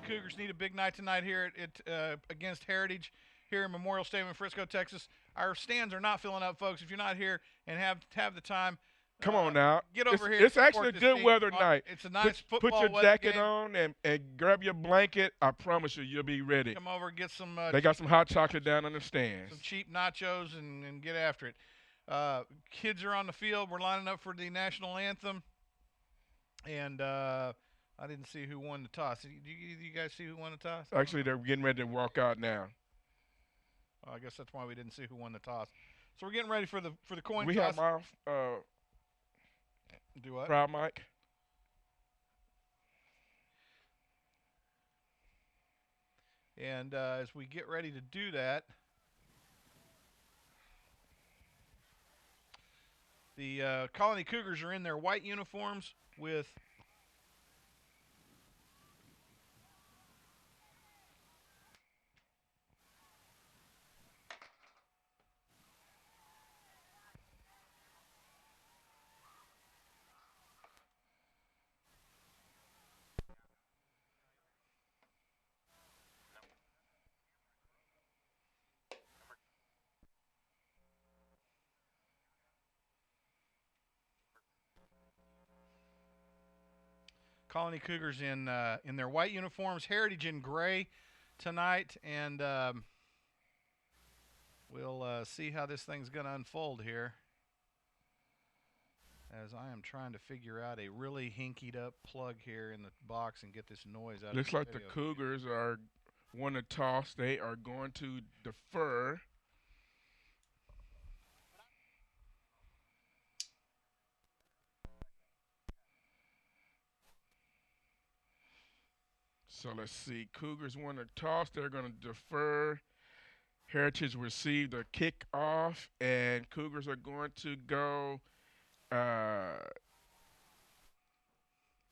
Cougars need a big night tonight here against Heritage here in Memorial Stadium in Frisco, Texas. Our stands are not filling up, folks. If you're not here and have the time, Come on uh, now. get It's over here and it's actually support a this good team. weather night. It's a Put nice put your football weather jacket game. on and grab your blanket. I promise you, you'll be ready. Come over, get some They got some hot chocolate down in the stands. some cheap nachos and get after it. Kids are on the field. We're lining up for the national anthem, and I didn't see who won the toss. You guys see who won the toss? Actually, they're getting ready to walk out now. I guess that's why we didn't see who won the toss. So we're getting ready for the coin We toss. have my Do what? proud mic. And as we get ready to do that, the Colony Cougars are in their white uniforms with Colony Cougars in their white uniforms, Heritage in gray tonight, and we'll see how this thing's going to unfold here. As I am trying to figure out a really hinkied up plug here in the box and get this noise out. Looks of the like the video. Cougars are won the toss. They are going to defer. So let's see. Cougars won the toss. They're going to defer. Heritage received a kickoff, and Cougars are going to go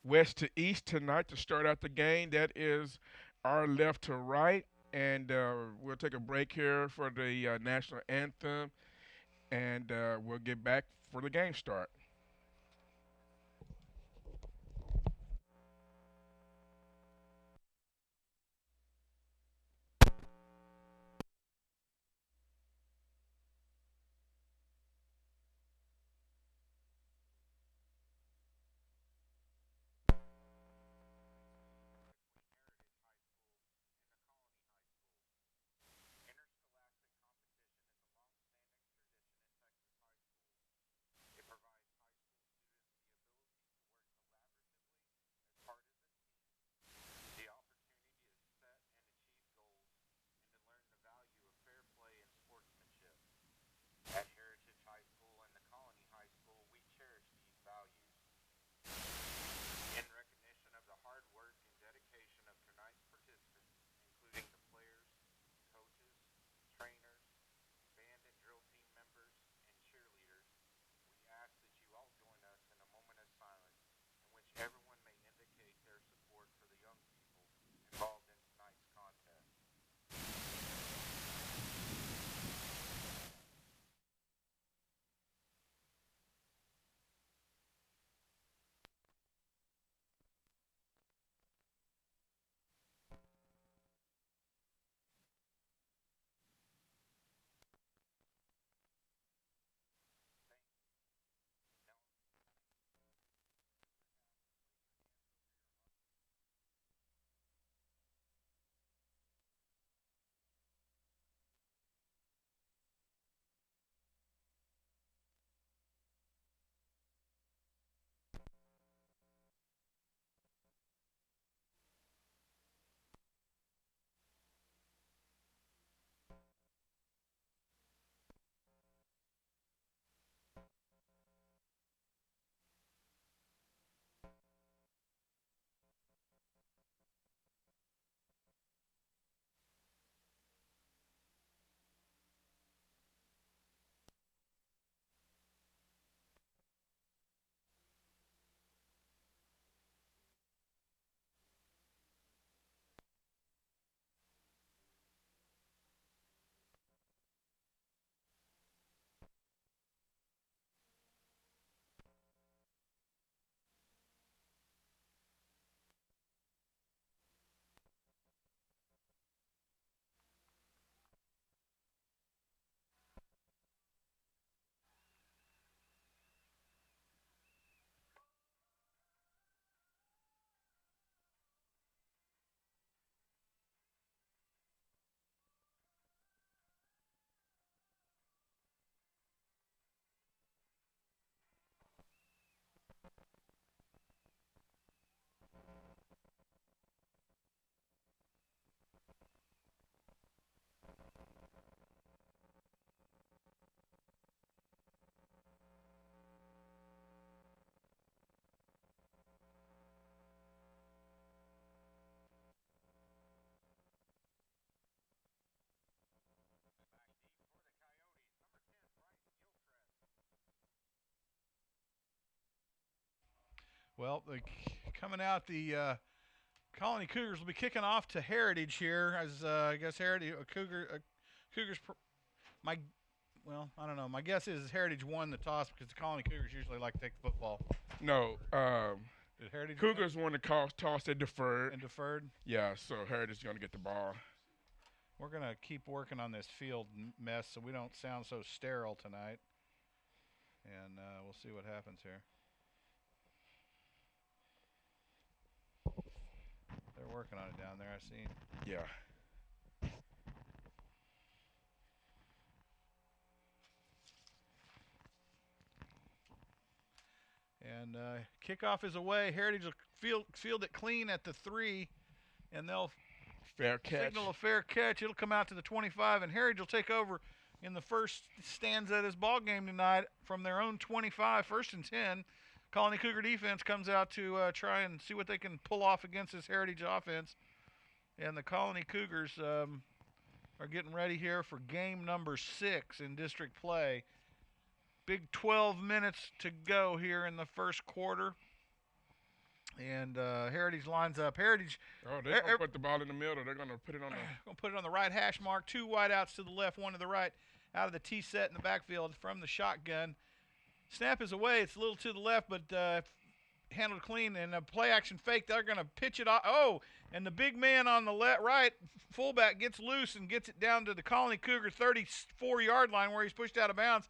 west to east tonight to start out the game. That is our left to right. And we'll take a break here for the national anthem, and we'll get back for the game start. Well, coming out, the Colony Cougars will be kicking off to Heritage here, as I guess Cougars. My I don't know. My guess is Heritage won the toss because the Colony Cougars usually like to take the football. No, Did Heritage Cougars won the toss. They deferred. and deferred? Yeah, so Heritage is going to get the ball. We're gonna keep working on this field mess so we don't sound so sterile tonight, and we'll see what happens here. They're working on it down there. I see. Yeah. And kickoff is away. Heritage will field it clean at the 3, and they'll fair catch. Signal a fair catch. It'll come out to the 25, and Heritage will take over in the first stanza of this ball game tonight from their own 25, 1st and 10. Colony Cougar defense comes out to try and see what they can pull off against this Heritage offense. And the Colony Cougars are getting ready here for game number 6 in district play. Big 12 minutes to go here in the first quarter. And Heritage lines up. Heritage. Oh, they're going to put the ball in the middle. They're going to put it on the. Going to put it on the right hash mark. 2 wideouts to the left, 1 to the right. Out of the T set in the backfield from the shotgun. Snap is away. It's a little to the left, but handled clean. And a play action fake. They're going to pitch it off. Oh, and the big man on the right fullback gets loose and gets it down to the Colony Cougar 34-yard line where he's pushed out of bounds.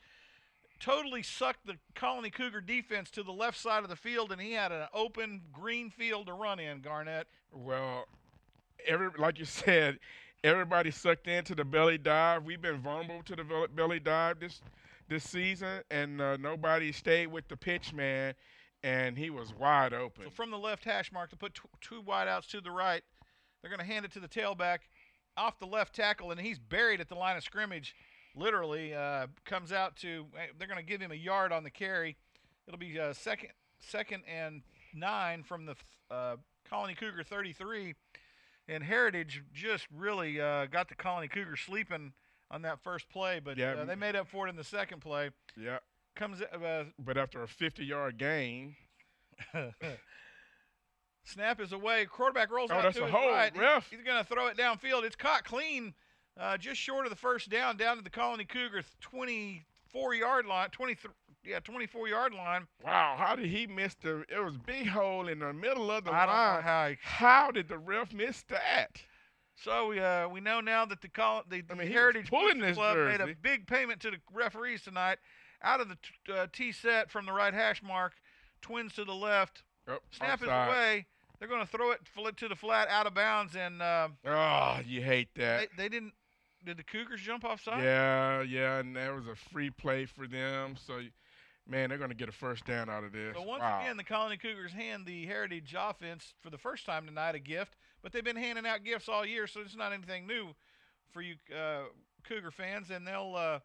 Totally sucked the Colony Cougar defense to the left side of the field, and he had an open green field to run in, Garnett. Well, like you said, everybody sucked into the belly dive. We've been vulnerable to the belly dive this season, and nobody stayed with the pitch man, and he was wide open. So from the left hash mark, to put 2 wideouts to the right, they're going to hand it to the tailback off the left tackle, and he's buried at the line of scrimmage. Literally comes out to they're going to give him a yard on the carry. It'll be second and 9 from the Colony Cougar 33, and Heritage just really got the Colony Cougar sleeping on that first play, but they made up for it in the second play. Yeah, but after a 50-yard gain. Snap is away. Quarterback rolls out that's to a his hold, right. Ref. He's going to throw it downfield. It's caught clean. Just short of the first down to the Colony Cougar 24-yard line, 24-yard line. Wow, how did he miss it was a big hole in the middle of the line. I don't know how did the ref miss that? So we know now that the Heritage Club made a big payment to the referees tonight. Out of the T set from the right hash mark, twins to the left. Snap is away. They're going to throw it to the flat, out of bounds, and you hate that. They didn't. Did the Cougars jump offside? Yeah, and that was a free play for them. So, man, they're going to get a first down out of this. So once again, the Colony Cougars hand the Heritage offense for the first time tonight a gift, but they've been handing out gifts all year, so it's not anything new for you Cougar fans. And the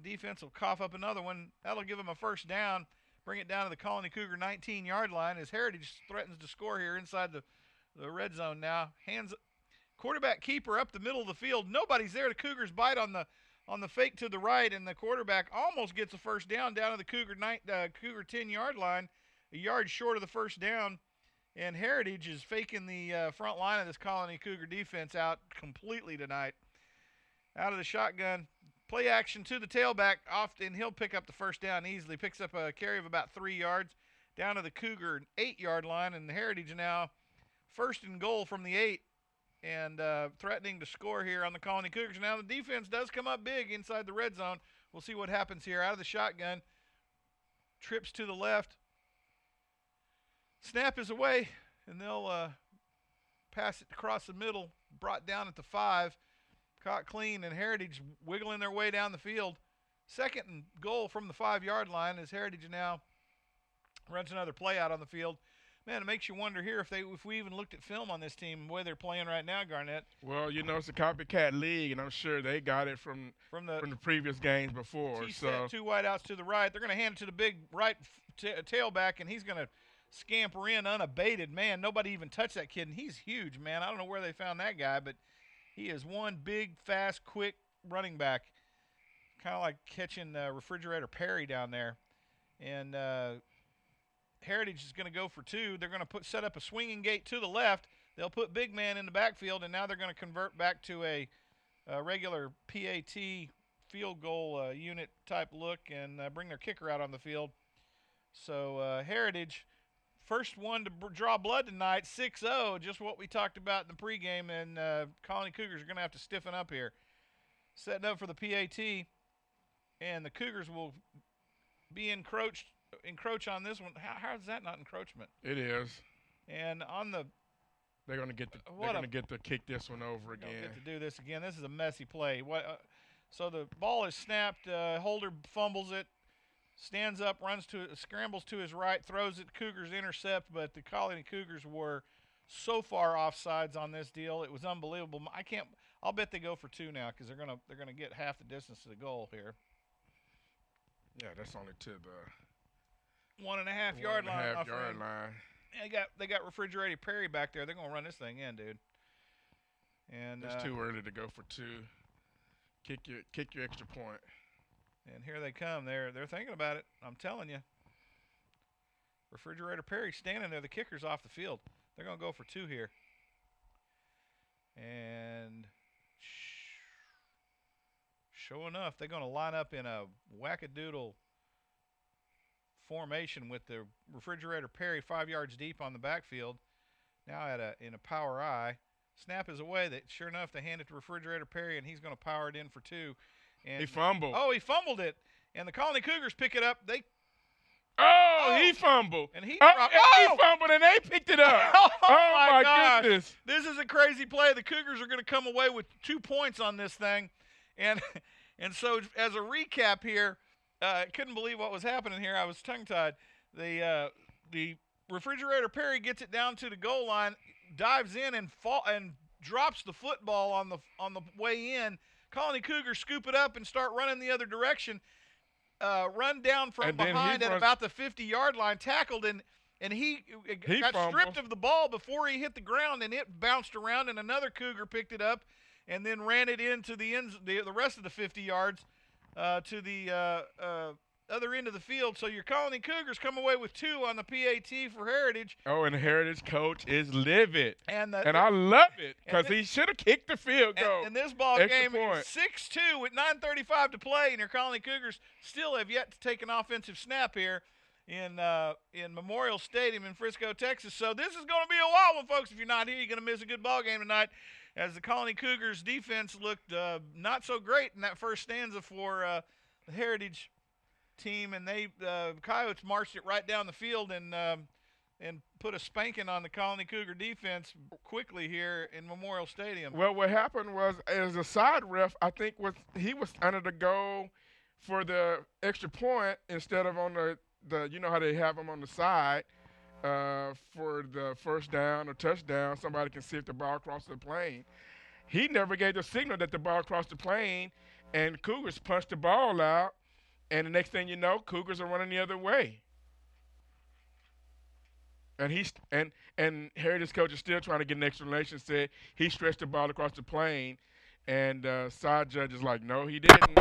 defense will cough up another one. That'll give them a first down. Bring it down to the Colony Cougar 19-yard line as Heritage threatens to score here inside the red zone now. Quarterback keeper up the middle of the field. Nobody's there. The Cougars bite on the fake to the right, and the quarterback almost gets a first down to the Cougar 10-yard line, a yard short of the first down. And Heritage is faking the front line of this Colony Cougar defense out completely tonight. Out of the shotgun. Play action to the tailback, and he'll pick up the first down easily. Picks up a carry of about 3 yards down to the Cougar 8-yard line, and the Heritage now first and goal from the 8 and threatening to score here on the Colony Cougars. Now the defense does come up big inside the red zone. We'll see what happens here. Out of the shotgun, trips to the left. Snap is away, and they'll pass it across the middle, brought down at the 5. Caught clean, and Heritage wiggling their way down the field. Second and goal from the 5-yard line as Heritage now runs another play out on the field. Man, it makes you wonder here if we even looked at film on this team, the way they're playing right now, Garnett. Well, it's a copycat league, and I'm sure they got it from the previous games before. So 2 wideouts to the right. They're going to hand it to the big right tailback, and he's going to scamper in unabated. Man, nobody even touched that kid, and he's huge, man. I don't know where they found that guy, but he is one big, fast, quick running back, kind of like catching Refrigerator Perry down there. And Heritage is going to go for two. They're going to set up a swinging gate to the left. They'll put big man in the backfield, and now they're going to convert back to a regular PAT field goal unit type look and bring their kicker out on the field. So Heritage, first one to draw blood tonight, 6-0, just what we talked about in the pregame, and Colony Cougars are going to have to stiffen up here. Setting up for the PAT, and the Cougars will be encroach on this one. How is that not encroachment? It is. And on the they're going to get to kick this one over again. Get to do this again. This is a messy play. So the ball is snapped. Holder fumbles it, stands up, scrambles to his right, throws it. Cougars intercept, but the Colony Cougars were so far offsides on this deal. It was unbelievable. I'll bet they go for two now because they're gonna get half the distance to the goal here. Yeah, that's only to the 1.5 yard line. 1.5 yard line. They got Refrigerator Perry back there. They're gonna run this thing in, dude. And it's too early to go for two. Kick your extra point. And here they come. They're thinking about it. I'm telling you. Refrigerator Perry standing there. The kicker's off the field. They're gonna go for two here. And sure enough, they're going to line up in a wackadoodle formation with the Refrigerator Perry 5 yards deep on the backfield. Now in a power I. Snap is away. Sure enough, they hand it to Refrigerator Perry, and he's going to power it in for two. And he fumbled. Oh, he fumbled it. And the Colony Cougars pick it up. He fumbled. And he fumbled, and they picked it up. Oh my gosh. Goodness. This is a crazy play. The Cougars are going to come away with 2 points on this thing. And so as a recap here, I couldn't believe what was happening here. I was tongue-tied. The Refrigerator Perry gets it down to the goal line, dives in and drops the football on the way in. Colony Cougars scoop it up and start running the other direction. Run down from behind at about the 50-yard line, tackled, and he got stripped of the ball before he hit the ground, and it bounced around, and another Cougar picked it up and then ran it into the rest of the 50 yards to the other end of the field. So your Colony Cougars come away with 2 on the PAT for Heritage. Oh, and the Heritage coach is livid. And I love it because he should have kicked the field goal. And this ball game is 6-2 with 9:35 to play, and your Colony Cougars still have yet to take an offensive snap here in Memorial Stadium in Frisco, Texas. So this is going to be a wild one, folks. If you're not here, you're going to miss a good ball game tonight, as the Colony Cougars defense looked not so great in that first stanza for the Heritage team, and the Coyotes marched it right down the field and put a spanking on the Colony Cougar defense quickly here in Memorial Stadium. Well, what happened was, as a side ref, I think he was under the goal for the extra point instead of on the you know how they have them on the side for the first down or touchdown. Somebody can see if the ball crosses the plane. He never gave the signal that the ball crossed the plane, and Cougars punched the ball out. And the next thing you know, Cougars are running the other way. And Heritage coach is still trying to get an explanation. Said he stretched the ball across the plane, and side judge is like, no, he didn't.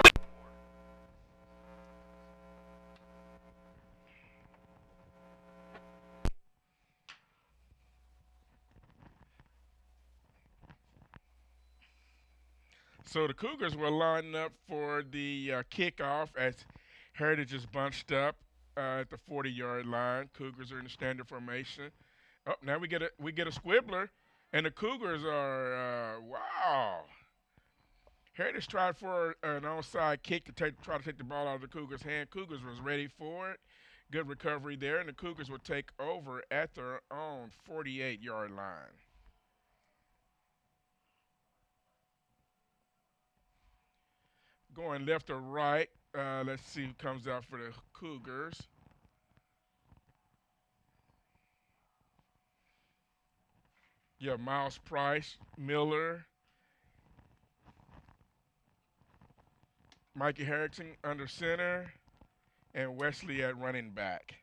So the Cougars were lining up for the kickoff as Heritage is bunched up at the 40-yard line. Cougars are in the standard formation. Oh, now we get a squibbler, and the Cougars are wow. Heritage tried for an onside kick to try to take the ball out of the Cougars' hand. Cougars was ready for it. Good recovery there, and the Cougars will take over at their own 48-yard line. Going left or right, let's see who comes out for the Cougars. Yeah, Miles Price, Miller, Mikey Harrington under center, and Wesley at running back.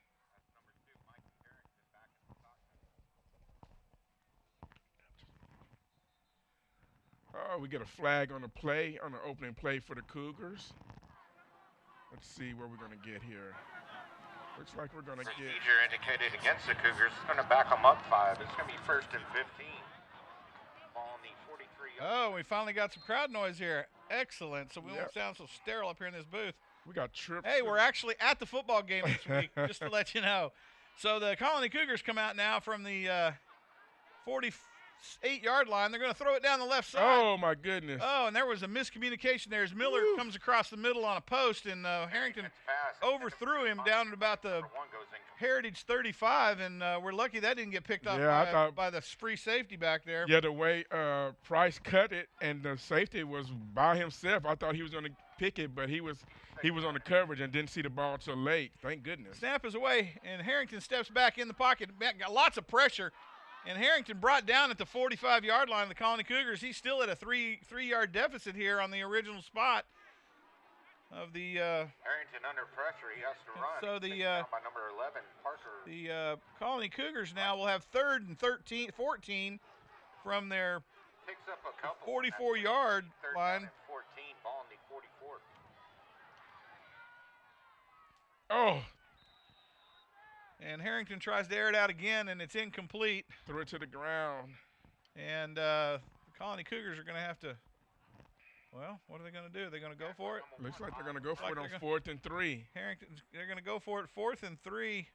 Oh, we get a flag on the opening play for the Cougars. Let's see what we're going to get here. Looks like we're going to get. Procedure indicated against the Cougars. It's going to back them up 5. It's going to be 1st and 15. Ball on the 43. Oh, we finally got some crowd noise here. Excellent. So we Yep. won't sound so sterile up here in this booth. We got tripped. Hey, we're actually at the football game this week, just to let you know. So the Colony Cougars come out now from the 48-yard line. They're going to throw it down the left side. Oh, my goodness. Oh, and there was a miscommunication there as Miller comes across the middle on a post, and Harrington overthrew him down at about the Heritage 35, and we're lucky that didn't get picked up by the free safety back there. Yeah, the way Price cut it and the safety was by himself, I thought he was going to pick it, but he was on the coverage and didn't see the ball till late. Thank goodness. Snap is away, and Harrington steps back in the pocket. Got lots of pressure, and Harrington brought down at the 45-yard line of the Colony Cougars. He's still at a three-yard deficit here on the original spot of the Harrington under pressure. He has to run. So the by number 11, Parker. The Colony Cougars now will have 3rd and 14 from their Picks up a couple 44-yard line. 14, ball on the 44. Oh. And Harrington tries to air it out again, and it's incomplete. Threw it to the ground. And the Colony Cougars are going to have to, well, what are they going to do? Are they going to go for it? Looks like they're going to go for it on 4th and 3. They're going to go for it 4th and 3.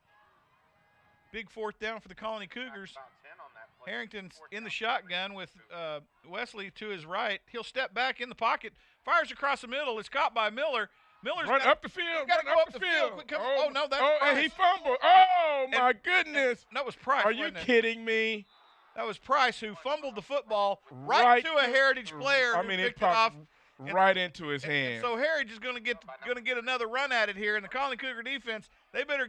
Big 4th down for the Colony Cougars. Harrington's in the shotgun with Wesley to his right. He'll step back in the pocket, fires across the middle. It's caught by Miller. Miller's run up the field. Got to go up the field. No, that's Price. And he fumbled. Oh, my goodness. That was Price. Are you kidding me? That was Price who fumbled the football right to a Heritage player. I mean, who picked it off right into his hand. So Heritage is going to get another run at it here, and the Colony Cougar defense they better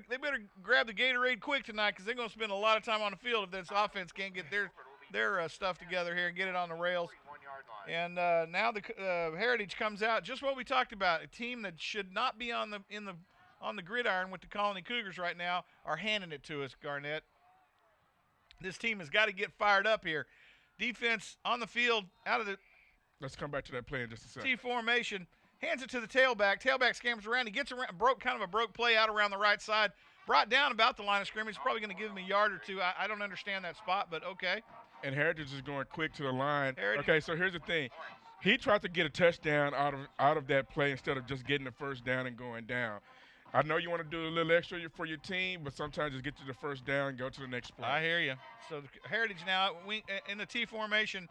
grab the Gatorade quick tonight because they're going to spend a lot of time on the field if this offense can't get their stuff together here and get it on the rails. And now the Heritage comes out, just what we talked about. A team that should not be on the gridiron with the Colony Cougars right now are handing it to us, Garnett. This team has got to get fired up here. Defense on the field, out of the Let's come back to that play in just a second. T formation, hands it to the tailback. Tailback scampers around. He gets around, kind of a broke play out around the right side. Brought down about the line of scrimmage. Probably going to give him a yard or two. I don't understand that spot, but okay. And Heritage is going quick to the line. Heritage. Okay, so here's the thing. He tried to get a touchdown out of that play instead of just getting the first down and going down. I know you want to do a little extra for your team, but sometimes just get to the first down and go to the next play. I hear you. So Heritage now in the T formation.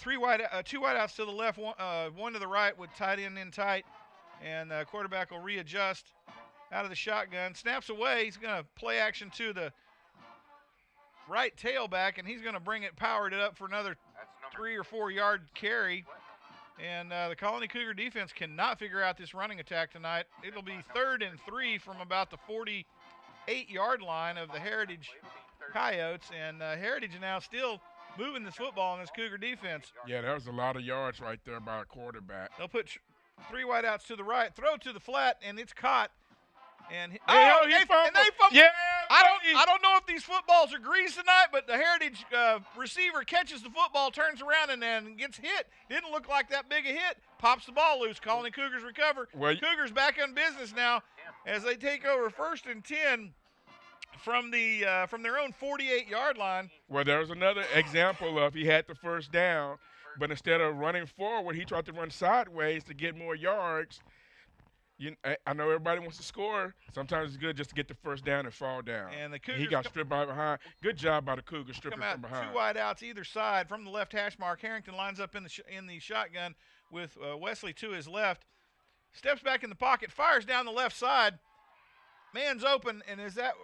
Two wideouts to the left, one to the right with tight end in tight, and quarterback will readjust out of the shotgun. Snaps away. He's going to play action to the right tailback, and he's going to bring it, powered it up for another 3 or 4 yard carry. And the Colony Cougar defense cannot figure out this running attack tonight. It'll be 3rd and 3 from about the 48-yard line of the Heritage Coyotes, and Heritage now still moving this football in this Cougar defense. Yeah, that was a lot of yards right there by a quarterback. They'll put 3 wideouts to the right, throw to the flat, and it's caught. And he fumbled. And they fumbled. Yeah, I don't know if these footballs are greased tonight, but the Heritage receiver catches the football, turns around, and then gets hit. Didn't look like that big a hit. Pops the ball loose. Colony Cougars recover. Cougars back in business now as they take over 1st and 10 from their own 48-yard line. Well, there was another example of he had the first down, but instead of running forward, he tried to run sideways to get more yards. I know everybody wants to score. Sometimes it's good just to get the first down and fall down. And the Cougars he got stripped by behind. Good job by the Cougars stripping from behind. 2 wideouts either side from the left hash mark. Harrington lines up in the shotgun with Wesley to his left. Steps back in the pocket, fires down the left side. Man's open, and is that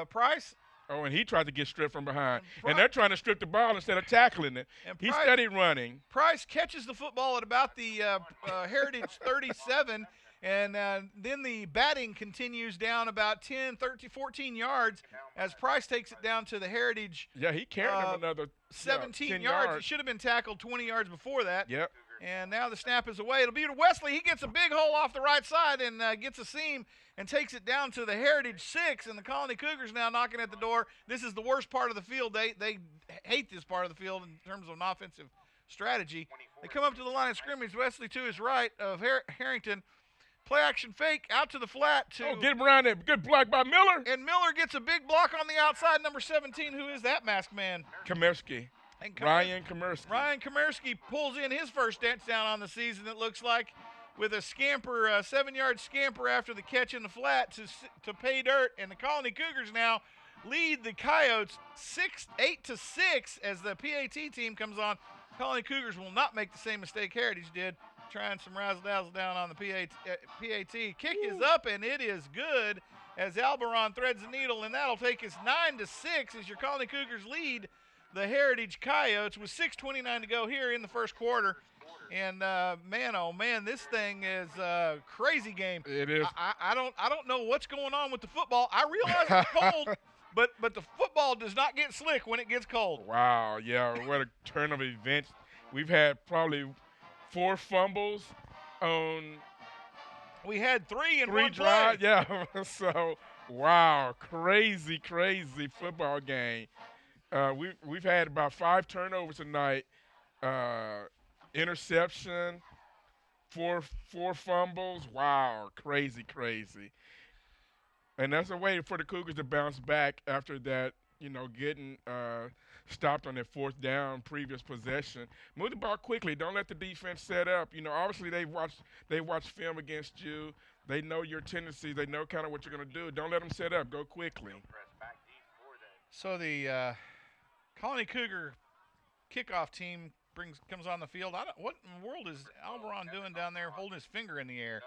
Price? Oh, and he tried to get stripped from behind. And they're trying to strip the ball instead of tackling it. He studied running. Price catches the football at about the Heritage 37, and then the batting continues down about 10, 13, 14 yards as Price takes it down to the Heritage. Yeah, he carried him another 17 yards. He should have been tackled 20 yards before that. Yep. And now the snap is away. It'll be to Wesley. He gets a big hole off the right side and gets a seam and takes it down to the Heritage 6. And the Colony Cougars now knocking at the door. This is the worst part of the field. They hate this part of the field in terms of an offensive strategy. They come up to the line of scrimmage. Wesley to his right of Harrington. Play action fake out to the flat to. Oh, get him around there. Good block by Miller. And Miller gets a big block on the outside. Number 17. Who is that masked man? Komerski. Ryan Komerski. Ryan Komerski pulls in his first touchdown on the season, it looks like, with a scamper, a 7-yard scamper after the catch in the flat to pay dirt. And the Colony Cougars now lead the Coyotes 8-6 as the PAT team comes on. Colony Cougars will not make the same mistake Heritage did, trying some razzle-dazzle down on the PAT. Kick is up, and it is good as Alberon threads the needle, and that'll take us 9-6 as your Colony Cougars lead the Heritage Coyotes with 6:29 to go here in the first quarter. And man, oh man, this thing is a crazy game. It is. I don't know what's going on with the football. I realize it's cold, but the football does not get slick when it gets cold. Wow, yeah, what a turn of events. We've had probably 4 fumbles on. We had 3 in 3 one drives. play. Yeah, so wow, crazy football game. We've had about 5 turnovers tonight. Interception, 4 fumbles. Wow, crazy. And that's a way for the Cougars to bounce back after that, getting stopped on their 4th down previous possession. Move the ball quickly. Don't let the defense set up. Obviously they watch film against you. They know your tendencies. They know kind of what you're going to do. Don't let them set up. Go quickly. So the Colony Cougar kickoff team comes on the field. What in the world is Alberon doing down there holding his finger in the air?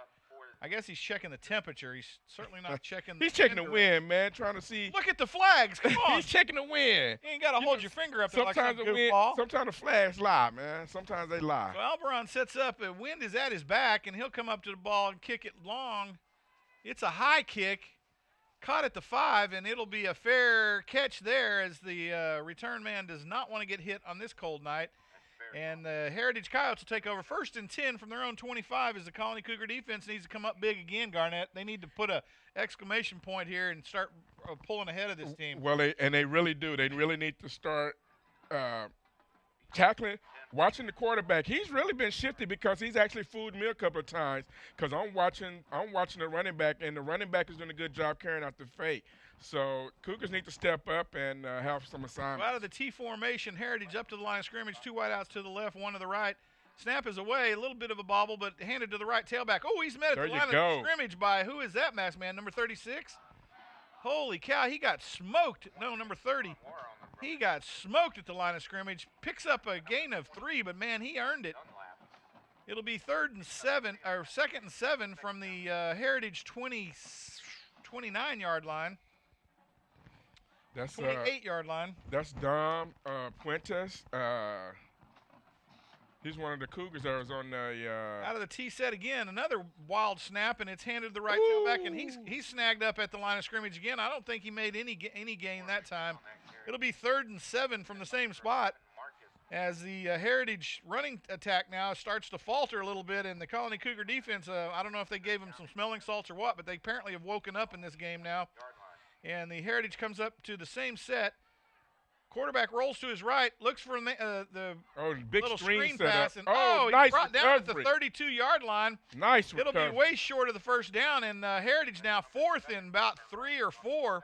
I guess he's checking the temperature. He's certainly not checking He's checking the wind, man, trying to see. Look at the flags. Come on. He's checking the wind. You ain't got to hold your finger up there like some Sometimes goofball. sometimes the flags lie, man. Sometimes they lie. So Alberon sets up. The wind is at his back, and he'll come up to the ball and kick it long. It's a high kick. Caught at the 5, and it'll be a fair catch there as the return man does not want to get hit on this cold night. And the Heritage Coyotes will take over 1st and 10 from their own 25 as the Colony Cougar defense needs to come up big again, Garnett. They need to put a exclamation point here and start pulling ahead of this team. Well, they really do. They really need to start tackling, watching the quarterback. He's really been shifty because he's actually fooled me a couple of times because I'm watching the running back, and the running back is doing a good job carrying out the fake. So Cougars need to step up and have some assignments. So out of the T formation, Heritage up to the line of scrimmage, 2 wideouts to the left, 1 to the right. Snap is away, a little bit of a bobble, but handed to the right tailback. Oh, he's met at the line of scrimmage by, who is that masked man, number 36? Holy cow, he got smoked. No, number 30. He got smoked at the line of scrimmage. Picks up a gain of 3, but man, he earned it. It'll be 2nd and 7 from the Heritage 29-yard line. That's 28-yard line. That's Dom Puentes. He's one of the Cougars that was on the out of the T set again. Another wild snap, and it's handed to the right tailback, and he's snagged up at the line of scrimmage again. I don't think he made any gain that time. It'll be 3rd and 7 from the same spot as the Heritage running attack now starts to falter a little bit, and the Colony Cougar defense, I don't know if they gave him some smelling salts or what, but they apparently have woken up in this game now. And the Heritage comes up to the same set. Quarterback rolls to his right, looks for the big little screen pass, and nice he's brought down at the recovery. 32-yard line. Nice It'll recovery. be way short of the first down, and Heritage now 4th and about 3 or 4.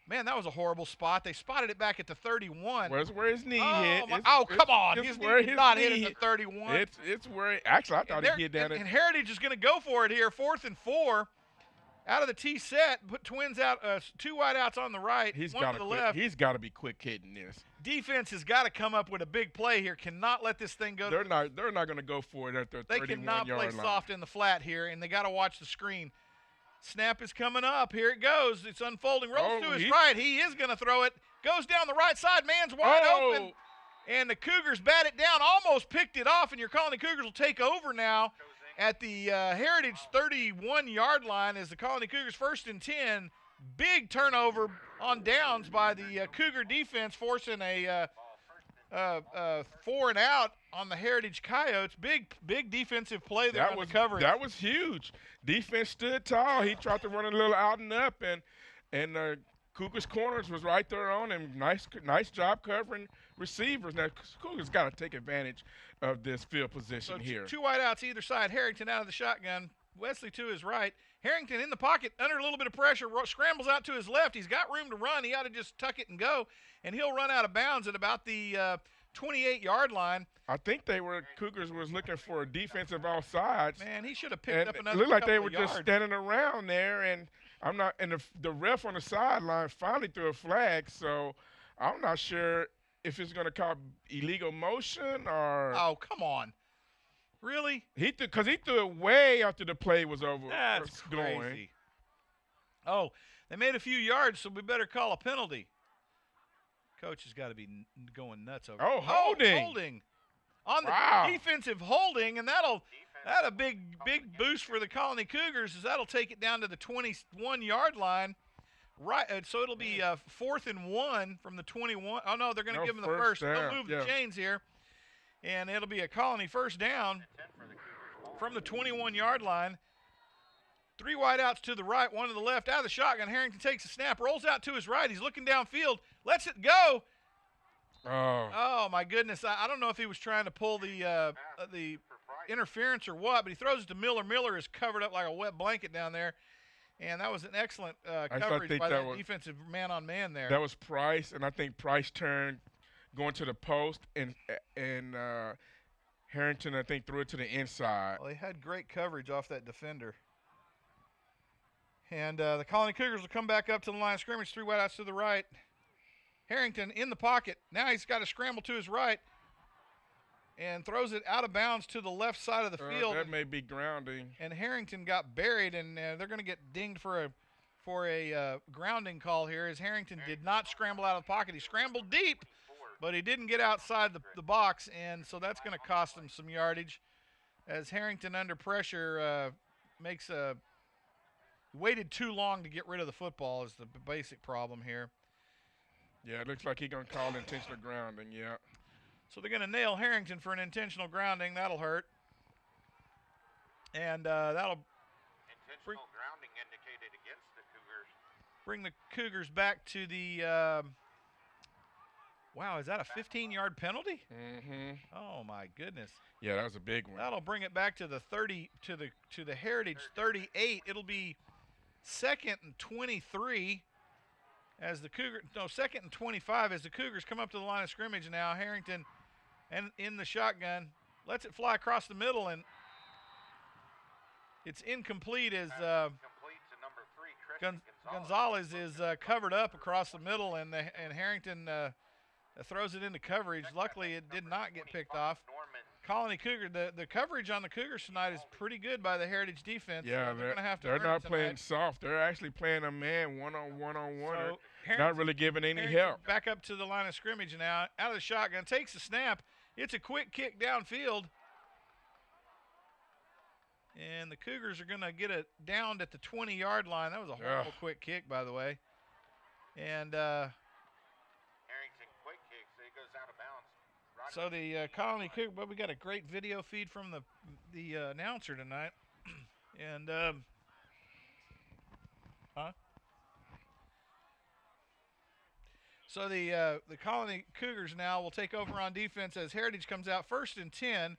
Man, that was a horrible spot. They spotted it back at the 31. Where's where his knee hit? Come on. His knee did not hit at the 31. It's where actually I thought he hit down and Heritage is going to go for it here, 4th and 4. Out of the T set, put twins out, 2 wideouts on the right, 1 to the left. He's got to be quick hitting this. Defense has got to come up with a big play here. Cannot let this thing go. They're not going to go for it at their 31-yard line. They cannot play soft in the flat here, and they got to watch the screen. Snap is coming up. Here it goes. It's unfolding. Rolls to his right. He is going to throw it. Goes down the right side. Man's wide open. And the Cougars bat it down. Almost picked it off, and you're calling the Cougars will take over now at the Heritage 31-yard line as the Colony Cougars 1st and 10. Big turnover on downs by the Cougar defense, forcing a 4 and out on the Heritage Coyotes. Big defensive play there on the coverage. That was huge. Defense stood tall. He tried to run a little out and up, and Cougars corners was right there on him. Nice job covering receivers. Now Cougars got to take advantage of this field position here. 2 wideouts either side. Harrington out of the shotgun. Wesley to his right. Harrington in the pocket under a little bit of pressure, scrambles out to his left. He's got room to run. He ought to just tuck it and go, and he'll run out of bounds at about the 28-yard line. I think Cougars was looking for a defensive offsides. Man, he should have picked up another. It looked like they couple were of yards. just standing around there, and the ref on the sideline finally threw a flag, so I'm not sure if it's going to call illegal motion or. Oh, come on. Really? He threw it way after the play was over. That's crazy. Oh, they made a few yards, so we better call a penalty. Coach has got to be going nuts over. Oh, holding. Holding. On the defensive holding, and that'll a big boost for the Colony Cougars, as that'll take it down to the 21-yard line. Right, so it'll be 4th and 1 from the 21. Oh no, they're going to give them the first. They'll move the chains here, and it'll be a Colony first down from the 21-yard line. 3 wideouts to the right, 1 to the left. Out of the shotgun, Harrington takes a snap, rolls out to his right. He's looking downfield, lets it go. Oh my goodness! I don't know if he was trying to pull the interference or what, but he throws it to Miller. Miller is covered up like a wet blanket down there, and that was an excellent coverage by that defensive man-on-man there. That was Price, and I think Price turned going to the post, and Harrington, I think, threw it to the inside. Well, they had great coverage off that defender. And the Colony Cougars will come back up to the line of scrimmage, 3 wideouts to the right. Harrington in the pocket. Now he's got to scramble to his right and throws it out of bounds to the left side of the field. That may be grounding. And Harrington got buried, and they're going to get dinged for a grounding call here, as Harrington did not scramble out of the pocket. He scrambled deep, but he didn't get outside the box, and so that's going to cost him some yardage, as Harrington under pressure waited too long to get rid of the football is the basic problem here. Yeah, it looks like he's going to call intentional grounding, yeah. So they're going to nail Harrington for an intentional grounding. That'll hurt. And that'll grounding indicated against the Cougars. Bring the Cougars back to the wow, is that a 15-yard penalty? Mm-hmm. Oh my goodness. Yeah, that was a big one. That'll bring it back to the 30 to the Heritage 38. It'll be 2nd and 23 as the Cougars, no, 2nd and 25 as the Cougars come up to the line of scrimmage now. Harrington and in the shotgun lets it fly across the middle, and it's incomplete as Gonzalez is covered up across the middle, and Harrington throws it into coverage. Luckily, it did not get picked off. Colony Cougar, the coverage on the Cougars tonight is pretty good by the Heritage defense. Yeah, so they're not playing soft. They're actually playing a man one-on-one. So not really giving any help. Back up to the line of scrimmage now. Out of the shotgun, takes the snap. It's a quick kick downfield. And the Cougars are going to get it down at the 20-yard line. That was a horrible quick kick, by the way. And Harrington quick kick, so he goes out of bounds. So the Colony Cougar, but we got a great video feed from the announcer tonight. And so the Colony Cougars now will take over on defense as Heritage comes out 1st and 10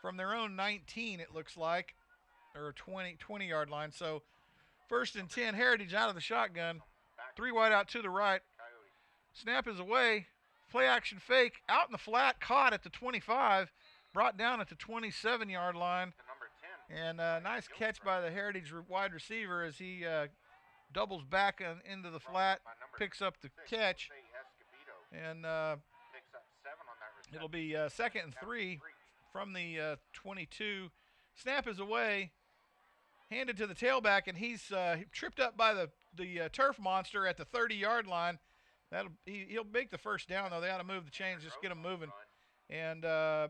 from their own 19, it looks like, or 20-yard line. So 1st and 10, Heritage out of the shotgun, 3 wide out to the right. Snap is away. Play action fake out in the flat, caught at the 25, brought down at the 27-yard line. And nice catch by the Heritage wide receiver as he doubles back into the flat, picks up the catch. And it'll be 2nd and 3 from the 22. Snap is away, handed to the tailback, and he's tripped up by the turf monster at the 30-yard line. He'll make the first down, though. They ought to move the chains, just get them moving. And the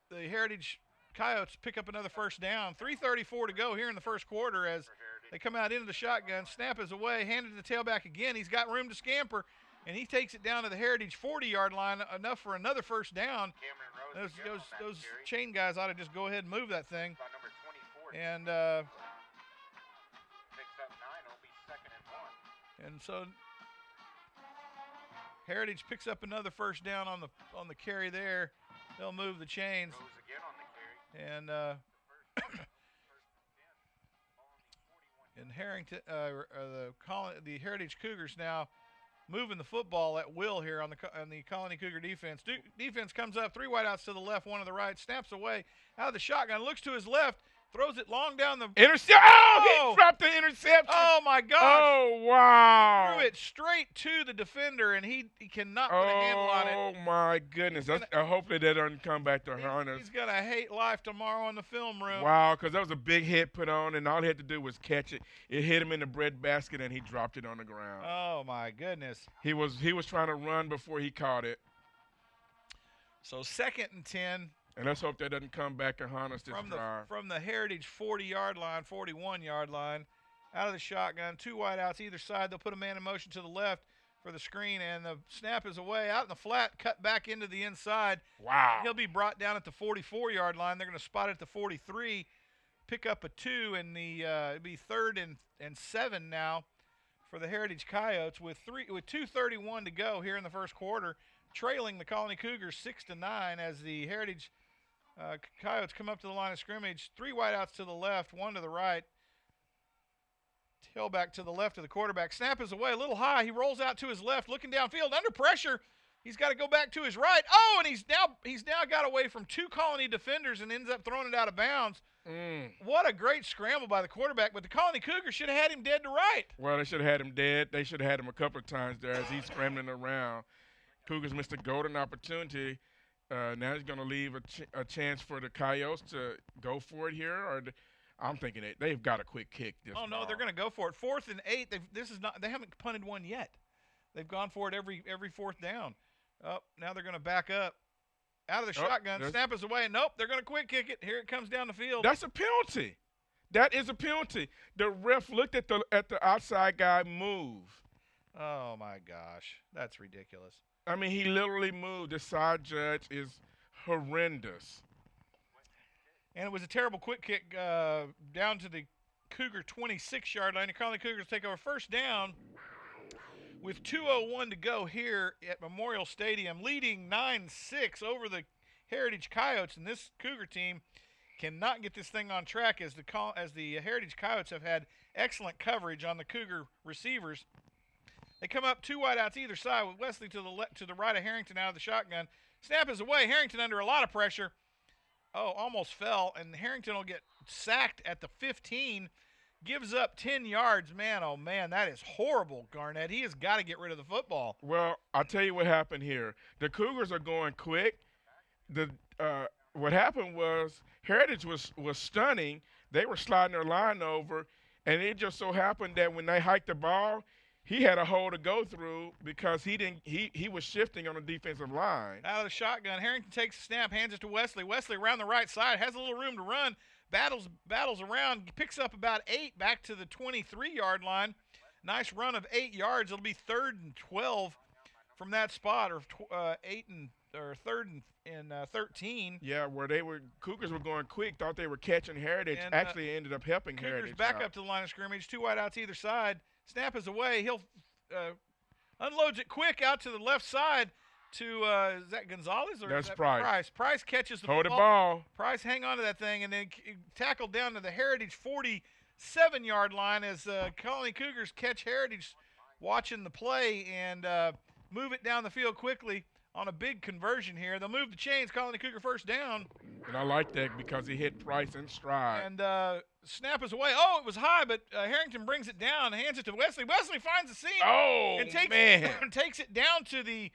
Heritage Coyotes pick up another first down. 3:34 to go here in the first quarter as they come out into the shotgun. Snap is away, handed to the tailback again. He's got room to scamper, and he takes it down to the Heritage 40-yard line, enough for another first down. Those chain guys ought to just go ahead and move that thing. And so Heritage picks up another first down on the carry there. They'll move the chains. And And Harrington, the Heritage Cougars now moving the football at will here on the Colony Cougar defense. Defense comes up, 3 wideouts to the left, 1 to the right, snaps away out of the shotgun, looks to his left, throws it long down the Intercept! Oh, he dropped the interception. Oh my gosh! Oh wow! Threw it straight to the defender, and he cannot put a handle on it. Oh my goodness! Hopefully that doesn't come back to haunt us. He's gonna hate life tomorrow in the film room. Wow, because that was a big hit put on, and all he had to do was catch it. It hit him in the breadbasket, and he dropped it on the ground. Oh my goodness! He was trying to run before he caught it. So 2nd and 10. And let's hope that doesn't come back and haunt us this drive. From the Heritage 40-yard line, 41-yard line, out of the shotgun, 2 wideouts either side. They'll put a man in motion to the left for the screen, and the snap is away out in the flat, cut back into the inside. Wow. He'll be brought down at the 44-yard line. They're going to spot it at the 43, pick up a 2, and it'll be 3rd and 7 now for the Heritage Coyotes with 2:31 to go here in the first quarter, trailing the Colony Cougars 6-9 as the Heritage Coyotes come up to the line of scrimmage. 3 wideouts to the left, 1 to the right. Tailback to the left of the quarterback. Snap is away, a little high. He rolls out to his left, looking downfield, under pressure. He's got to go back to his right. Oh, and he's now got away from 2 Colony defenders and ends up throwing it out of bounds. What a great scramble by the quarterback, but the Colony Cougars should have had him dead to right. Well, they should have had him dead. They should have had him a couple of times there as he's scrambling around. Cougars missed a golden opportunity. Now he's going to leave a chance for the Coyotes to go for it here, or I'm thinking they've got a quick kick. Oh no, they're going to go for it. 4th and 8. They haven't punted one yet. They've gone for it every 4th down. Oh, now they're going to back up out of the shotgun. Snap is away. Nope, they're going to quick kick it. Here it comes down the field. That's a penalty. That is a penalty. The ref looked at the outside guy move. Oh my gosh, that's ridiculous. I mean, he literally moved. The side judge is horrendous. And it was a terrible quick kick down to the Cougar 26-yard line. The Colony Cougars take over 1st down with 2:01 to go here at Memorial Stadium, leading 9-6 over the Heritage Coyotes. And this Cougar team cannot get this thing on track as the Heritage Coyotes have had excellent coverage on the Cougar receivers. They come up 2 wideouts either side with Wesley to the right of Harrington out of the shotgun. Snap is away. Harrington under a lot of pressure. Oh, almost fell, and Harrington will get sacked at the 15. Gives up 10 yards. Man, oh, man, that is horrible, Garnett. He has got to get rid of the football. Well, I'll tell you what happened here. The Cougars are going quick. What happened was Heritage was stunning. They were sliding their line over, and it just so happened that when they hiked the ball, he had a hole to go through because he was shifting on the defensive line. Out of the shotgun, Harrington takes the snap, hands it to Wesley. Wesley around the right side, has a little room to run, battles around, picks up about 8 back to the 23-yard line. Nice run of 8 yards. It'll be 3rd and 12 from that spot, or 3rd and 13. Yeah, where Cougars were going quick, thought they were catching Heritage. And, actually ended up helping Cougars Heritage. Back up to the line of scrimmage, 2 wideouts either side. Snap is away. He'll unloads it quick out to the left side to is that Gonzalez or that's is that Price? Price catches the Hold ball. the ball. Price hang on to that thing and then tackled down to the Heritage 47-yard line as Colony Cougars catch Heritage watching the play and move it down the field quickly on a big conversion here. They'll move the chains. Colony Cougar 1st down. And I like that because he hit Price in stride. And snap is away. Oh, it was high, but Harrington brings it down, hands it to Wesley. Wesley finds the seam. Oh, and takes takes it down to the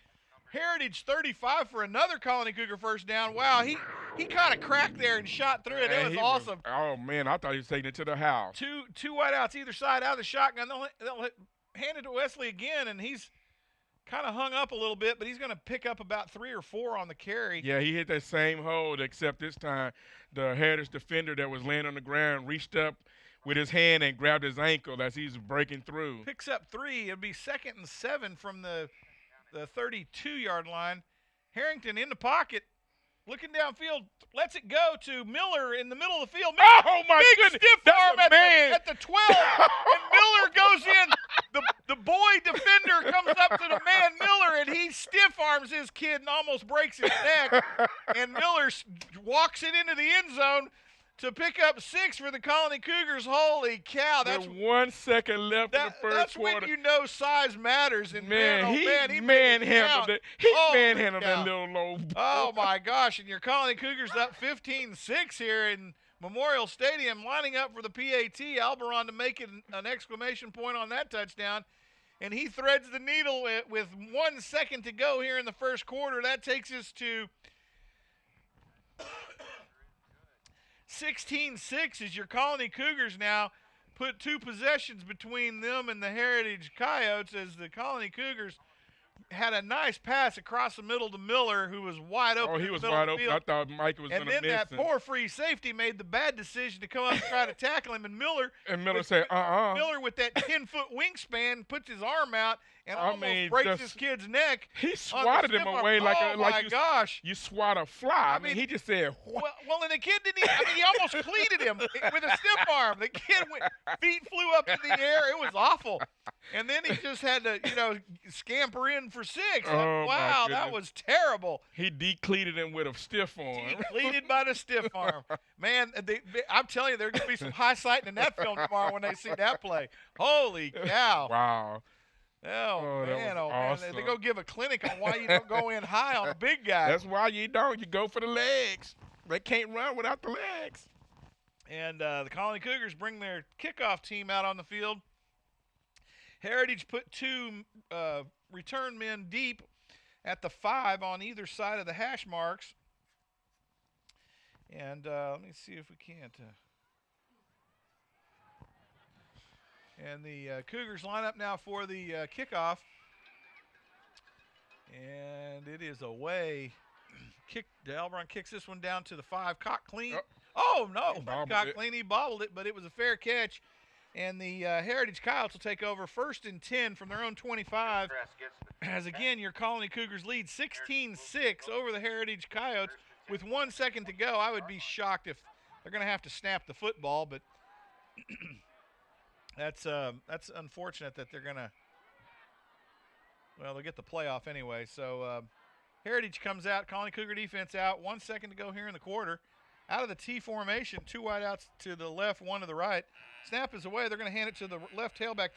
Heritage 35 for another Colony Cougar 1st down. Wow, he caught a crack there and shot through it. It was awesome. Oh, man, I thought he was taking it to the house. Two wideouts either side out of the shotgun. They'll hand it to Wesley again, and he's kind of hung up a little bit, but he's going to pick up about 3 or 4 on the carry. Yeah, he hit that same hold, except this time the Heritage defender that was laying on the ground reached up with his hand and grabbed his ankle as he's breaking through. Picks up 3. It'll be 2nd and 7 from the 32-yard line. Harrington in the pocket, looking downfield, lets it go to Miller in the middle of the field. Oh, my big goodness. stiff arm That's at the 12, and Miller goes in. The boy defender comes up to the man Miller, and he stiff arms his kid and almost breaks his neck. And Miller walks it into the end zone. to pick up 6 for the Colony Cougars. Holy cow! With 1 second left in the first that's quarter. when you know size matters. And man, he made manhandled it. it. He Holy manhandled cow. that little old. Oh my gosh! And your Colony Cougars up 15-6 here in Memorial Stadium, lining up for the PAT. Alberon to make it an exclamation point on that touchdown. And he threads the needle with 1 second to go here in the first quarter. That takes us to 16-6 as your Colony Cougars now put 2 possessions between them and the Heritage Coyotes, as the Colony Cougars had a nice pass across the middle to Miller, who was wide open. Oh, he was wide open. I thought Mike was going to miss him. And then that poor free safety made the bad decision to come up and try to tackle him. And Miller said, Miller with that 10-foot wingspan puts his arm out and almost breaks this kid's neck. He swatted him away gosh. You swat a fly. I mean, he just said, what? Well, and the kid didn't even, he almost cleated him with a stiff arm. The kid feet flew up in the air. It was awful. And then he just had to, scamper in for 6. Wow, that was terrible. He decleated him with a stiff arm. Decleated by the stiff arm. Man, I'm telling you, there's going to be some high sighting in that film tomorrow when they see that play. Holy cow. Wow. Oh man, awesome. They go give a clinic on why you don't go in high on a big guy. That's why you don't. You go for the legs. They can't run without the legs. And the Colony Cougars bring their kickoff team out on the field. Heritage put 2 return men deep at the 5 on either side of the hash marks. And let me see if we can't. And the Cougars line up now for the kickoff. And it is away. Alberon kicks this one down to the 5. Cock clean. Oh, no. Cock clean. He bobbled it, but it was a fair catch. And the Heritage Coyotes will take over 1st and 10 from their own 25. As again, your Colony Cougars lead 16-6 over the Heritage Coyotes with 1 second to go. I would be shocked if they're going to have to snap the football, but that's unfortunate that they're going to, they'll get the playoff anyway. So Heritage comes out, Colony Cougar defense out, 1 second to go here in the quarter. Out of the T formation, 2 wideouts to the left, 1 to the right. Snap is away. They're going to hand it to the left tailback.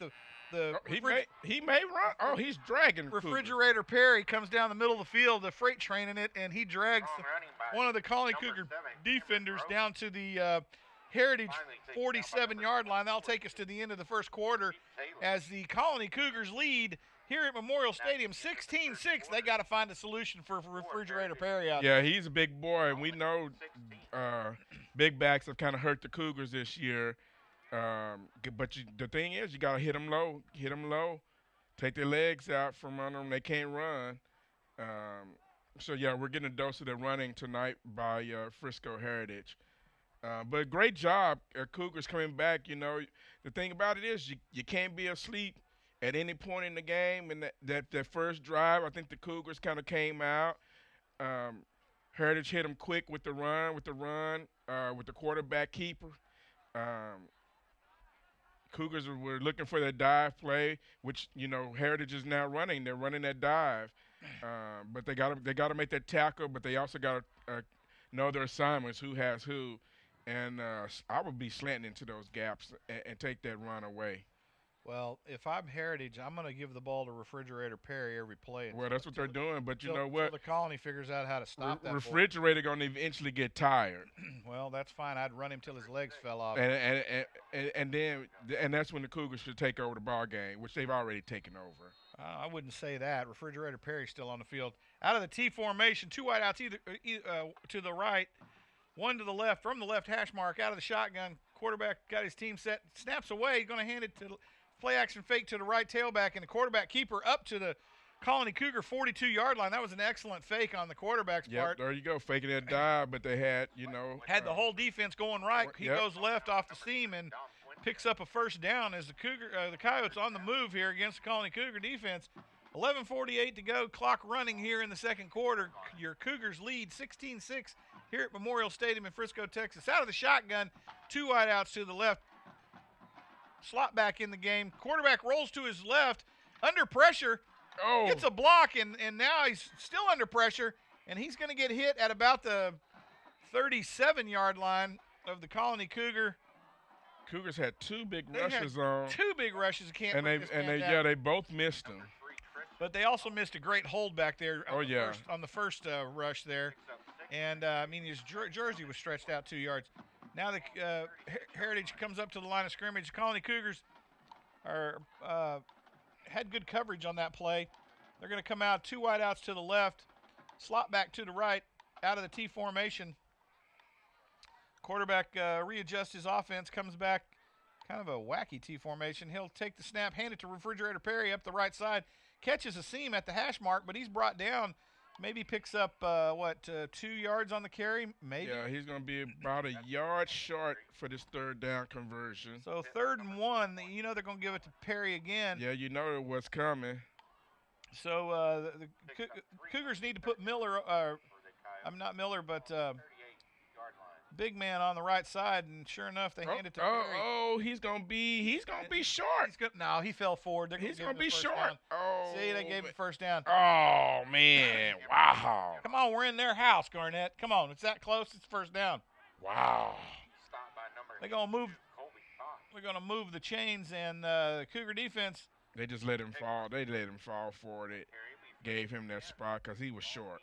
He may run. Oh, he's dragging. Refrigerator Perry comes down the middle of the field, the freight train in it, and he drags one of the Colony Cougar defenders down to the Heritage 47-yard line. That'll take us to the end of the first quarter as the Colony Cougars lead here at Memorial Stadium 16-6. They got to find a solution for Refrigerator Perry out there. Yeah, he's a big boy, and we know big backs have kind of hurt the Cougars this year. But the thing is, you got to hit them low, take their legs out from under them. They can't run. So, yeah, we're getting a dose of their running tonight by Frisco Heritage. But great job, Cougars coming back. The thing about it is you can't be asleep at any point in the game. And that first drive, I think the Cougars kind of came out. Heritage hit them quick with the run, with the quarterback keeper. Cougars were looking for that dive play, which Heritage is now running. They're running that dive, but they got to make that tackle. But they also got to know their assignments, who has who, and I would be slanting into those gaps and take that run away. Well, if I'm Heritage, I'm going to give the ball to Refrigerator Perry every play. Well, that's what they're doing, but you know what? The Colony figures out how to stop that. Refrigerator going to eventually get tired. Well, that's fine. I'd run him till his legs fell off. And that's when the Cougars should take over the ball game, which they've already taken over. I wouldn't say that. Refrigerator Perry's still on the field. Out of the T formation, 2 wideouts either to the right, 1 to the left. From the left hash mark, out of the shotgun, quarterback got his team set, snaps away. He's going to hand it to play action fake to the right tailback, and the quarterback keeper up to the Colony Cougar 42-yard line. That was an excellent fake on the quarterback's part. There you go, faking that dive, but they had, had the whole defense going right. He goes left off the seam and picks up a first down as the Coyotes on the move here against the Colony Cougar defense. 11:48 to go, clock running here in the second quarter. Your Cougars lead 16-6 here at Memorial Stadium in Frisco, Texas. Out of the shotgun, 2 wideouts to the left. Slot back in the game. Quarterback rolls to his left, under pressure, gets a block, and now he's still under pressure, and he's going to get hit at about the 37-yard line. of the Colony Cougar. Cougars had two big They had rushes on, two big rushes. Can't and put this man down. yeah, they both missed them. But they also missed a great hold back there on the first rush there. And, I mean, his jersey was stretched out 2 yards. Now the Heritage comes up to the line of scrimmage. Colony Cougars had good coverage on that play. They're going to come out 2 wideouts to the left, slot back to the right, out of the T formation. Quarterback readjusts his offense, comes back, kind of a wacky T formation. He'll take the snap, hand it to Refrigerator Perry up the right side, catches a seam at the hash mark, but he's brought down. Maybe picks up, 2 yards on the carry? Maybe. Yeah, he's going to be about a yard short for this third down conversion. So 3rd and 1, you know they're going to give it to Perry again. Yeah, you know it was coming. So the Cougars need to put Miller, I'm not Miller, but big man on the right side, and sure enough, they hand it to Perry. He's gonna be short. No, he fell forward. He's gonna be short. Down. Oh, See, they gave him first down. Oh man, wow. Come on, we're in their house, Garnett. Come on, it's that close. It's first down. Wow. They're gonna move. We're gonna move the chains, and the Cougar defense. They just let him fall. They let him fall forward. It gave him that spot because he was short.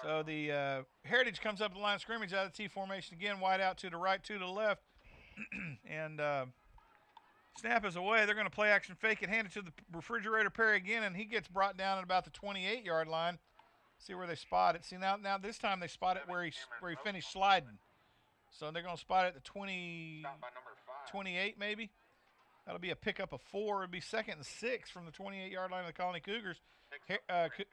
So the Heritage comes up the line of scrimmage out of the T formation again, wide out to the right, to the left. And snap is away. They're going to play action fake it, hand it to the Refrigerator Perry again, and he gets brought down at about the 28-yard line. See where they spot it. See, now this time they spot it where he finished sliding. So they're going to spot it at the 28 maybe. That'll be a pickup of 4. It'll be 2nd and 6 from the 28-yard line of the Colony Cougars.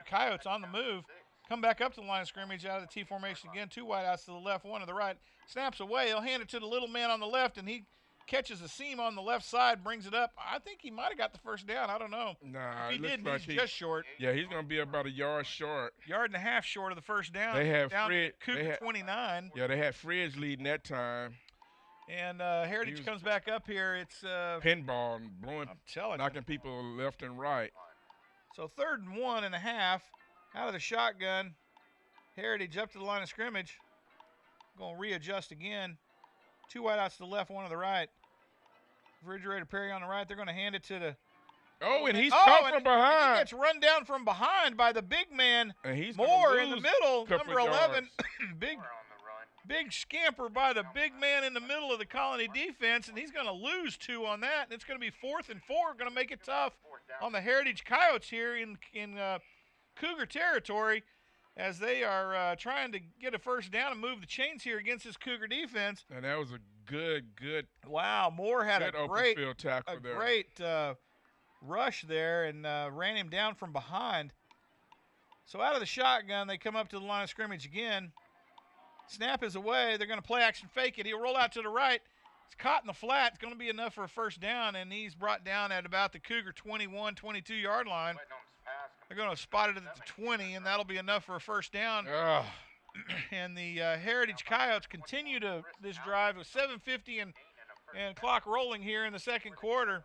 Coyotes on the move. Come back up to the line of scrimmage out of the T formation again. 2 wideouts to the left, 1 to the right. Snaps away. He'll hand it to the little man on the left, and he catches a seam on the left side, brings it up. I think he might have got the first down. I don't know. Nah, if he looks did, like he's just short. Yeah, he's going to be about a yard short. Yard and a half short of the first down. They have down Fred. Cougar 29. Yeah, they had Fridge leading that time. And Heritage comes back up here. It's pinball and blowing, knocking you. people left and right. So 3rd and 1 and a half out of the shotgun. Heritage up to the line of scrimmage. Going to readjust again. 2 wideouts to the left, 1 to the right. Refrigerator Perry on the right. They're going to hand it to the. And he's caught from behind. He gets run down from behind by the big man. And he's Moore in the middle, number 11. Big scamper by the big man in the middle of the Colony defense, and he's going to lose 2 on that. And it's going to be 4th and 4. Going to make it tough on the Heritage Coyotes here in Cougar territory, as they are trying to get a first down and move the chains here against this Cougar defense. And that was a good. Wow, Moore had a great field tackle there. Great rush there and ran him down from behind. So out of the shotgun, they come up to the line of scrimmage again. Snap is away. They're going to play action fake it. He'll roll out to the right. It's caught in the flat. It's going to be enough for a first down, and he's brought down at about the Cougar 21, 22-yard line. They're going to spot it at the 20, and that'll be enough for a first down. And the Heritage Coyotes continue this drive with 7:50 and clock rolling here in the second quarter.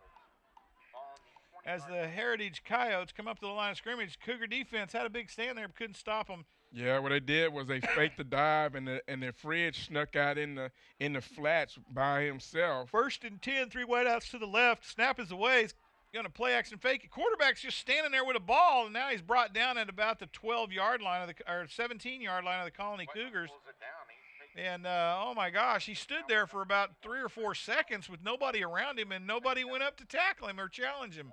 As the Heritage Coyotes come up to the line of scrimmage, Cougar defense had a big stand there but couldn't stop them. Yeah, what they did was they faked the dive, and the Fridge snuck out in the flats by himself. 1st and 10, 3 wideouts to the left. Snap is away. He's going to play action fake it. Quarterback's just standing there with a ball, and now he's brought down at about the 12-yard line or 17-yard line of the Colony Cougars. And oh my gosh, he stood there for about 3 or 4 seconds with nobody around him, and nobody went up to tackle him or challenge him.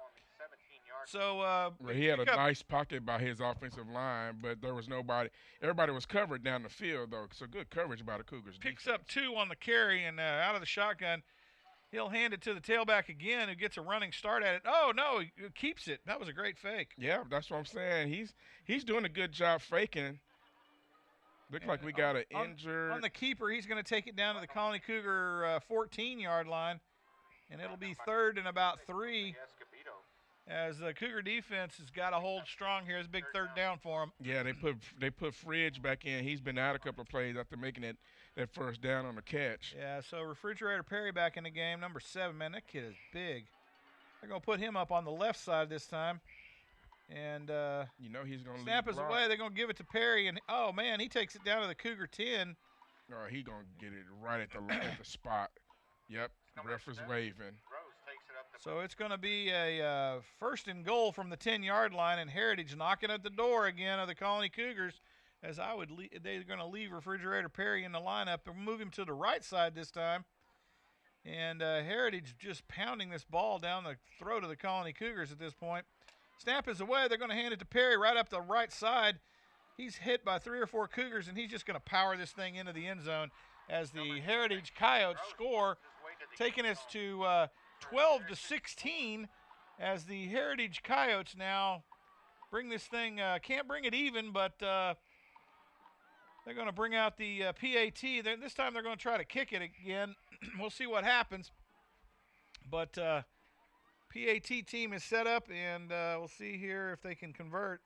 So he had a nice pocket by his offensive line, but there was nobody. Everybody was covered down the field, though. So good coverage by the Cougars. Picks up 2 on the carry, and out of the shotgun, he'll hand it to the tailback again, who gets a running start at it. Oh no, he keeps it. That was a great fake. Yeah, that's what I'm saying. He's doing a good job faking. Looks like we got an injured. On the keeper, he's going to take it down to the Colony Cougar 14-yard line, and it'll be 3rd and about 3. As the Cougar defense has got to hold strong here. It's a big third down for them. Yeah, they put Fridge back in. He's been out a couple of plays after making that first down on the catch. Yeah, so Refrigerator Perry back in the game, number 7. Man, that kid is big. They're going to put him up on the left side this time. And he's going to snap is away. They're going to give it to Perry. And, oh, man, he takes it down to the Cougar 10. He gonna get it right at the spot. Yep, ref is waving. Rose takes it up the So it's going to be a first and goal from the 10-yard line, and Heritage knocking at the door again of the Colony Cougars. As they're going to leave Refrigerator Perry in the lineup and move him to the right side this time. And Heritage just pounding this ball down the throat of the Colony Cougars at this point. Snap is away. They're going to hand it to Perry right up the right side. He's hit by 3 or 4 Cougars, and he's just going to power this thing into the end zone as the Heritage Coyotes score, taking us to 12-16 as the Heritage Coyotes now bring this thing, can't bring it even, but they're going to bring out the PAT. This time they're going to try to kick it again. We'll see what happens. But PAT team is set up, and we'll see here if they can convert.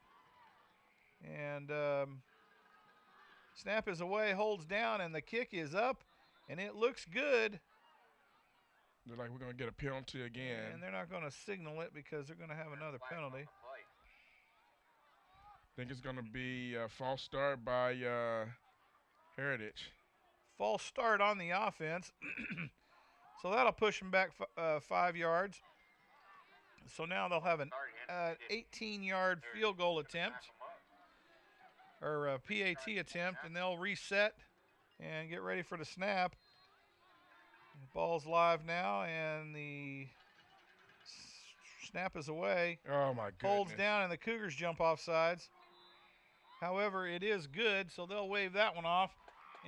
And snap is away, holds down, and the kick is up, and it looks good. Looks like we're going to get a penalty again. And they're not going to signal it because they're going to have another penalty. I think it's going to be a false start by Heritage. False start on the offense. So that'll push them back 5 yards. So now they'll have an 18-yard field goal attempt, or a PAT attempt, and they'll reset and get ready for the snap. The ball's live now, and the snap is away. Oh, my goodness. Holds down, and the Cougars jump off sides. However, it is good, so they'll wave that one off.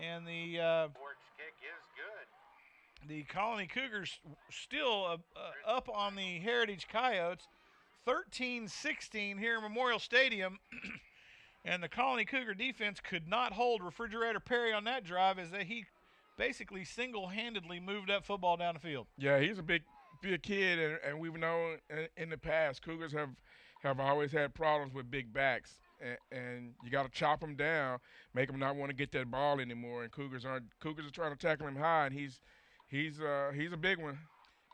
And the kick is good. the Colony Cougars still up on the Heritage Coyotes, 13-16 here in Memorial Stadium. And the Colony Cougar defense could not hold Refrigerator Perry on that drive as he basically single-handedly moved that football down the field. Yeah, he's a big kid, and we've known in the past Cougars have always had problems with big backs. And you got to chop him down, make him not want to get that ball anymore. And Cougars are trying to tackle him high, and he's a big one.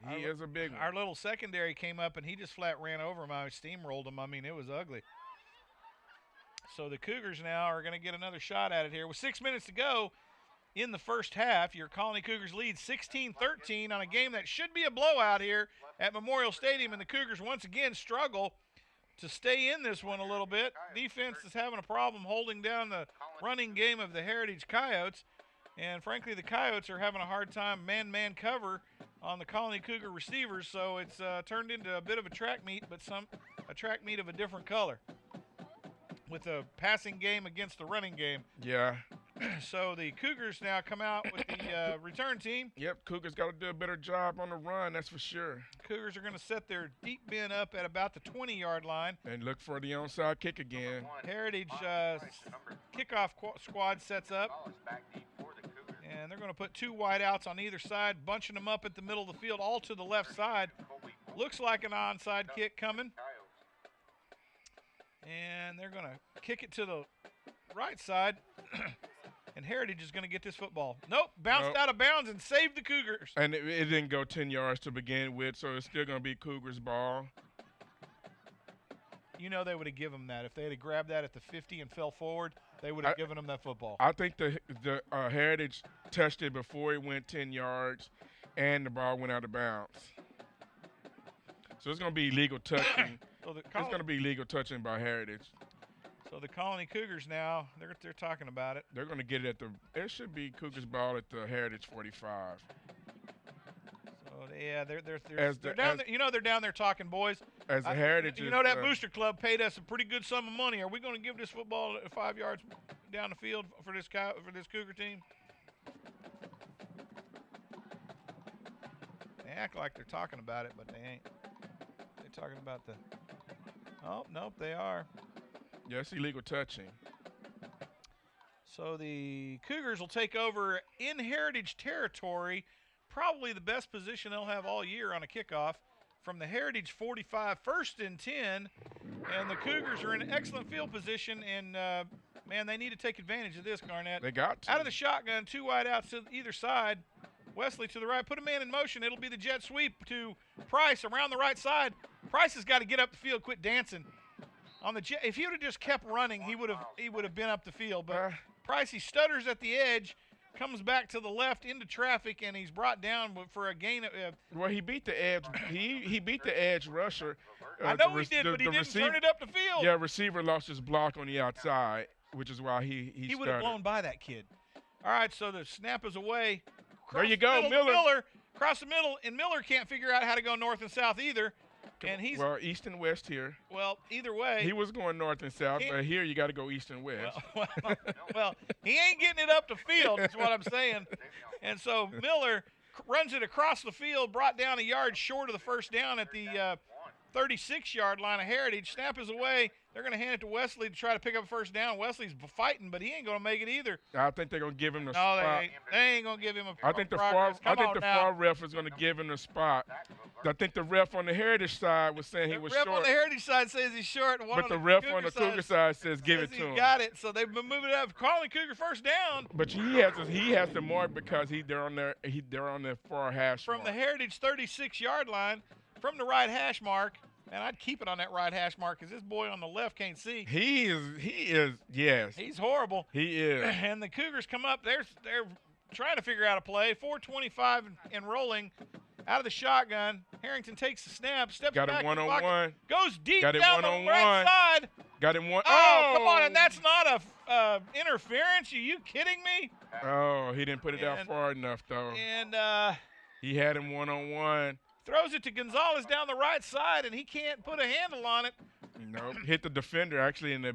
He is a big one. Our little secondary came up, and he just flat ran over him. I steamrolled him. I mean, it was ugly. So the Cougars now are going to get another shot at it here. With 6 minutes to go in the first half, your Colony Cougars lead 16-13 on a game that should be a blowout here at Memorial Stadium, and the Cougars once again struggle to stay in this one a little bit. Defense is having a problem holding down the running game of the Heritage Coyotes. And frankly, the Coyotes are having a hard time man-man cover on the Colony Cougar receivers. So it's turned into a bit of a track meet, but a track meet of a different color, with a passing game against the running game. Yeah. So the Cougars now come out with the return team. Yep, Cougars got to do a better job on the run, that's for sure. Cougars are going to set their deep bin up at about the 20-yard line. And look for the onside kick again. Heritage kickoff squad sets up. And they're going to put 2 wideouts on either side, bunching them up at the middle of the field, all to the left side. Looks like an onside kick coming. And they're going to kick it to the right side. And Heritage is going to get this football. Nope, bounced out of bounds and saved the Cougars. And it didn't go 10 yards to begin with, so it's still going to be Cougars' ball. You know they would have given them that. If they had grabbed that at the 50 and fell forward, they would have given them that football. I think the Heritage touched it before it went 10 yards, and the ball went out of bounds. So it's going to be illegal touching. It's going to be legal touching by Heritage. So the Colony Cougars now, they're talking about it. They're going to get it it should be Cougars ball at the Heritage 45. So yeah, they're down there. You know they're down there talking, boys. As the Heritage, you know that booster club paid us a pretty good sum of money. Are we going to give this football 5 yards down the field for this Cougar team? They act like they're talking about it, but they ain't. They're talking about the. Oh nope, they are. Yes, illegal touching. So the Cougars will take over in Heritage territory, probably the best position they'll have all year on a kickoff, from the Heritage 45, 1st and 10. And the Cougars are in excellent field position, and, man, they need to take advantage of this, Garnett. They got to. Out of the shotgun, 2 wideouts to either side. Wesley to the right. Put a man in motion. It'll be the jet sweep to Price around the right side. Price has got to get up the field, quit dancing. If he would have just kept running, he would have been up the field. But Price, he stutters at the edge, comes back to the left into traffic, and he's brought down for a gain of Well, he beat the edge. He beat the edge rusher. I know he did, but he didn't turn it up the field. Yeah, receiver lost his block on the outside, which is why he would have blown by that kid. All right, so the snap is away. There you go, Miller. Across the middle, and Miller can't figure out how to go north and south either. And he's east and west here. Well, either way. He was going north and south, but here you got to go east and west. Well, he ain't getting it up the field, is what I'm saying. And so Miller runs it across the field, brought down a yard short of the first down at the 36-yard line of Heritage. Snap is away. They're going to hand it to Wesley to try to pick up a first down. Wesley's fighting, but he ain't going to make it either. I think they're going to give him the spot. No, they ain't going to give him a I think the far ref is going to give him the spot. I think the ref on the Heritage side was saying he was short. The ref on the Heritage side says he's short. And but the ref on the Cougar side says give it to him. He got it, so they've been moving it up, calling Cougar first down. But he has to mark because they're on their far hash from mark. The Heritage 36-yard line, from the right hash mark. And I'd keep it on that right hash mark because this boy on the left can't see. He is, yes. He's horrible. He is. And the Cougars come up. They're trying to figure out a play. 4:25 and rolling out of the shotgun. Harrington takes the snap, steps back. Got him one-on-one. Goes deep Got him down the right side. Got him one. Oh, come on. And that's not a interference. Are you kidding me? Oh, he didn't put it out far enough, though. And he had him one-on-one. Throws it to Gonzalez down the right side, and he can't put a handle on it. Nope. Hit the defender actually in the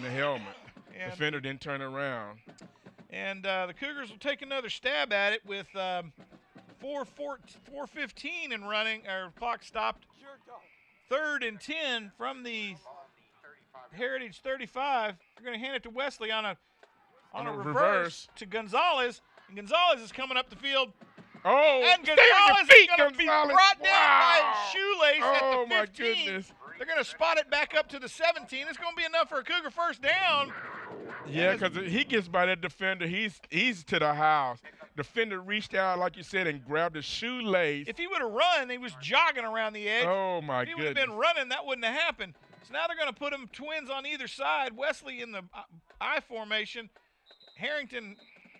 helmet. And defender didn't turn around. And the Cougars will take another stab at it with 4:15 and running. Our clock stopped. 3rd and 10 from the Heritage 35. They're going to hand it to Wesley on a reverse to Gonzalez, and Gonzalez is coming up the field. Oh, and Gonzalez is going to be brought down by a shoelace at the 15. My goodness. They're going to spot it back up to the 17. It's going to be enough for a Cougar first down. Yeah, because he gets by that defender. He's to the house. Defender reached out, like you said, and grabbed his shoelace. If he would have run, he was jogging around the edge. Oh, my goodness. If he would have been running, that wouldn't have happened. So now they're going to put them twins on either side. Wesley in the I formation. Harrington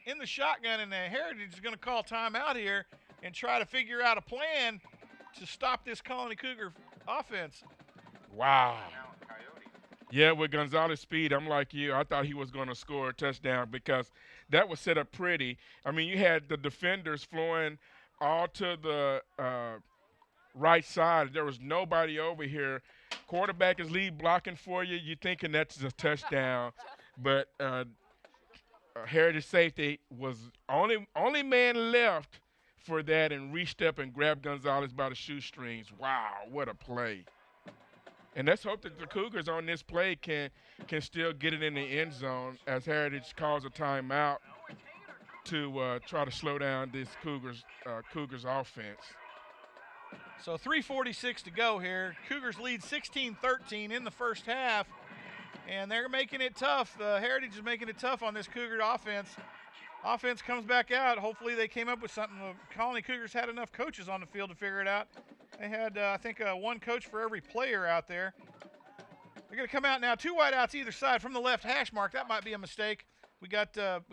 in the shotgun, and the Heritage is going to call timeout here and try to figure out a plan to stop this Colony Cougar offense. Wow. Yeah, with Gonzalez's speed, I'm like you. I thought he was going to score a touchdown because that was set up pretty. I mean, you had the defenders flowing all to the right side. There was nobody over here. Quarterback is lead blocking for you. You're thinking that's a touchdown. But Heritage safety was only man left for that and reached up and grabbed Gonzalez by the shoestrings. Wow, what a play. And let's hope that the Cougars on this play can still get it in the end zone as Heritage calls a timeout to try to slow down this Cougars offense. So 3:46 to go here. Cougars lead 16-13 in the first half. And they're making it tough. The Heritage is making it tough on this Cougar offense. Offense comes back out. Hopefully they came up with something. The Colony Cougars had enough coaches on the field to figure it out. They had, I think, one coach for every player out there. They're going to come out now. 2 wideouts either side from the left hash mark. That might be a mistake. We got the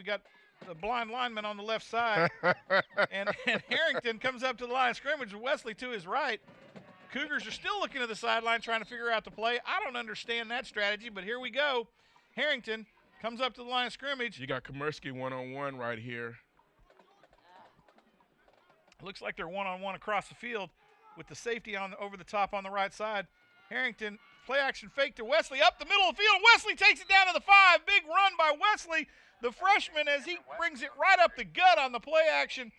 blind lineman on the left side. and Harrington comes up to the line of scrimmage with Wesley to his right. Cougars are still looking at the sideline trying to figure out the play. I don't understand that strategy, but here we go. Harrington comes up to the line of scrimmage. You got Komersky one-on-one right here. Looks like they're one-on-one across the field with the safety over the top on the right side. Harrington, play action fake to Wesley up the middle of the field. Wesley takes it down to the 5. Big run by Wesley, the freshman, as he brings it right up the gut on the play action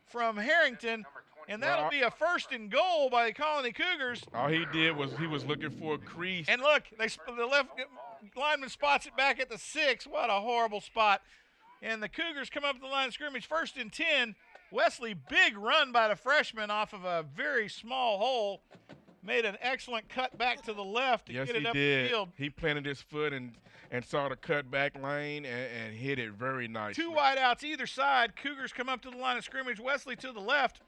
from Harrington. And that'll be a 1st and goal by the Colony Cougars. All he did was he was looking for a crease. And look, the left lineman spots it back at the 6. What a horrible spot. And the Cougars come up to the line of scrimmage, 1st and 10. Wesley, big run by the freshman off of a very small hole. Made an excellent cut back to the left to get it up the field. He planted his foot and saw the cut back lane and hit it very nicely. 2 wideouts either side. Cougars come up to the line of scrimmage. Wesley to the left.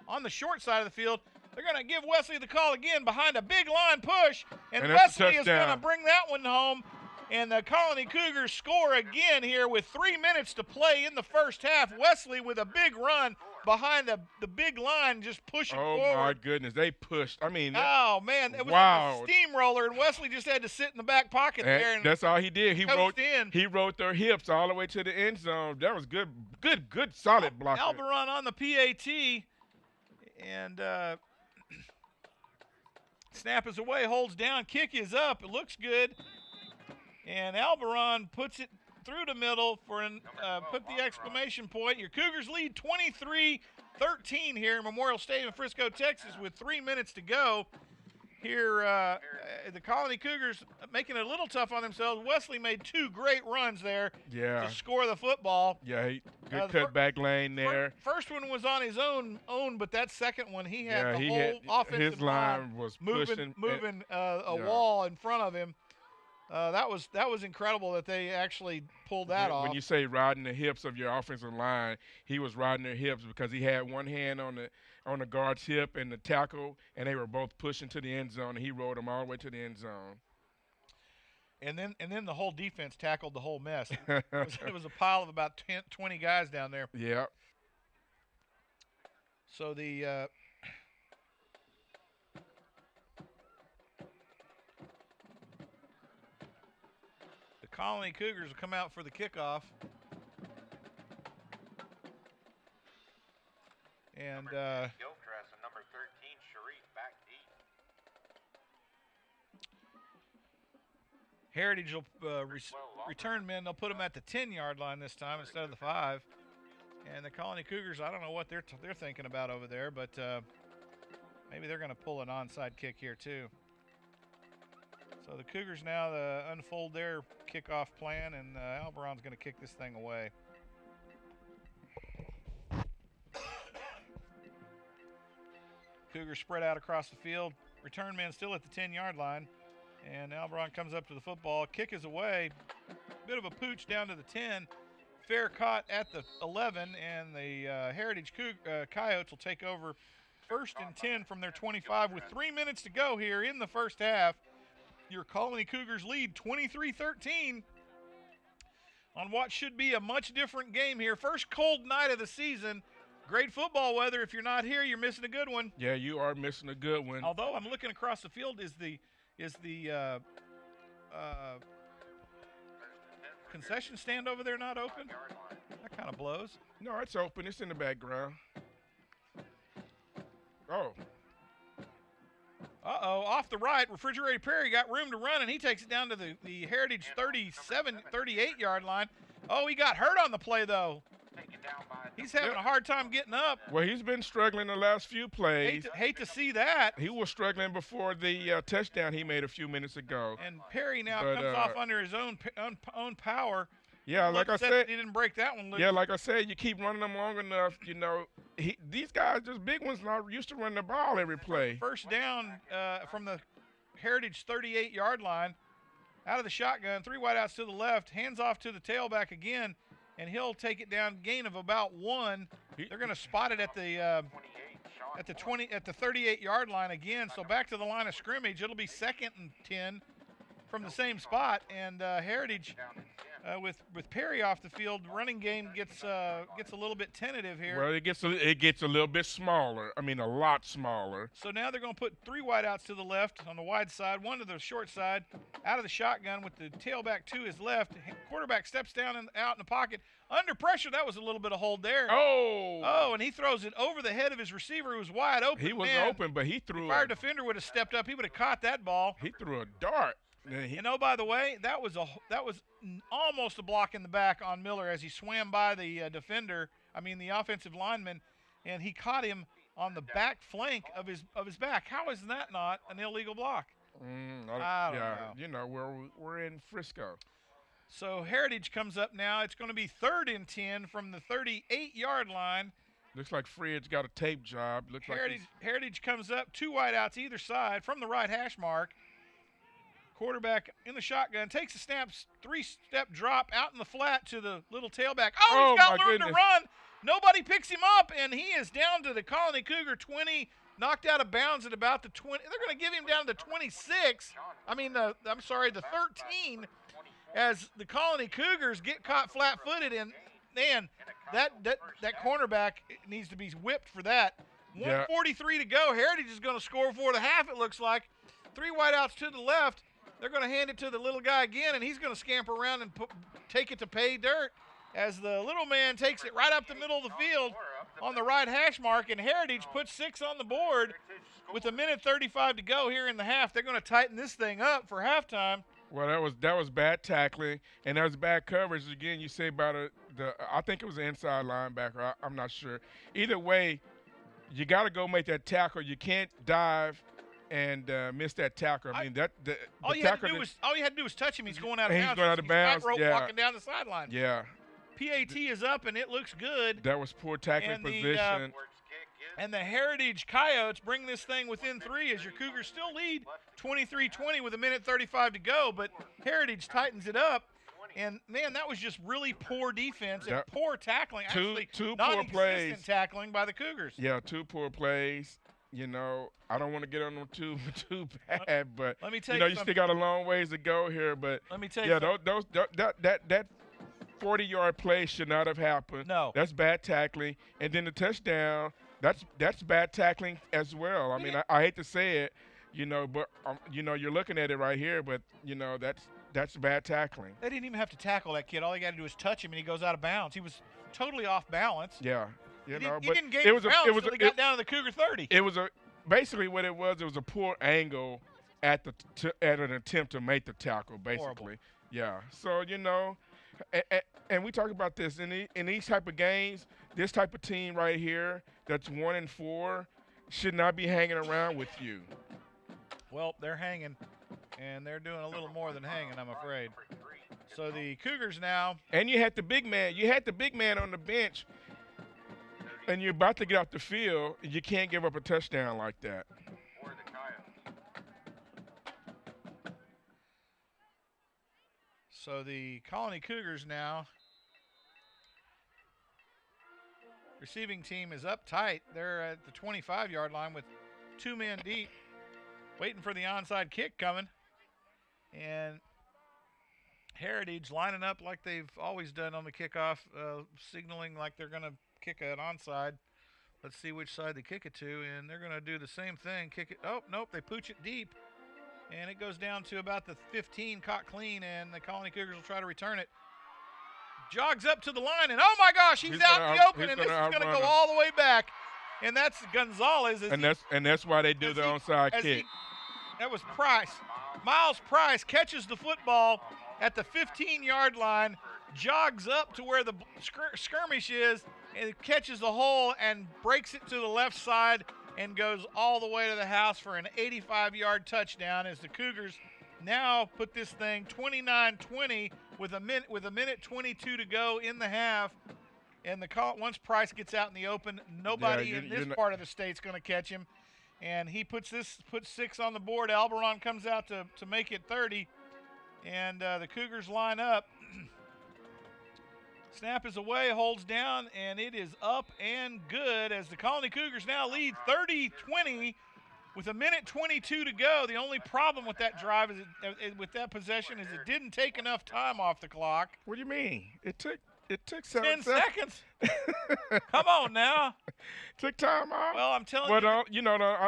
On the short side of the field, they're going to give Wesley the call again behind a big line push, and Wesley is going to bring that one home And the Colony Cougars score again here with 3 minutes to play in the first half. Wesley with a big run behind the big line, just pushing forward. Oh, my goodness. They pushed. I mean, oh, man. It was wow. like a steamroller, and Wesley just had to sit in the back pocket there. And that's all he did. He in. wrote their hips all the way to the end zone. That was good, solid block. Alberon on the PAT. And snap is away, holds down, kick is up. It looks good. And Alberon puts it through the middle for put the exclamation point. Your Cougars lead 23-13 here in Memorial Stadium, Frisco, Texas, with 3 minutes to go. Here, the Colony Cougars making it a little tough on themselves. Wesley made 2 great runs there to score the football. Yeah, good cutback lane there. First one was on his own, but that second one he had the whole offensive line was moving a wall in front of him. That was incredible that they actually pulled that off. When you say riding the hips of your offensive line, he was riding their hips because he had one hand on the guard's hip and the tackle, and they were both pushing to the end zone, and he rode them all the way to the end zone. And then the whole defense tackled the whole mess. It was a pile of about 20 guys down there. Yeah. So the Colony Cougars will come out for the kickoff. And Gilchrist and number 13, Sharif, back deep. Heritage will return men. They'll put them at the 10-yard line this time instead of the 5. And the Colony Cougars, I don't know what they're thinking about over there, but maybe they're going to pull an onside kick here too. So the Cougars now unfold their kickoff plan, and Alberon's going to kick this thing away. Cougars spread out across the field. Return man still at the 10-yard line, and Alberon comes up to the football. Kick is away. Bit of a pooch down to the 10. Fair caught at the 11, and the Heritage Coyotes will take over 1st and 10 from their 25 with 3 minutes to go here in the first half. Your Colony Cougars lead 23-13 on what should be a much different game here. First cold night of the season. Great football weather. If you're not here, you're missing a good one. Yeah, you are missing a good one. Although I'm looking across the field, is the concession stand over there not open? That kind of blows. No, it's open. It's in the background. Oh. Uh-oh, off the right, Refrigerator Perry got room to run, and he takes it down to the Heritage 38-yard line. Oh, he got hurt on the play, though. He's having a hard time getting up. Well, he's been struggling the last few plays. Hate to see that. He was struggling before the touchdown he made a few minutes ago. And Perry now comes off under his own power. Yeah, like I said, he didn't break that one loose. Yeah, like I said, you keep running them long enough, these guys, just big ones, not used to running the ball every play. First down from the Heritage 38-yard line, out of the shotgun, 3 wideouts to the left, hands off to the tailback again, and he'll take it down, gain of about 1. They're going to spot it at the 38-yard line again. So back to the line of scrimmage. It'll be 2nd and 10 from the same spot, and Heritage. With Perry off the field, running game gets a little bit tentative here. Well, it gets a little bit smaller. I mean, a lot smaller. So now they're going to put 3 wideouts to the left on the wide side, 1 to the short side, out of the shotgun with the tailback to his left. Quarterback steps down out in the pocket. Under pressure, that was a little bit of hold there. Oh, and he throws it over the head of his receiver, who was wide open. He was open, but he threw. If our defender would have stepped up, he would have caught that ball. He threw a dart. By the way, that was almost a block in the back on Miller as he swam by the the offensive lineman, and he caught him on the back flank of his back. How is that not an illegal block? I don't know. We're in Frisco. So Heritage comes up now. It's going to be 3rd and 10 from the 38-yard line. Looks like Fred's got a tape job. Heritage comes up, 2 wideouts either side from the right hash mark. Quarterback in the shotgun, takes a snap, 3-step drop out in the flat to the little tailback. He's got room to run. Nobody picks him up, and he is down to the Colony Cougar 20, knocked out of bounds at about the 20. They're going to give him down to the 26. The 13. as the Colony Cougars get caught flat-footed, and man, that cornerback needs to be whipped for that. 1:43 to go. Heritage is going to score before the half, it looks like. 3 wideouts to the left. They're going to hand it to the little guy again, and he's going to scamper around and take it to pay dirt as the little man takes it right up the middle of the field on the right hash mark, and Heritage puts 6 on the board with 1:35 to go here in the half. They're going to tighten this thing up for halftime. Well, that was bad tackling, and that was bad coverage. Again, you say about I think it was an inside linebacker. I'm not sure. Either way, you got to go make that tackle. You can't dive and miss that tackle. I mean, all you had to do was touch him. He's going out of bounds. He's going out of bounds. Tightrope walking down the sideline. Yeah. PAT is up, and it looks good. That was poor tackling position. And the Heritage Coyotes bring this thing within 3 as your Cougars still lead 23-20 with 1:35 to go. But Heritage tightens it up. And, man, that was just really poor defense and poor tackling. Actually, two poor plays. Tackling by the Cougars. Yeah, 2 poor plays. You know, I don't want to get on them too bad, but let me tell you still got a long ways to go here. But let me tell you, that 40-yard play should not have happened. No, that's bad tackling, and then the touchdown. That's bad tackling as well. I mean, I hate to say it, you know, but you're looking at it right here, but you know that's bad tackling. They didn't even have to tackle that kid. All they got to do is touch him, and he goes out of bounds. He was totally off balance. Yeah. He didn't gain ground until he got down to the Cougar 30. It was basically what it was. It was a poor angle at an attempt to make the tackle, basically. Horrible. Yeah. So and we talk about this in these type of games. This type of team right here, that's 1-4, should not be hanging around with you. Well, they're hanging, and they're doing a little more than hanging, I'm afraid. So the Cougars now. And you had the big man. You had the big man on the bench. And you're about to get off the field, you can't give up a touchdown like that. So the Colony Cougars now, receiving team is up tight. They're at the 25-yard line with 2 men deep, waiting for the onside kick coming. And Heritage lining up like they've always done on the kickoff, signaling like they're going to kick an onside. Let's see which side they kick it to, and they're going to do the same thing. Kick it. Oh, nope, they pooch it deep, and it goes down to about the 15, caught clean, and the Colony Cougars will try to return it. Jogs up to the line, and oh my gosh, he's out in the open, and this is going to go all the way back. And that's Gonzalez. And that's why they do the onside kick. That was Price. Miles Price catches the football at the 15-yard line, jogs up to where the skirmish is, and catches the hole and breaks it to the left side and goes all the way to the house for an 85-yard touchdown as the Cougars now put this thing 29-20 with a minute 22 to go in the half. And once Price gets out in the open, nobody in this part of the state's going to catch him. And he puts 6 on the board. Alberon comes out to make it 30. And the Cougars line up. Snap is away, holds down, and it is up and good as the Colony Cougars now lead 30-20 with a minute 22 to go. The only problem with that drive with that possession is it didn't take enough time off the clock. What do you mean? It took 10 seconds. Come on now. Took time off. Well, I'm telling you.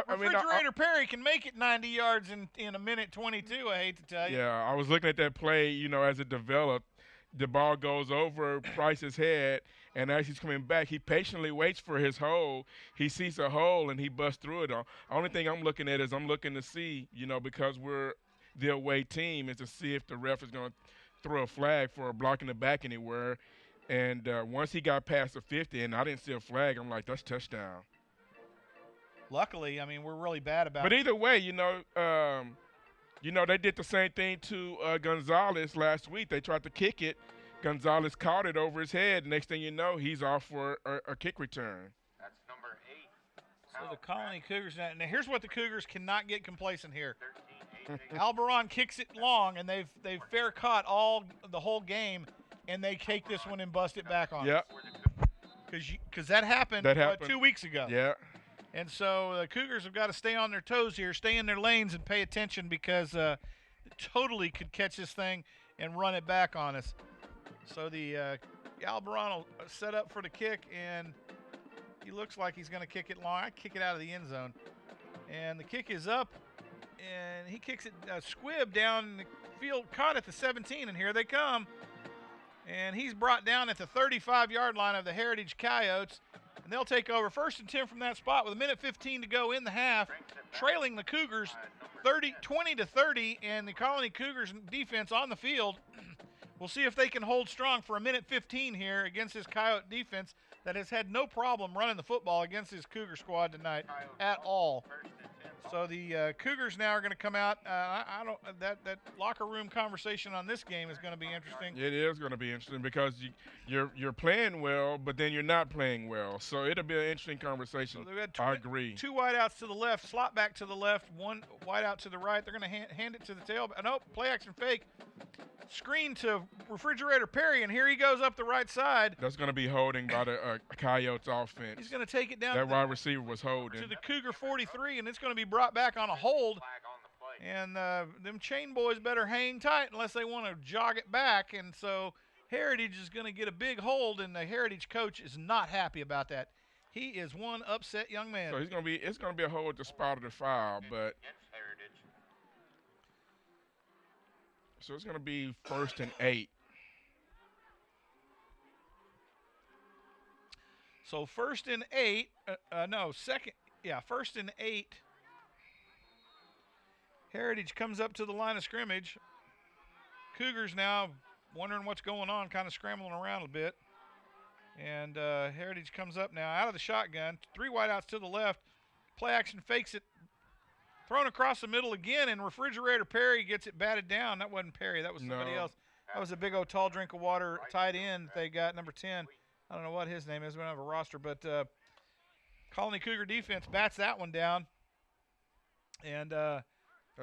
Refrigerator Perry can make it 90 yards in a minute 22. I hate to tell you. Yeah, I was looking at that play. As it developed. The ball goes over Price's head, and as he's coming back, he patiently waits for his hole. He sees a hole, and he busts through it. Only thing I'm looking at is I'm looking to see, because we're the away team, is to see if the ref is going to throw a flag for blocking the back anywhere. And once he got past the 50, and I didn't see a flag, I'm like, that's touchdown. Luckily, we're really bad about it. But either way, they did the same thing to Gonzalez last week. They tried to kick it. Gonzalez caught it over his head. Next thing you know, he's off for a kick return. That's number 8. So the Colony Cougars. Now here's what the Cougars cannot get complacent here. Alberon kicks it long, and they've fair caught the whole game, and they take this one and bust it back on. Yep. Because that happened 2 weeks ago. Yeah. And so the Cougars have got to stay on their toes here, stay in their lanes, and pay attention because totally could catch this thing. and run it back on us. So the Albaron will set up for the kick, and he looks like he's going to kick it long. I kick it out of the end zone. And the kick is up, and he kicks it squib down the field, caught at the 17, and here they come. And he's brought down at the 35-yard line of the Heritage Coyotes, and they'll take over 1st and 10 from that spot with 1:15 to go in the half, trailing the Cougars 20-30, and the Colony Cougars defense on the field. We'll see if they can hold strong for 1:15 here against this Coyote defense that has had no problem running the football against this Cougar squad tonight at all. So the Cougars now are going to come out. I don't that locker room conversation on this game is going to be interesting. It is going to be interesting because you're playing well, but then you're not playing well. So it'll be an interesting conversation. So I agree. 2 wideouts to the left, slot back to the left, 1 wideout to the right. They're going to hand it to the tail. Nope, play action fake. Screen to Refrigerator Perry, and here he goes up the right side. That's going to be holding by the Coyotes offense. He's going to take it down. That wide receiver was holding. To the Cougar 43, and it's going to be brought back on a hold. And them Chain boys better hang tight unless they want to jog it back. And so Heritage is going to get a big hold, and the Heritage coach is not happy about that. He is one upset young man. So it's going to be a hold at the spot of the foul, but so it's going to be 1st and 8. So 1st and 8, yeah, 1st and 8. Heritage comes up to the line of scrimmage. Cougars now wondering what's going on, kind of scrambling around a bit. And Heritage comes up now out of the shotgun. 3 wideouts to the left. Play action fakes it. Thrown across the middle again, and Refrigerator Perry gets it batted down. That wasn't Perry. That was somebody else. That was a big old tall drink of water tight end that they got, number 10. I don't know what his name is. We don't have a roster. But Colony Cougar defense bats that one down. And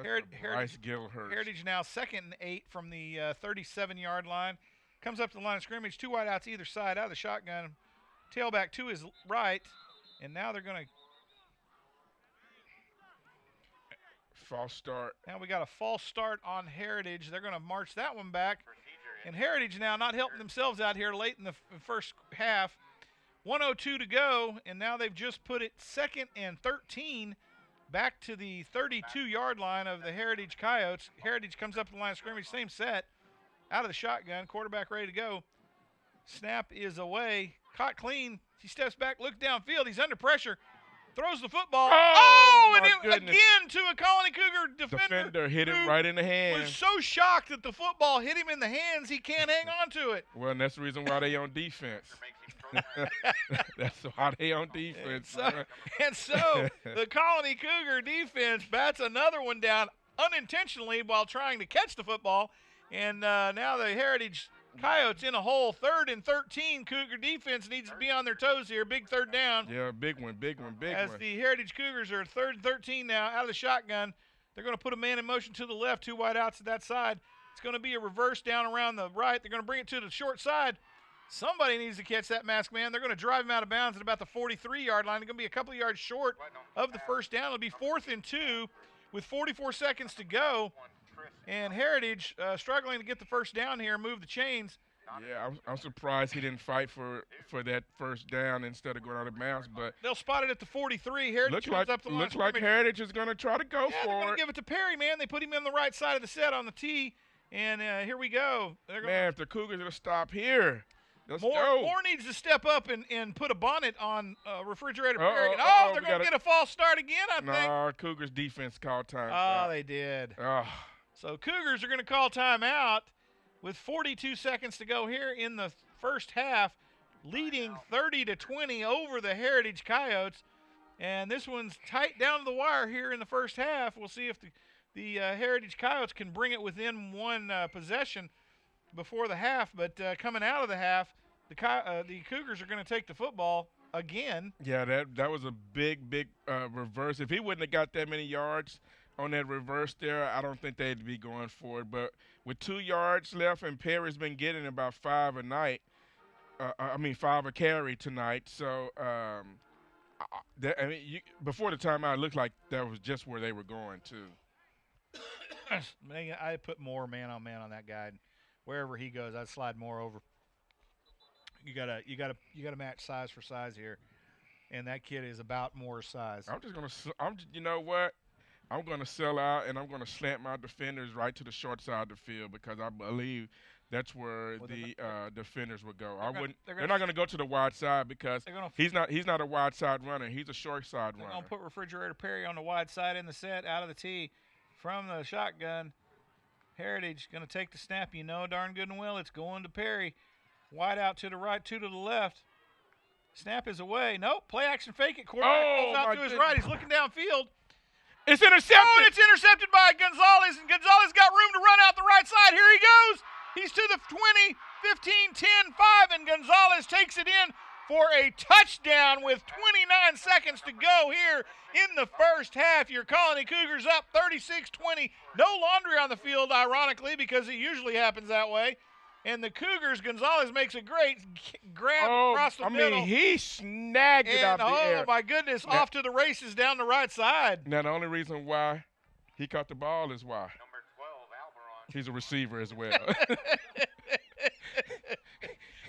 Heritage now 2nd and 8 from the 37-yard line. Comes up to the line of scrimmage. 2 wideouts either side out of the shotgun. Tailback to his right. And now they're going to false start. Now we got a false start on Heritage. They're going to march that one back. And Heritage now not helping themselves out here late in the first half. 1:02 to go, and now they've just put it 2nd and 13 back to the 32-yard line of the Heritage Coyotes. Heritage comes up to the line of scrimmage, same set, out of the shotgun, quarterback ready to go. Snap is away, caught clean. He steps back, looks downfield. He's under pressure. Throws the football. And again to a Colony Cougar defender. Hit it right in the hands. Was so shocked that the football hit him in the hands, he can't hang on to it. Well, and that's the reason why they on defense. That's why they on defense. And so the Colony Cougar defense bats another one down unintentionally while trying to catch the football. And now the Heritage Coyotes in a hole. 3rd and 13. Cougar defense needs to be on their toes here. Big 3rd down. Yeah, big one. As the Heritage Cougars are 3rd and 13 now out of the shotgun. They're going to put a man in motion to the left. 2 wideouts to that side. It's going to be a reverse down around the right. They're going to bring it to the short side. Somebody needs to catch that masked man. They're going to drive him out of bounds at about the 43-yard line. They're going to be a couple of yards short of the first down. It'll be 4th and 2 with 44 seconds to go. And Heritage struggling to get the first down here, move the chains. Yeah, I'm surprised he didn't fight for that first down instead of going out of bounds. But they'll spot it at the 43. Heritage comes up the line. Looks like Heritage is going to try to go they're for going it. to give it to Perry, man. They put him on the right side of the set on the tee. And here we go. Man, if the Cougars are going to stop here, let's go. Moore needs to step up and put a bonnet on Refrigerator Perry. They're going to get a false start again, I think. No, Cougars defense called time. Oh, they did. So Cougars are going to call timeout with 42 seconds to go here in the first half, leading 30-20 over the Heritage Coyotes. And this one's tight down to the wire here in the first half. We'll see if the Heritage Coyotes can bring it within one possession before the half. But coming out of the half, the Cougars are going to take the football again. Yeah, that was a big reverse. If he wouldn't have got that many yards on that reverse there, I don't think they'd be going for it. But with 2 yards left, and Perry's been getting about 5 a night. 5 a carry tonight. So, before the timeout, it looked like that was just where they were going to. I put more man on that guy. wherever he goes, I'd slide more over. You gotta match size for size here, and that kid is about more size. I'm just gonna. You know what? I'm gonna sell out and I'm gonna slant my defenders right to the short side of the field because I believe that's where Well, the defenders would go. they're I gonna wouldn't. they're They're gonna not gonna go to the wide side because they're gonna he's not a wide side runner. He's a short side they're runner. gonna put Refrigerator Perry on the wide side in the set, out of the tee, from the shotgun. Heritage gonna take the snap. You know darn good and well it's going to Perry. Wide out to the right, two to the left. Snap is away. Nope. Play action fake it. Quarterback rolls out to his right. He's looking downfield. It's intercepted. Oh, and it's intercepted by Gonzalez, and Gonzalez got room to run out the right side. Here he goes. He's to the 20, 15, 10, 5, and Gonzalez takes it in for a touchdown with 29 seconds to go here in the first half. Your Colony Cougars up 36-20. No laundry on the field, ironically, because it usually happens that way. And the Cougars, Gonzalez makes a great grab across the middle. He snagged it out the air. Oh, my goodness, off to the races down the right side. Now, the only reason why he caught the ball is why. Number 12, Alberon. He's a receiver as well.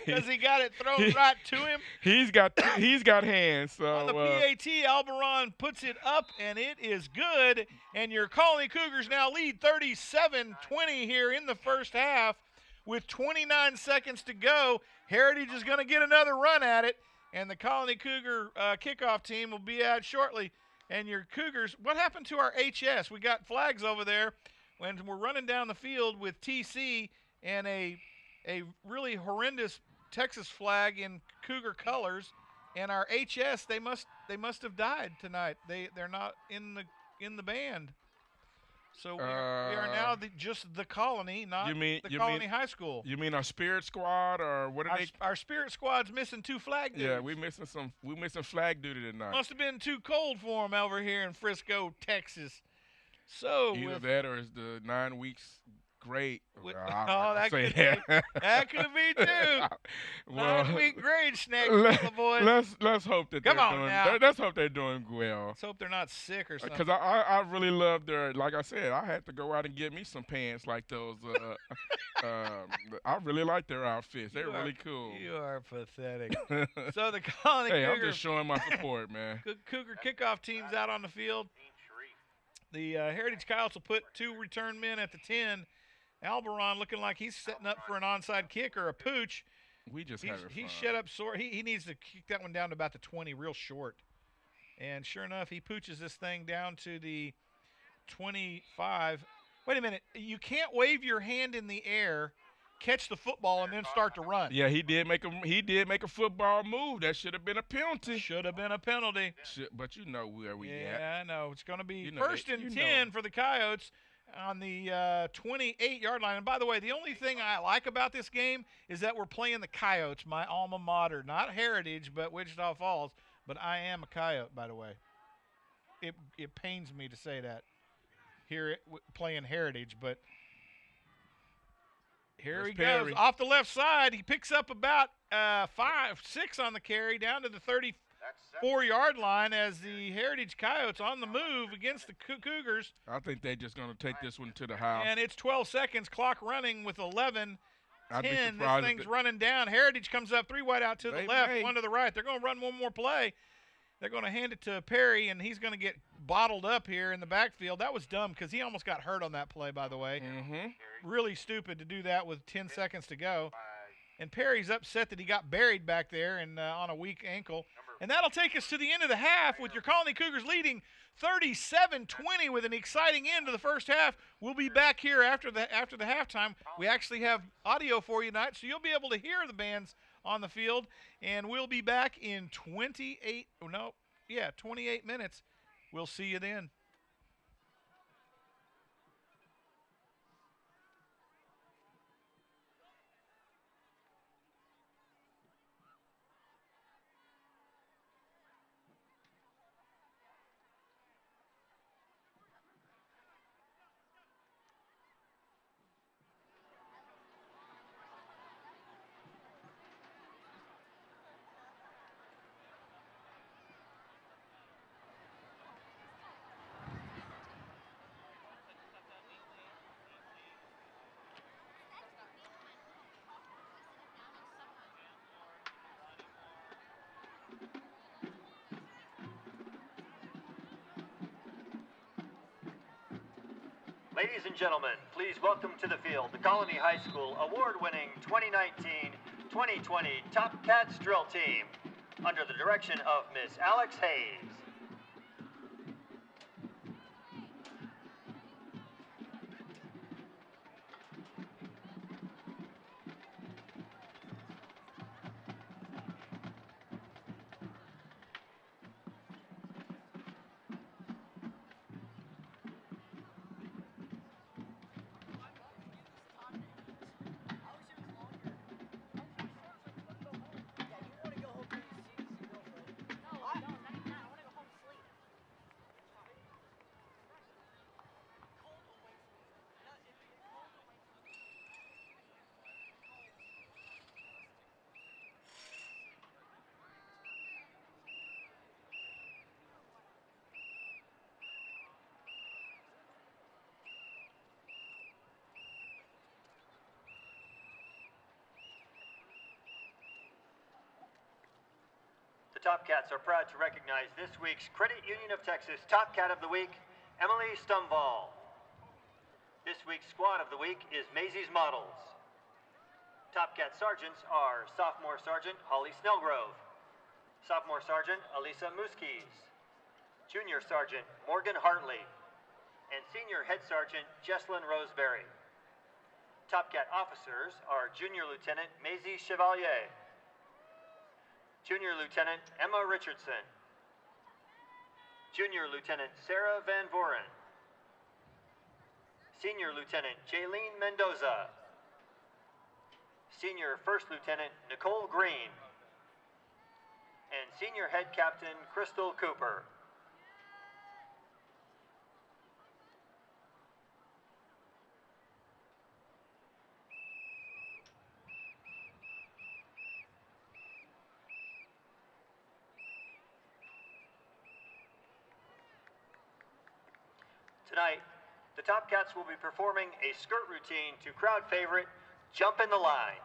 Because he got it thrown right to him. He's got hands. So on the PAT, Alberon puts it up, and it is good. And your Colony Cougars now lead 37-20 here in the first half. With 29 seconds to go, Heritage is going to get another run at it, and the Colony Cougar kickoff team will be out shortly. And your Cougars, what happened to our HS? We got flags over there when we're running down the field with TC and a really horrendous Texas flag in Cougar colors, and our HS they must have died tonight. They're not in the band. So we are now just the Colony, not the Colony High School. You mean our Spirit Squad, or what are they? Our Spirit Squad's missing two flag duties. Yeah, we're missing flag duty tonight. Must have been too cold for them over here in Frisco, Texas. So either that or is the 9 weeks great? That could be too. Well, 9-week grade snack for the boys. Let's hope that let's hope they're doing well. Let's hope they're not sick or something. Because I really love their, like I said, I had to go out and get me some pants like those. I really like their outfits. They're really cool. You are pathetic. So the Colony Hey, Cougar, I'm just showing my support, man. Cougar kickoff team's out on the field. The Heritage Coyotes will put two return men at the 10. Alberon looking like he's setting up for an onside kick or a pooch. He's shut up sore. He needs to kick that one down to about the 20 real short. And sure enough, he pooches this thing down to the 25. Wait a minute. You can't wave your hand in the air, catch the football, and then start to run. Yeah, he did make a football move. That should have been a penalty. Should have been a penalty. But you know where we at. Yeah, I know. It's going to be first and 10 for the Coyotes on the 28-yard line. And by the way, the only thing I like about this game is that we're playing the Coyotes, my alma mater. Not Heritage, but Wichita Falls. But I am a Coyote, by the way. It pains me to say that here playing Heritage, but here he goes. Off the left side, he picks up about 5-6 on the carry down to the 34-yard line as the Heritage Coyotes on the move against the Cougars. I think they're just going to take this one to the house. And it's 12 seconds, clock running with 11. 10, this thing's running down. Heritage comes up, 3 wide out to the left, 1 to the right. They're going to run one more play. They're going to hand it to Perry, and he's going to get bottled up here in the backfield. That was dumb because he almost got hurt on that play, by the way. Mm-hmm. Really stupid to do that with 10 seconds to go. And Perry's upset that he got buried back there and on a weak ankle. And that'll take us to the end of the half with your Colony Cougars leading 37-20 with an exciting end to the first half. We'll be back here after the halftime. We actually have audio for you tonight, so you'll be able to hear the bands on the field. And we'll be back in 28 minutes. We'll see you then. Ladies and gentlemen, please welcome to the field the Colony High School award-winning 2019-2020 Top Cats drill team under the direction of Miss Alex Hayes. The Top Cats are proud to recognize this week's Credit Union of Texas Top Cat of the Week, Emily Stumval. This week's Squad of the Week is Maisie's Models. Top Cat Sergeants are Sophomore Sergeant Holly Snellgrove, Sophomore Sergeant Elisa Muskies, Junior Sergeant Morgan Hartley, and Senior Head Sergeant Jesslyn Roseberry. Top Cat Officers are Junior Lieutenant Maisie Chevalier, Junior Lieutenant Emma Richardson, Junior Lieutenant Sarah Van Voren, Senior Lieutenant Jaylene Mendoza, Senior First Lieutenant Nicole Green, and Senior Head Captain Crystal Cooper. Tonight, the Top Cats will be performing a skirt routine to crowd favorite, Jump in the Line.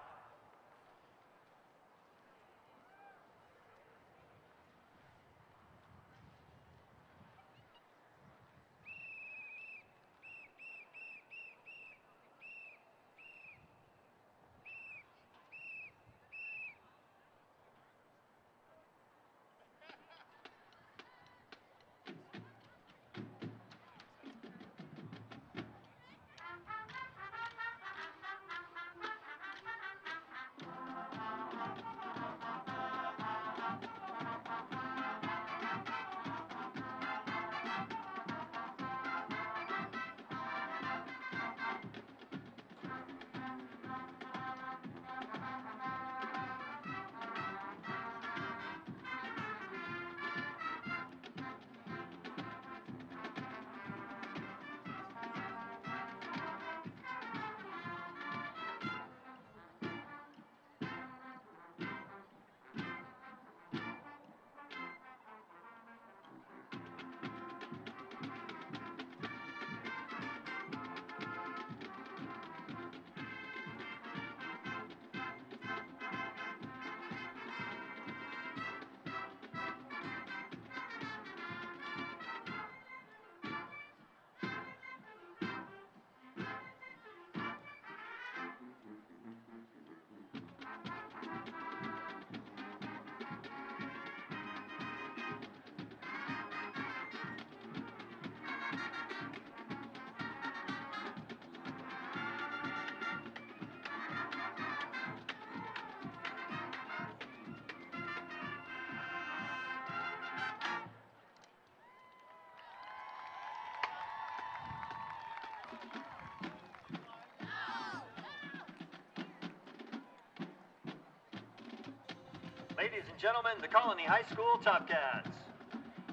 Ladies and gentlemen, the Colony High School Top Cats.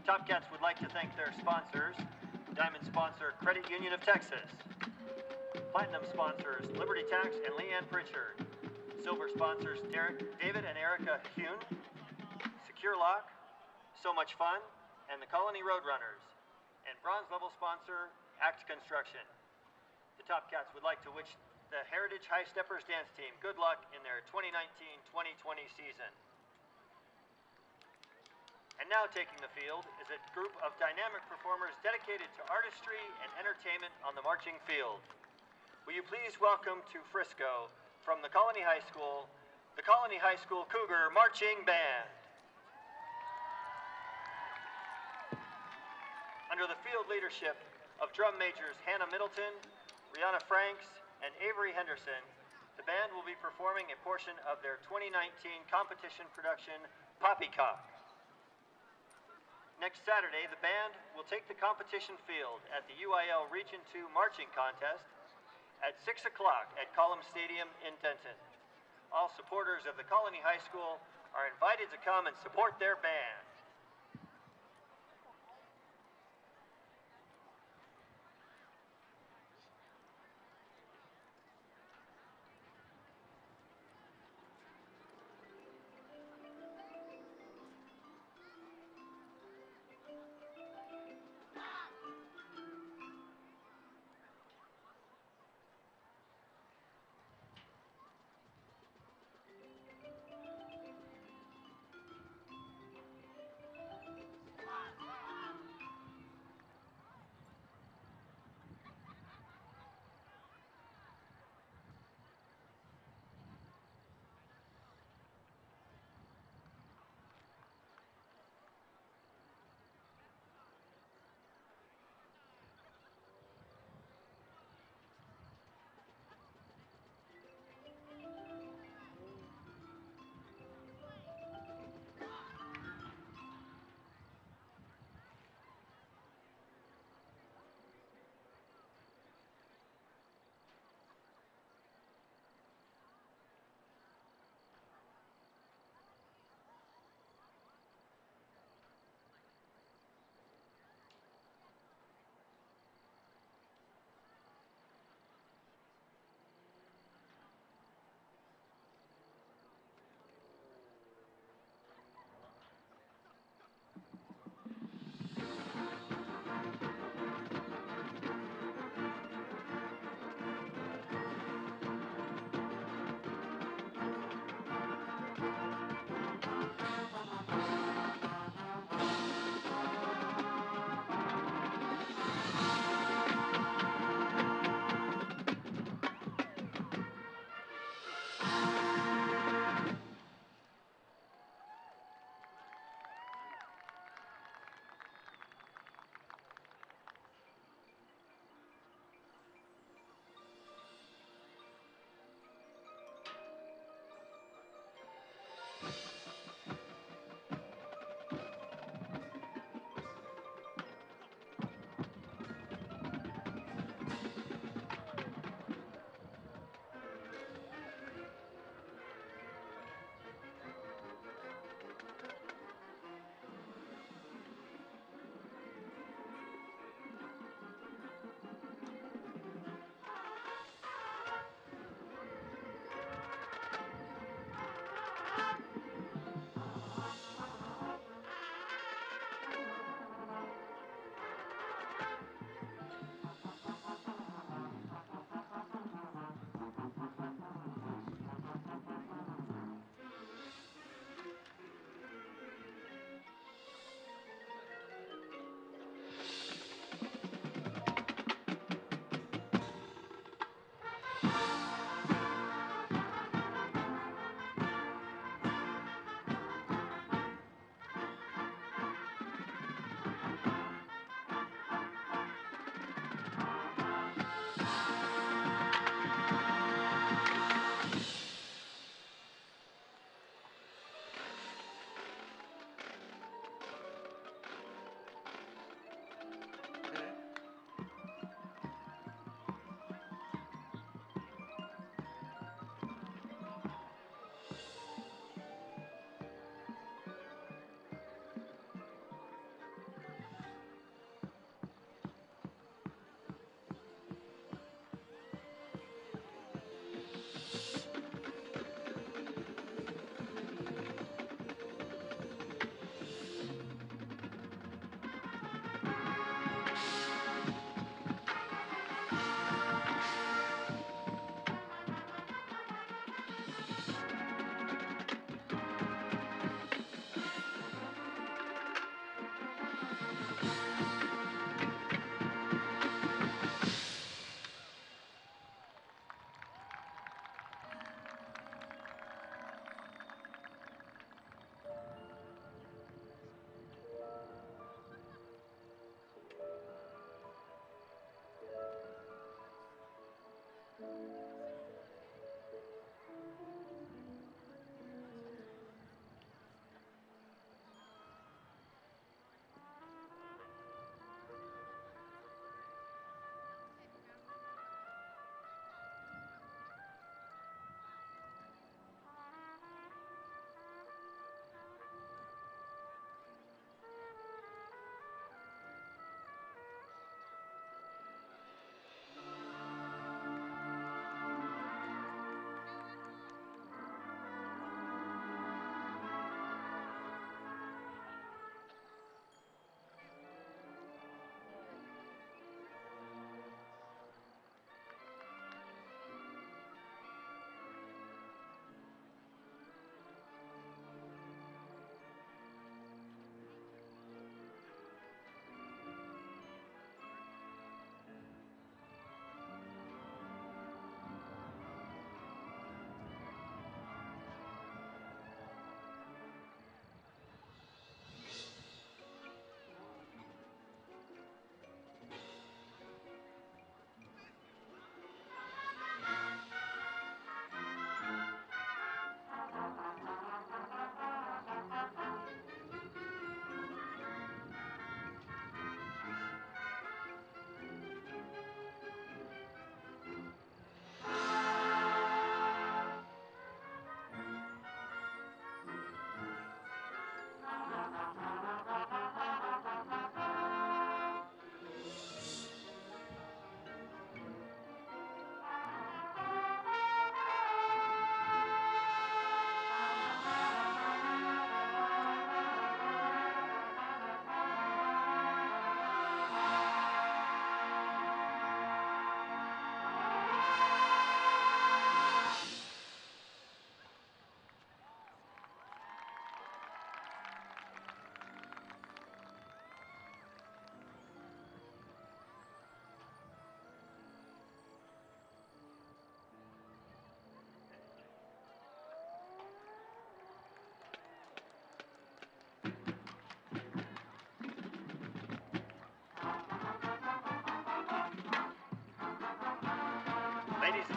Top Cats would like to thank their sponsors, Diamond sponsor Credit Union of Texas, Platinum sponsors Liberty Tax and Leanne Pritchard, Silver sponsors David and Erica Hune, Secure Lock, So Much Fun, and the Colony Roadrunners, and Bronze level sponsor Act Construction. The Top Cats would like to wish the Heritage High Steppers dance team good luck in their 2019-2020 season. And now taking the field is a group of dynamic performers dedicated to artistry and entertainment on the marching field. Will you please welcome to Frisco, from the Colony High School, the Colony High School Cougar Marching Band. Under the field leadership of drum majors Hannah Middleton, Rihanna Franks, and Avery Henderson, the band will be performing a portion of their 2019 competition production, Poppycock. Next Saturday, the band will take the competition field at the UIL Region 2 Marching Contest at 6 o'clock at Column Stadium in Denton. All supporters of the Colony High School are invited to come and support their band.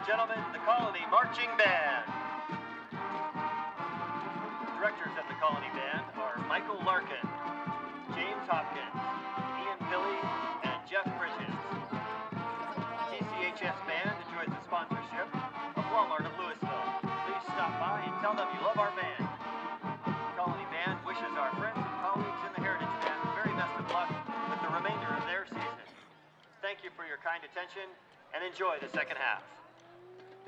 and gentlemen, the Colony Marching Band. Directors of the Colony Band are Michael Larkin, James Hopkins, Ian Pilley, and Jeff Bridges. TCHS Band enjoys the sponsorship of Walmart of Louisville. Please stop by and tell them you love our band. Colony Band wishes our friends and colleagues in the Heritage Band the very best of luck with the remainder of their season. Thank you for your kind attention and enjoy the second half.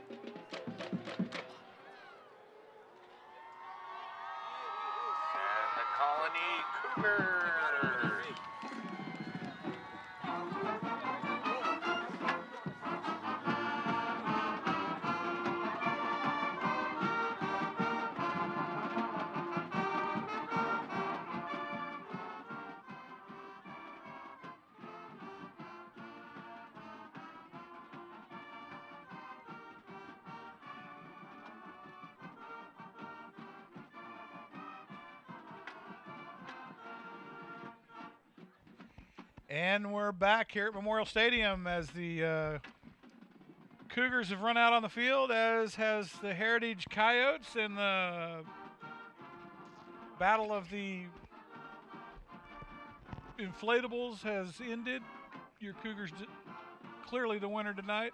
And the Colony Cougars. And we're back here at Memorial Stadium as the Cougars have run out on the field, as has the Heritage Coyotes, and the battle of the inflatables has ended. Your Cougars clearly the winner tonight.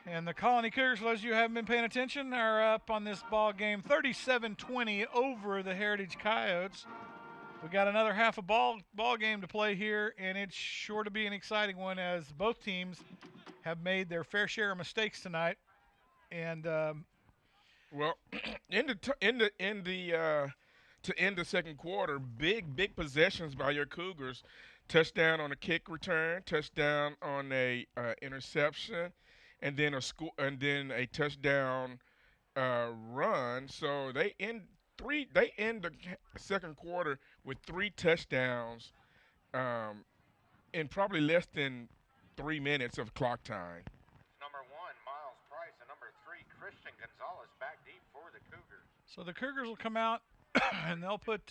And the Colony Cougars, for those of you who haven't been paying attention, are up on this ball game 37-20 over the Heritage Coyotes. We got another half a ball game to play here, and it's sure to be an exciting one as both teams have made their fair share of mistakes tonight. And Well, to end the second quarter, big possessions by your Cougars. Touchdown on a kick return, touchdown on a interception, and then a touchdown run. So they end the second quarter with 3 touchdowns in probably less than 3 minutes of clock time. Number 1, Miles Price, and number 3, Christian Gonzalez back deep for the Cougars. so the Cougars will come out and they'll put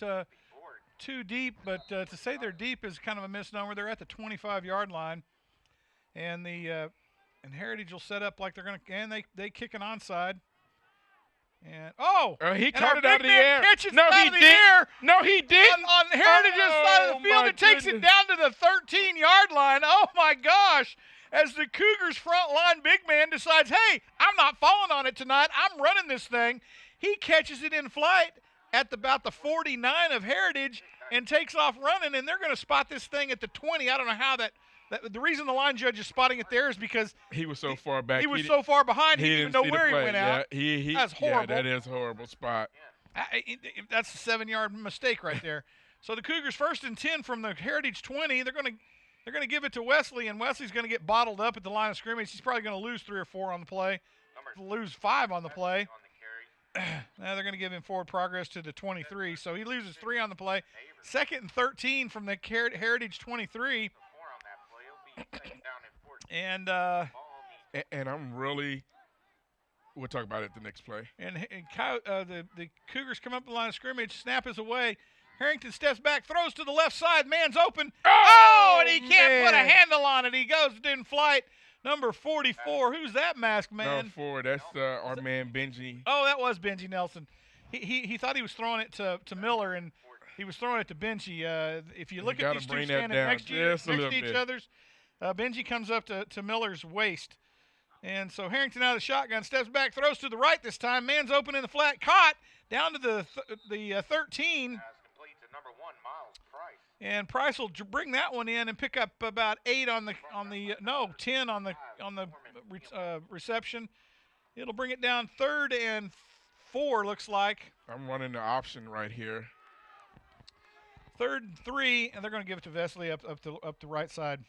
2 deep, but to say they're deep is kind of a misnomer. They're at the 25-yard line, and and Heritage will set up like they're going to, and they kick an onside. And he and caught our it out big of the man air. catches No, it out he of the didn't. air No, he didn't. on Heritage's side of the field. my It takes it goodness. down to the 13-yard line. Oh my gosh! As the Cougars front line big man decides, hey, I'm not falling on it tonight. I'm running this thing. He catches it in flight at about the 49 of Heritage and takes off running, and they're going to spot this thing at the 20. I don't know how that the reason the line judge is spotting it there is because He was so far back. he was so far behind, he didn't didn't know see the where he play. went out. Yeah, That's horrible. Yeah, that is a horrible spot. That's a 7-yard mistake right there. So the Cougars 1st and 10 from the Heritage 20. They're going to give it to Wesley, and Wesley's going to get bottled up at the line of scrimmage. He's probably going to lose 3 or 4 on the play, lose 5 on the play. On the carry. Now they're going to give him forward progress to the 23. So he loses 3 on the play. 2nd and 13 from the Heritage 23. 4 on that play. It'll be second down and 14. And Ball on the And I'm really – we'll talk about it the next play. the Cougars come up the line of scrimmage. Snap is away. Harrington steps back, throws to the left side. Man's open. Oh, and he can't put a man. handle on it. He goes in flight. Number 44. Who's that masked man? No, 4. That's our man Benji. Oh, that was Benji Nelson. He thought he was throwing it to Miller, and he was throwing it to Benji. If you look at gotta these two bring that standing down next to just a little each bit. other's, Benji comes up to Miller's waist. And so Harrington out of the shotgun, steps back, throws to the right this time. Man's open in the flat, caught down to the 13. pass complete to number 1, Miles Price. And Price will bring that one in and pick up about 8 on the 10 on the reception. It'll bring it down 3rd and 4, looks like. I'm running the option right here. 3rd and 3, and they're going to give it to Vesley up the right side.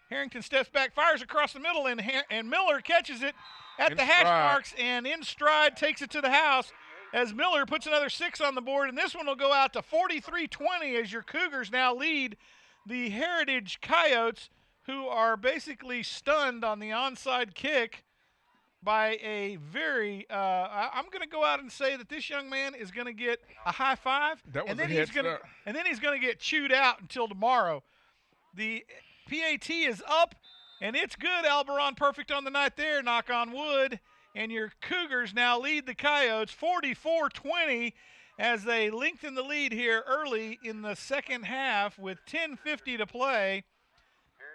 Harrington steps back, fires across the middle, and Miller catches it at the hash marks and in stride takes it to the house as Miller puts another 6 on the board, and this one will go out to 43-20 as your Cougars now lead the Heritage Coyotes, who are basically stunned on the onside kick by a very I'm going to go out and say that this young man is going to get a high five, That was and then a he's heads going to up. and then he's going to get chewed out until tomorrow. The PAT is up And it's good. Alberon perfect on the night there, knock on wood. And your Cougars now lead the Coyotes 44-20 as they lengthen the lead here early in the second half with 10:50 to play.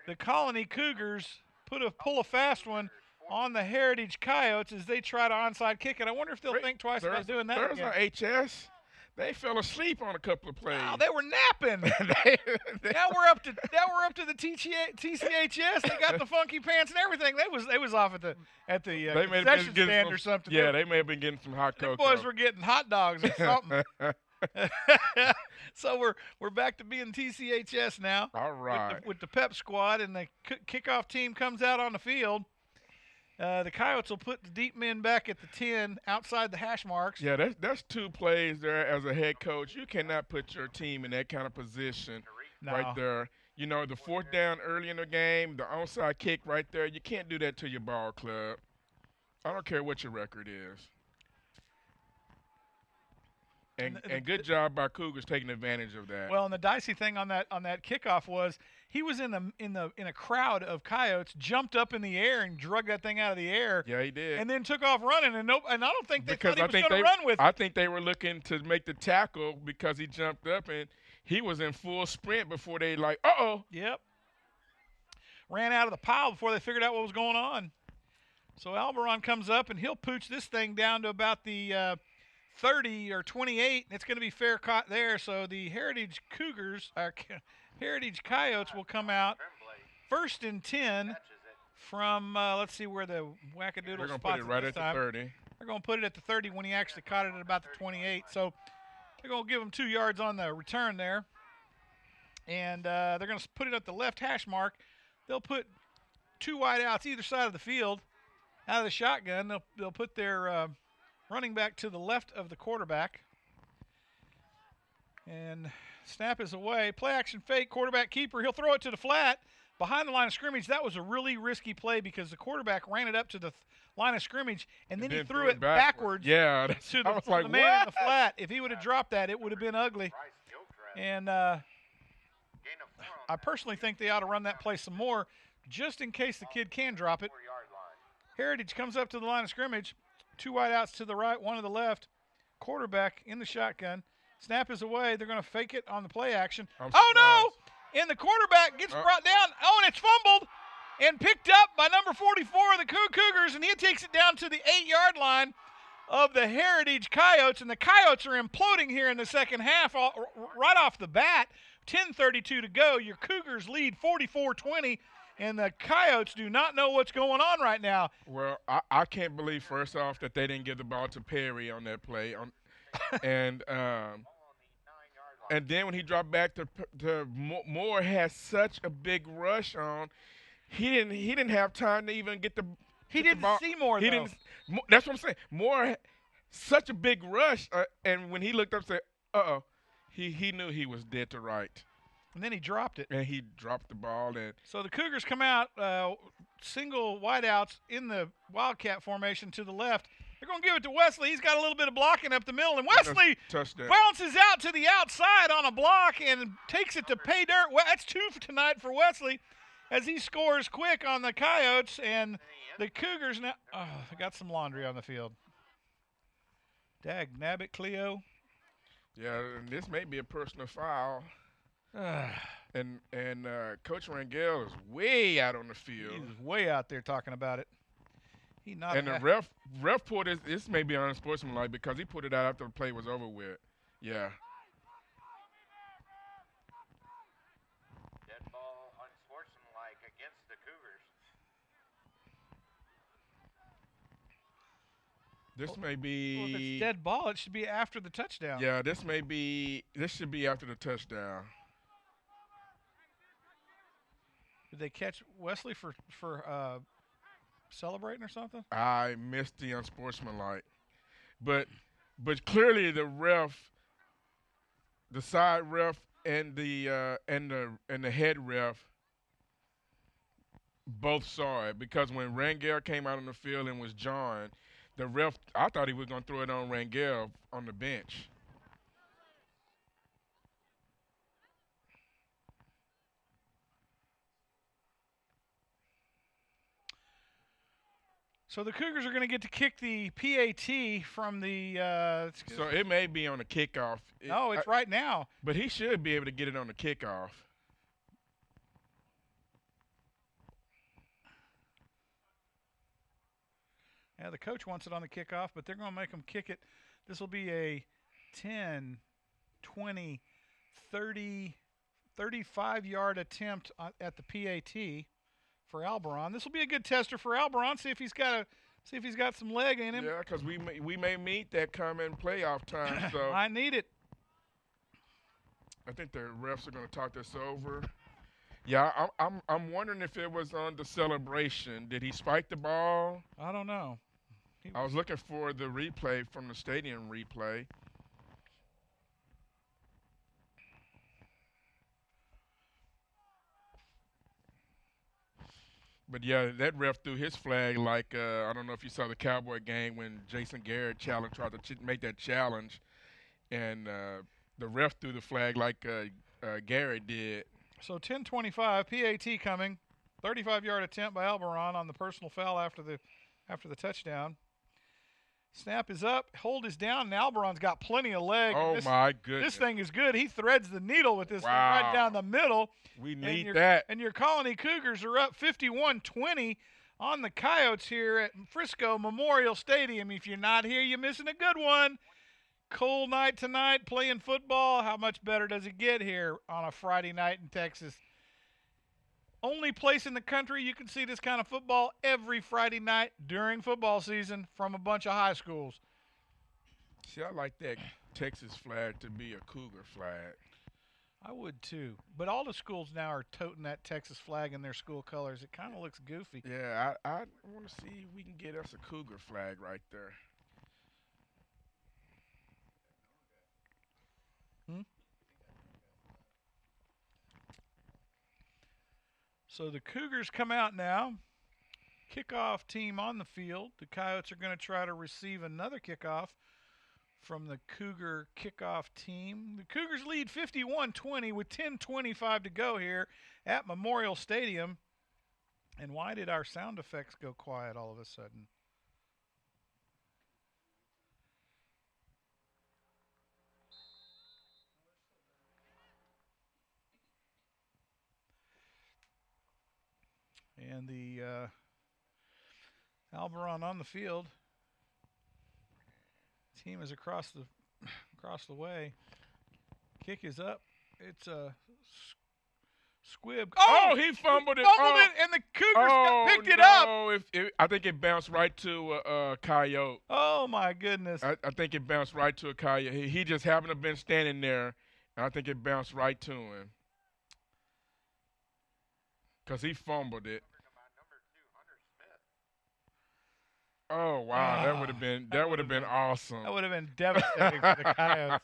The Colony Cougars pull a fast one on the Heritage Coyotes as they try to onside kick it. I wonder if they'll think twice about doing that Thursday again. HS, they fell asleep on a couple of plays. Oh, they were napping. Now we're up to the TCHS. They got the funky pants and everything. They was off at the concession stand or something. Yeah, they may have been getting some hot cocoa. The boys were getting hot dogs or something. So we're back to being TCHS now. All right. With the pep squad, and the kickoff team comes out on the field. The Coyotes will put the deep men back at the 10 outside the hash marks. Yeah, that's 2 plays there as a head coach. You cannot put your team in that kind of position right there. You know, the 4th down early in the game, the onside kick right there, you can't do that to your ball club. I don't care what your record is. And good job by Cougars taking advantage of that. Well, and the dicey thing on that kickoff was he was in a crowd of Coyotes, jumped up in the air and drug that thing out of the air. Yeah, he did. And then took off running, and I don't think they thought he was going to run with it. I think they were looking to make the tackle because he jumped up and he was in full sprint before they uh-oh. Yep. Ran out of the pile before they figured out what was going on. So Alberon comes up and he'll pooch this thing down to about the 30 or 28, and it's going to be fair caught there. So the Heritage Coyotes will come out 1st and 10 from, let's see where the wackadoodle spots put it right this at time. the 30. They're going to put it at the 30 when he actually caught it at about the 28. So they're going to give him 2 yards on the return there. And they're going to put it at the left hash mark. They'll put 2 wide outs either side of the field out of the shotgun. They'll put their running back to the left of the quarterback. And snap is away. Play action fake, quarterback keeper. He'll throw it to the flat behind the line of scrimmage. That was a really risky play because the quarterback ran it up to the line of scrimmage, and then he threw it backwards to the man in the flat. If he would have dropped that, it would have been ugly. And I personally think they ought to run that play some more just in case the kid can drop it. Heritage comes up to the line of scrimmage. 2 wide outs to the right, 1 to the left. Quarterback in the shotgun. Snap is away. They're going to fake it on the play action. Oh, no! And the quarterback gets brought down. Oh, and it's fumbled and picked up by number 44 of the Cougars, and he takes it down to the 8-yard line of the Heritage Coyotes. And the Coyotes are imploding here in the second half right off the bat. 10:32 to go. Your Cougars lead 44-20. And the Coyotes do not know what's going on right now. Well, I can't believe, first off, that they didn't give the ball to Perry on that play. And then when he dropped back to Moore has such a big rush on, he didn't have time to even get the He didn't see Moore, though. That's what I'm saying. Moore, such a big rush, and when he looked up and said, uh-oh, he knew he was dead to right. And then he dropped it. And he dropped the ball. So the Cougars come out, single wideouts in the Wildcat formation to the left. They're going to give it to Wesley. He's got a little bit of blocking up the middle. And Wesley bounces out to the outside on a block and takes it to pay dirt. Well, that's 2 for tonight for Wesley as he scores quick on the Coyotes. And the Cougars now got some laundry on the field. Dag nabbit, Cleo. Yeah, and this may be a personal foul. And Coach Rangel is way out on the field. He's way out there talking about it. The ref pulled this may be unsportsmanlike because he put it out after the play was over with. Yeah. Dead ball unsportsmanlike against the Cougars. This may be. Well, if it's dead ball, it should be after the touchdown. Yeah, this should be after the touchdown. Did they catch Wesley for celebrating or something? I missed the unsportsmanlike, but clearly the ref, the side ref, and the head ref both saw it because when Rangel came out on the field and was John, the ref, I thought he was going to throw it on Rangel on the bench. So the Cougars are going to get to kick the PAT from the. So it may be on the kickoff. No, it's right now. But he should be able to get it on the kickoff. Yeah, the coach wants it on the kickoff, but they're going to make them kick it. This will be a 10, 20, 30, 35-yard attempt at the PAT for Alberon. This will be a good tester for Alberon. See if he's got some leg in him. Yeah, because we may meet that coming playoff time. So I need it. I think the refs are going to talk this over. Yeah, I'm wondering if it was on the celebration. Did he spike the ball? I don't know. I was looking for the replay from the stadium replay. But yeah, that ref threw his flag like I don't know if you saw the Cowboy game when Jason Garrett tried to make that challenge, and the ref threw the flag like Garrett did. So 10:25 PAT coming, 35-yard attempt by Alberon on the personal foul after the touchdown. Snap is up, hold is down, and Alberon's got plenty of leg. Oh my goodness! This thing is good. He threads the needle with this thing Wow. right down the middle. We need that. And your Colony Cougars are up 51-20 on the Coyotes here at Frisco Memorial Stadium. If you're not here, you're missing a good one. Cold night tonight, playing football. How much better does it get here on a Friday night in Texas? Only place in the country you can see this kind of football every Friday night during football season from a bunch of high schools. See, I like that Texas flag to be a Cougar flag. I would too. But all the schools now are toting that Texas flag in their school colors. It kind of looks goofy. Yeah, I want to see if we can get us a Cougar flag right there. So the Cougars come out now. Kickoff team on the field. The Coyotes are going to try to receive another kickoff from the Cougar kickoff team. The Cougars lead 51-20 with 10:25 to go here at Memorial Stadium. And why did our sound effects go quiet all of a sudden? And the Alberon on the field. Team is across the way. Kick is up. It's a squib. Oh, he fumbled it. Fumbled it, and the Cougars picked it up. I think it bounced right to a Coyote. Oh, my goodness. I think it bounced right to a Coyote. He just happened to have been standing there, and I think it bounced right to him. Because he fumbled it. Oh wow, that would have been awesome. That would have been devastating for the Coyotes.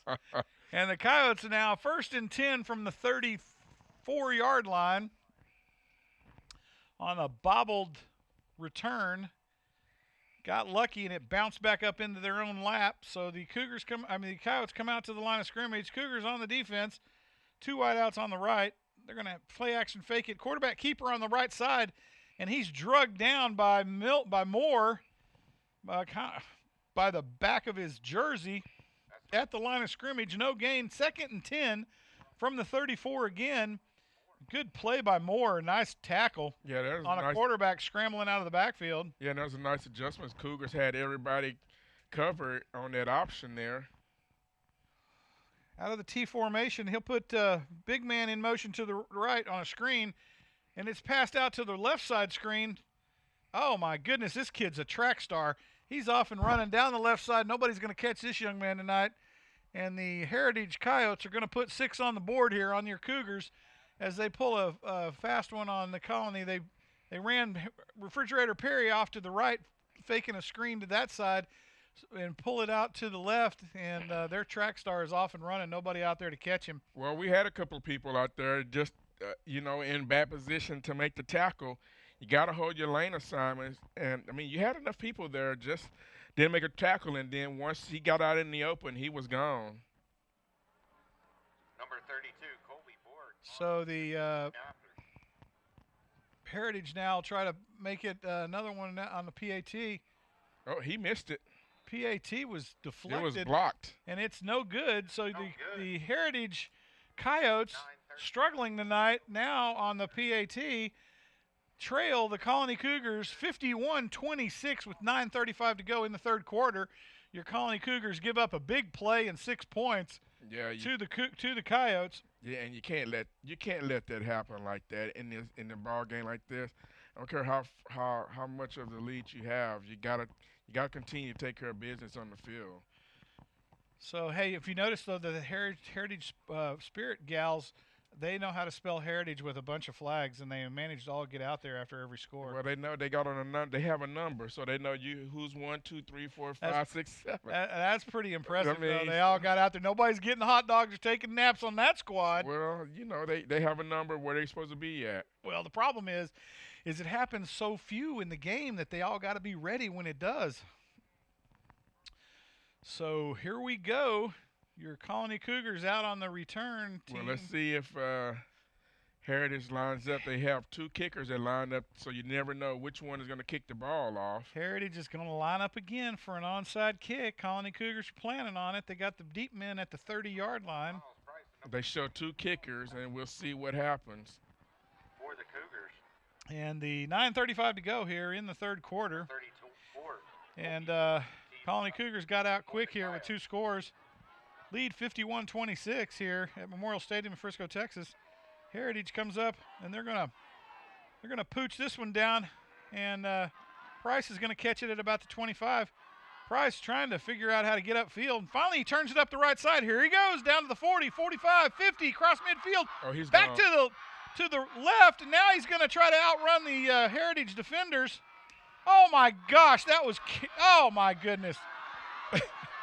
And the Coyotes are now 1st and 10 from the 34-yard line on a bobbled return. Got lucky and it bounced back up into their own lap. So the Coyotes come out to the line of scrimmage. Cougars on the defense. 2 wideouts on the right. They're going to play action fake it. Quarterback keeper on the right side, and he's drugged down by Moore. By the back of his jersey at the line of scrimmage. No gain. 2nd and 10 from the 34 again. Good play by Moore. Nice tackle. Yeah, that was on a quarterback scrambling out of the backfield. Yeah, that was a nice adjustment. Cougars had everybody covered on that option there. Out of the T formation, he'll put big man in motion to the right on a screen, and it's passed out to the left side screen. Oh, my goodness, this kid's a track star. He's off and running down the left side. Nobody's going to catch this young man tonight. And the Heritage Coyotes are going to put 6 on the board here on your Cougars as they pull a fast one on the Colony. They ran Refrigerator Perry off to the right, faking a screen to that side, and pull it out to the left. And their track star is off and running. Nobody out there to catch him. Well, we had a couple of people out there just, in bad position to make the tackle. You got to hold your lane assignments. And, you had enough people there, just didn't make a tackle. And then once he got out in the open, he was gone. Number 32, Colby Borg. So the Heritage now try to make it another one on the PAT. Oh, he missed it. PAT was deflected. It was blocked. And it's no good. So the Heritage Coyotes struggling tonight now on the PAT trail the Colony Cougars 51-26 with 9:35 to go in the third quarter. Your Colony Cougars give up a big play and 6 points to the Coyotes. Yeah, and you can't let that happen like that in the ball game like this. I don't care how much of the lead you have. You gotta continue to take care of business on the field. So hey, if you notice though, the Heritage Spirit gals, they know how to spell heritage with a bunch of flags, and they managed to all get out there after every score. Well, they know they got on a number. They have a number, so they know who's 1, 2, 3, 4, 5, 6, 7. That's pretty impressive. I mean, though. They all got out there. Nobody's getting hot dogs or taking naps on that squad. Well, they have a number where they're supposed to be at. Well, the problem is it happens so few in the game that they all got to be ready when it does. So here we go. Your Colony Cougars out on the return team. Well, let's see if Heritage lines up. They have 2 kickers that line up, so you never know which one is going to kick the ball off. Heritage is going to line up again for an onside kick. Colony Cougars are planning on it. They got the deep men at the 30-yard line. They show 2 kickers, and we'll see what happens. For the Cougars. And the 9:35 to go here in the third quarter. 34. And Colony Cougars got out quick here with 2 scores. Lead 51-26 here at Memorial Stadium in Frisco, Texas. Heritage comes up, and they're gonna pooch this one down, and Price is gonna catch it at about the 25. Price trying to figure out how to get upfield, and finally he turns it up the right side. Here he goes down to the 40, 45, 50, cross midfield. Oh, he's back gone. to the left, and now he's gonna try to outrun the Heritage defenders. Oh my gosh, oh my goodness.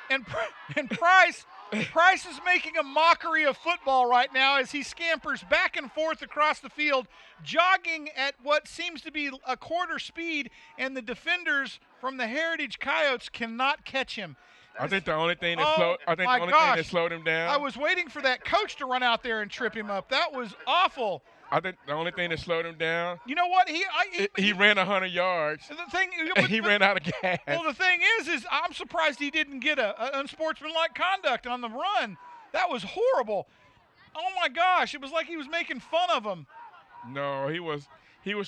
and Price is making a mockery of football right now as he scampers back and forth across the field, jogging at what seems to be a quarter speed, and the defenders from the Heritage Coyotes cannot catch him. I think the only thing that slowed him down. I was waiting for that coach to run out there and trip him up. That was awful. I think the only thing that slowed him down. You know what? He ran 100 yards. He ran out of gas. Well, the thing is I'm surprised he didn't get a unsportsmanlike conduct on the run. That was horrible. Oh my gosh! It was like he was making fun of him. No, he was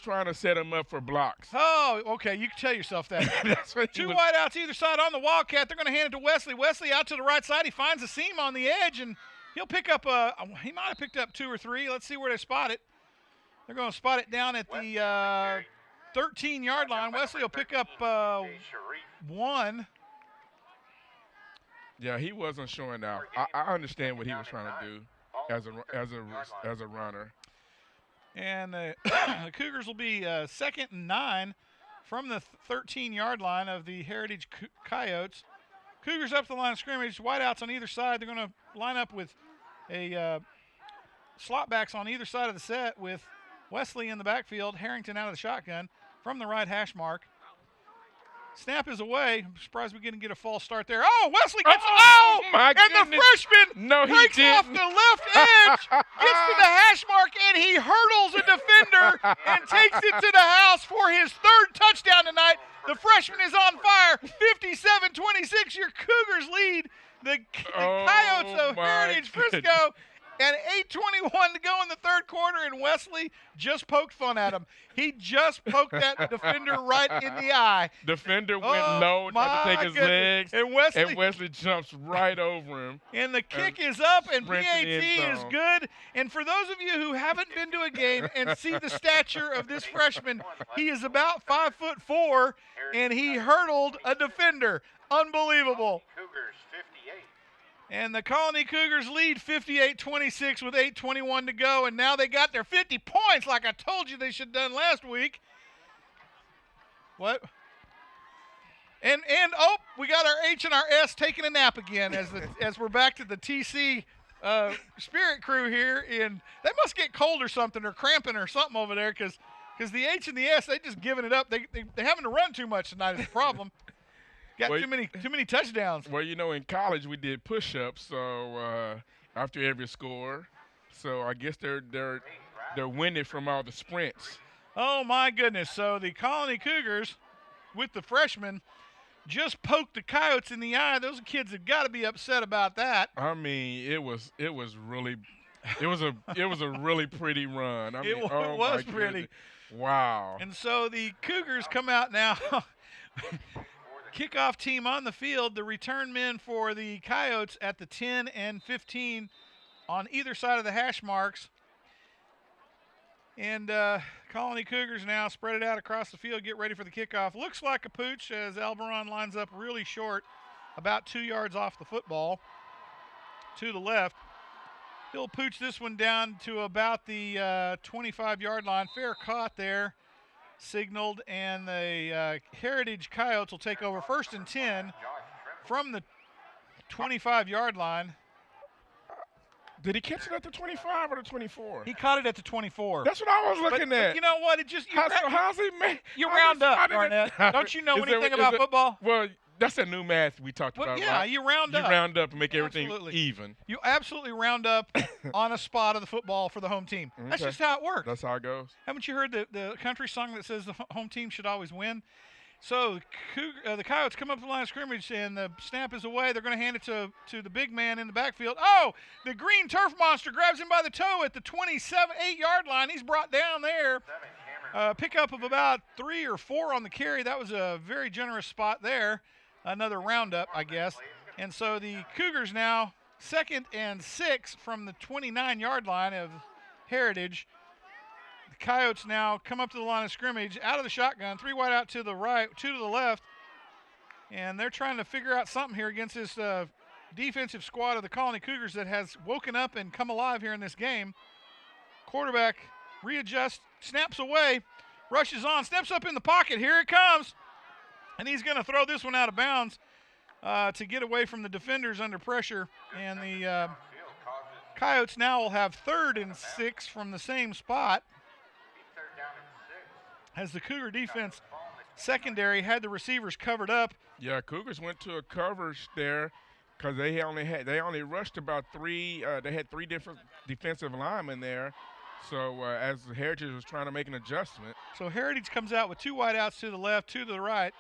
trying to set him up for blocks. Oh, okay. You can tell yourself that. That's what 2 wideouts either side on the Wildcat. They're going to hand it to Wesley. Wesley out to the right side. He finds a seam on the edge, and he'll pick up he might have picked up 2 or 3. Let's see where they spot it. They're going to spot it down at the 13-yard line. Wesley will pick up 1. Yeah, he wasn't showing out. I understand what he was trying to do as a runner. And the Cougars will be 2nd and 9 from the 13-yard line of the Heritage Coyotes. Cougars up the line of scrimmage. Wideouts on either side. They're going to line up with a slot backs on either side of the set with Wesley in the backfield, Harrington out of the shotgun from the right hash mark. Snap is away. I'm surprised we didn't get a false start there. Oh, Wesley gets my goodness. And the freshman breaks off the left edge, gets to the hash mark, and he hurdles a defender and takes it to the house for his 3rd touchdown tonight. The freshman is on fire. 57-26, your Cougars lead the Coyotes of Heritage Frisco. And 8:21 to go in the third quarter, and Wesley just poked fun at him. He just poked that defender right in the eye. Defender went low, tried to take his legs, and Wesley jumps right over him. And the kick is up, and PAT is good. And for those of you who haven't been to a game and see the stature of this freshman, he is about 5'4", and he hurdled a defender. Unbelievable. Cougars 58. And the Colony Cougars lead 58-26 with 8:21 to go, and now they got their 50 points like I told you they should have done last week. What? And we got our H and our S taking a nap again as we're back to the TC Spirit crew here. And they must get cold or something or cramping or something over there because the H and the S, they just giving it up. They're having to run too much tonight is the problem. Got too many touchdowns. Well, in college we did push-ups, so after every score, so I guess they're winning from all the sprints. Oh, my goodness. So the Colony Cougars, with the freshmen, just poked the Coyotes in the eye. Those kids have got to be upset about that. I mean, it was really, it was a really pretty run. I mean, It oh was my pretty. goodness. Wow. And so the Cougars come out now. Kickoff team on the field. The return men for the Coyotes at the 10 and 15 on either side of the hash marks. And Colony Cougars now spread it out across the field, get ready for the kickoff. Looks like a pooch as Alberon lines up really short, about 2 yards off the football to the left. He'll pooch this one down to about the 25-yard line. Fair caught there, signaled, and the Heritage Coyotes will take over 1st and 10 from the 25-yard line. Did he catch it at the 25 or the 24? He caught it at the 24. That's what I was looking at. But you know what? It just How's he made? you round up, Barnett. Don't you know anything about football? Well, that's a new math we talked about. Yeah, right? you round up. You round up and make everything Absolutely. even. You absolutely round up on a spot of the football for the home team. That's just how it works. That's how it goes. Haven't you heard the country song that says the home team should always win? So the Coyotes come up the line of scrimmage, and the snap is away. They're going to hand it to the big man in the backfield. Oh, the green turf monster grabs him by the toe at the 8-yard line. He's brought down there. Pickup of about 3 or 4 on the carry. That was a very generous spot there. Another roundup, I guess. And so the Cougars now 2nd and 6 from the 29-yard line of Heritage. The Coyotes now come up to the line of scrimmage, out of the shotgun, 3 wide out to the right, 2 to the left. And they're trying to figure out something here against this defensive squad of the Colony Cougars that has woken up and come alive here in this game. Quarterback readjusts, snaps away, rushes on, steps up in the pocket. Here it comes. And he's going to throw this one out of bounds to get away from the defenders under pressure. And the Coyotes now will have 3rd and 6 from the same spot, as the Cougar defense secondary had the receivers covered up. Yeah, Cougars went to a coverage there because they only rushed about 3. They had 3 different defensive linemen there. So as Heritage was trying to make an adjustment. So Heritage comes out with 2 wideouts to the left, 2 to the right.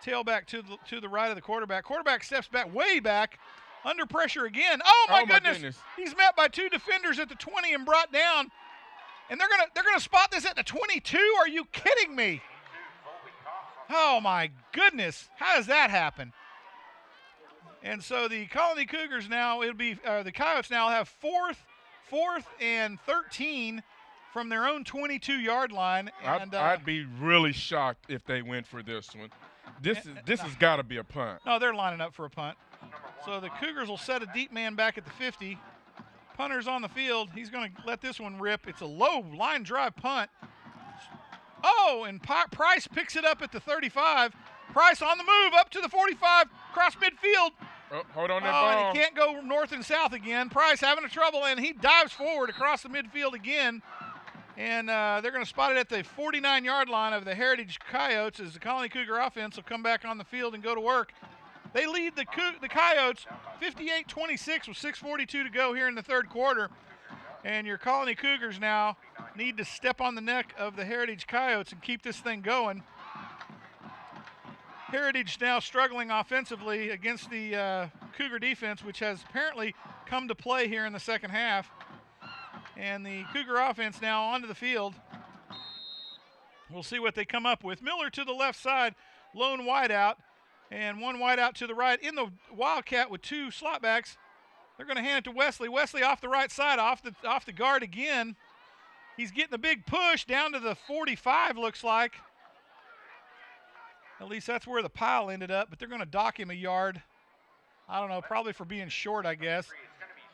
Tailback to the right of the quarterback. Quarterback steps back, way back, under pressure again. Oh my goodness. He's met by 2 defenders at the 20 and brought down. And they're gonna spot this at the 22. Are you kidding me? Oh my goodness! How does that happen? And so the Colony Cougars now the Coyotes now have 4th and 13 from their own 22-yard line. And I'd be really shocked if they went for this one. This has got to be a punt. No, they're lining up for a punt. So the Cougars will set a deep man back at the 50. Punter's on the field. He's going to let this one rip. It's a low line drive punt. Oh, and Price picks it up at the 35. Price on the move up to the 45, cross midfield. Oh, hold on that ball. And he can't go north and south again. Price having a trouble, and he dives forward across the midfield again. And they're going to spot it at the 49-yard line of the Heritage Coyotes as the Colony Cougar offense will come back on the field and go to work. They lead the Coyotes 58-26 with 6:42 to go here in the 3rd quarter. And your Colony Cougars now need to step on the neck of the Heritage Coyotes and keep this thing going. Heritage now struggling offensively against the Cougar defense, which has apparently come to play here in the second half. And the Cougar offense now onto the field. We'll see what they come up with. Miller to the left side, lone wideout, and 1 wideout to the right. In the Wildcat with 2 slot backs, they're going to hand it to Wesley. Wesley off the right side, off the guard again. He's getting a big push down to the 45, looks like. At least that's where the pile ended up, but they're going to dock him a yard. I don't know, probably for being short, I guess.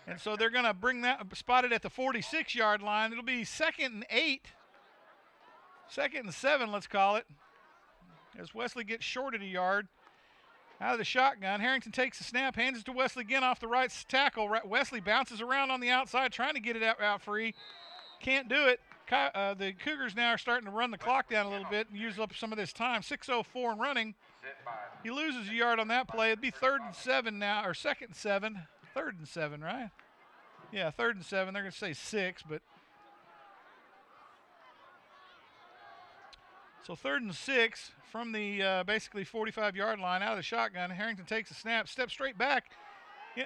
And so they're going to bring that, spot it at the 46-yard line. It'll be 2nd and 8. 2nd and 7, let's call it. As Wesley gets shorted a yard. Out of the shotgun, Harrington takes the snap, hands it to Wesley again off the right tackle. Wesley bounces around on the outside, trying to get it out free. Can't do it. The Cougars now are starting to run the clock down a little bit and use up some of this time. 6:04 and running. He loses a yard on that play. It'd be 3rd and 7 now, or 2nd and 7. 3rd and 7, right? Yeah, 3rd and 7. They're going to say 6, but So 3rd and 6 from the basically 45-yard line out of the shotgun. Harrington takes a snap, steps straight back.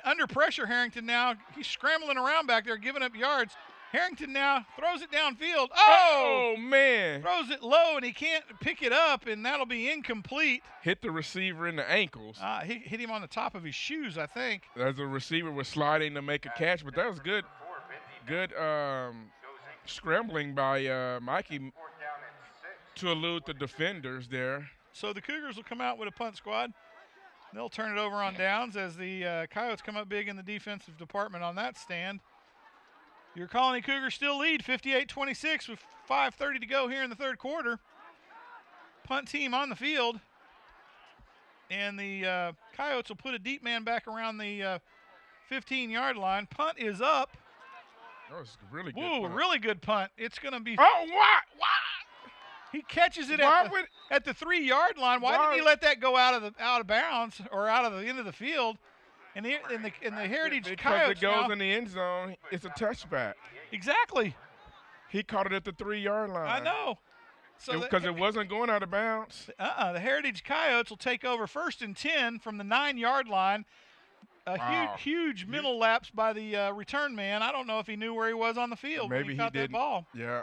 Under pressure, Harrington now. He's scrambling around back there, giving up yards. Harrington now throws it downfield. Oh, man. Throws it low, and he can't pick it up, and that'll be incomplete. Hit the receiver in the ankles. He hit him on the top of his shoes, I think. As the receiver was sliding to make a catch, but that was good scrambling by Mikey to elude the defenders there. So the Cougars will come out with a punt squad. They'll turn it over on downs as the Coyotes come up big in the defensive department on that stand. Your Colony Cougars still lead 58-26 with 5:30 to go here in the 3rd quarter. Punt team on the field. And the Coyotes will put a deep man back around the 15-yard line. Punt is up. That was really good. Woo, punt. really good punt. It's going to be. Oh, what? He catches it at the 3-yard line. Why didn't he let that go out of bounds or out of the end of the field? And the Heritage because Coyotes it goes now, in the end zone, it's a touchback. exactly. He caught it at the 3-yard line. I know. So Because it wasn't going out of bounds. the Heritage Coyotes will take over 1st and 10 from the 9-yard line. A huge mental lapse by the return man. I don't know if he knew where he was on the field when he caught that ball. Yeah.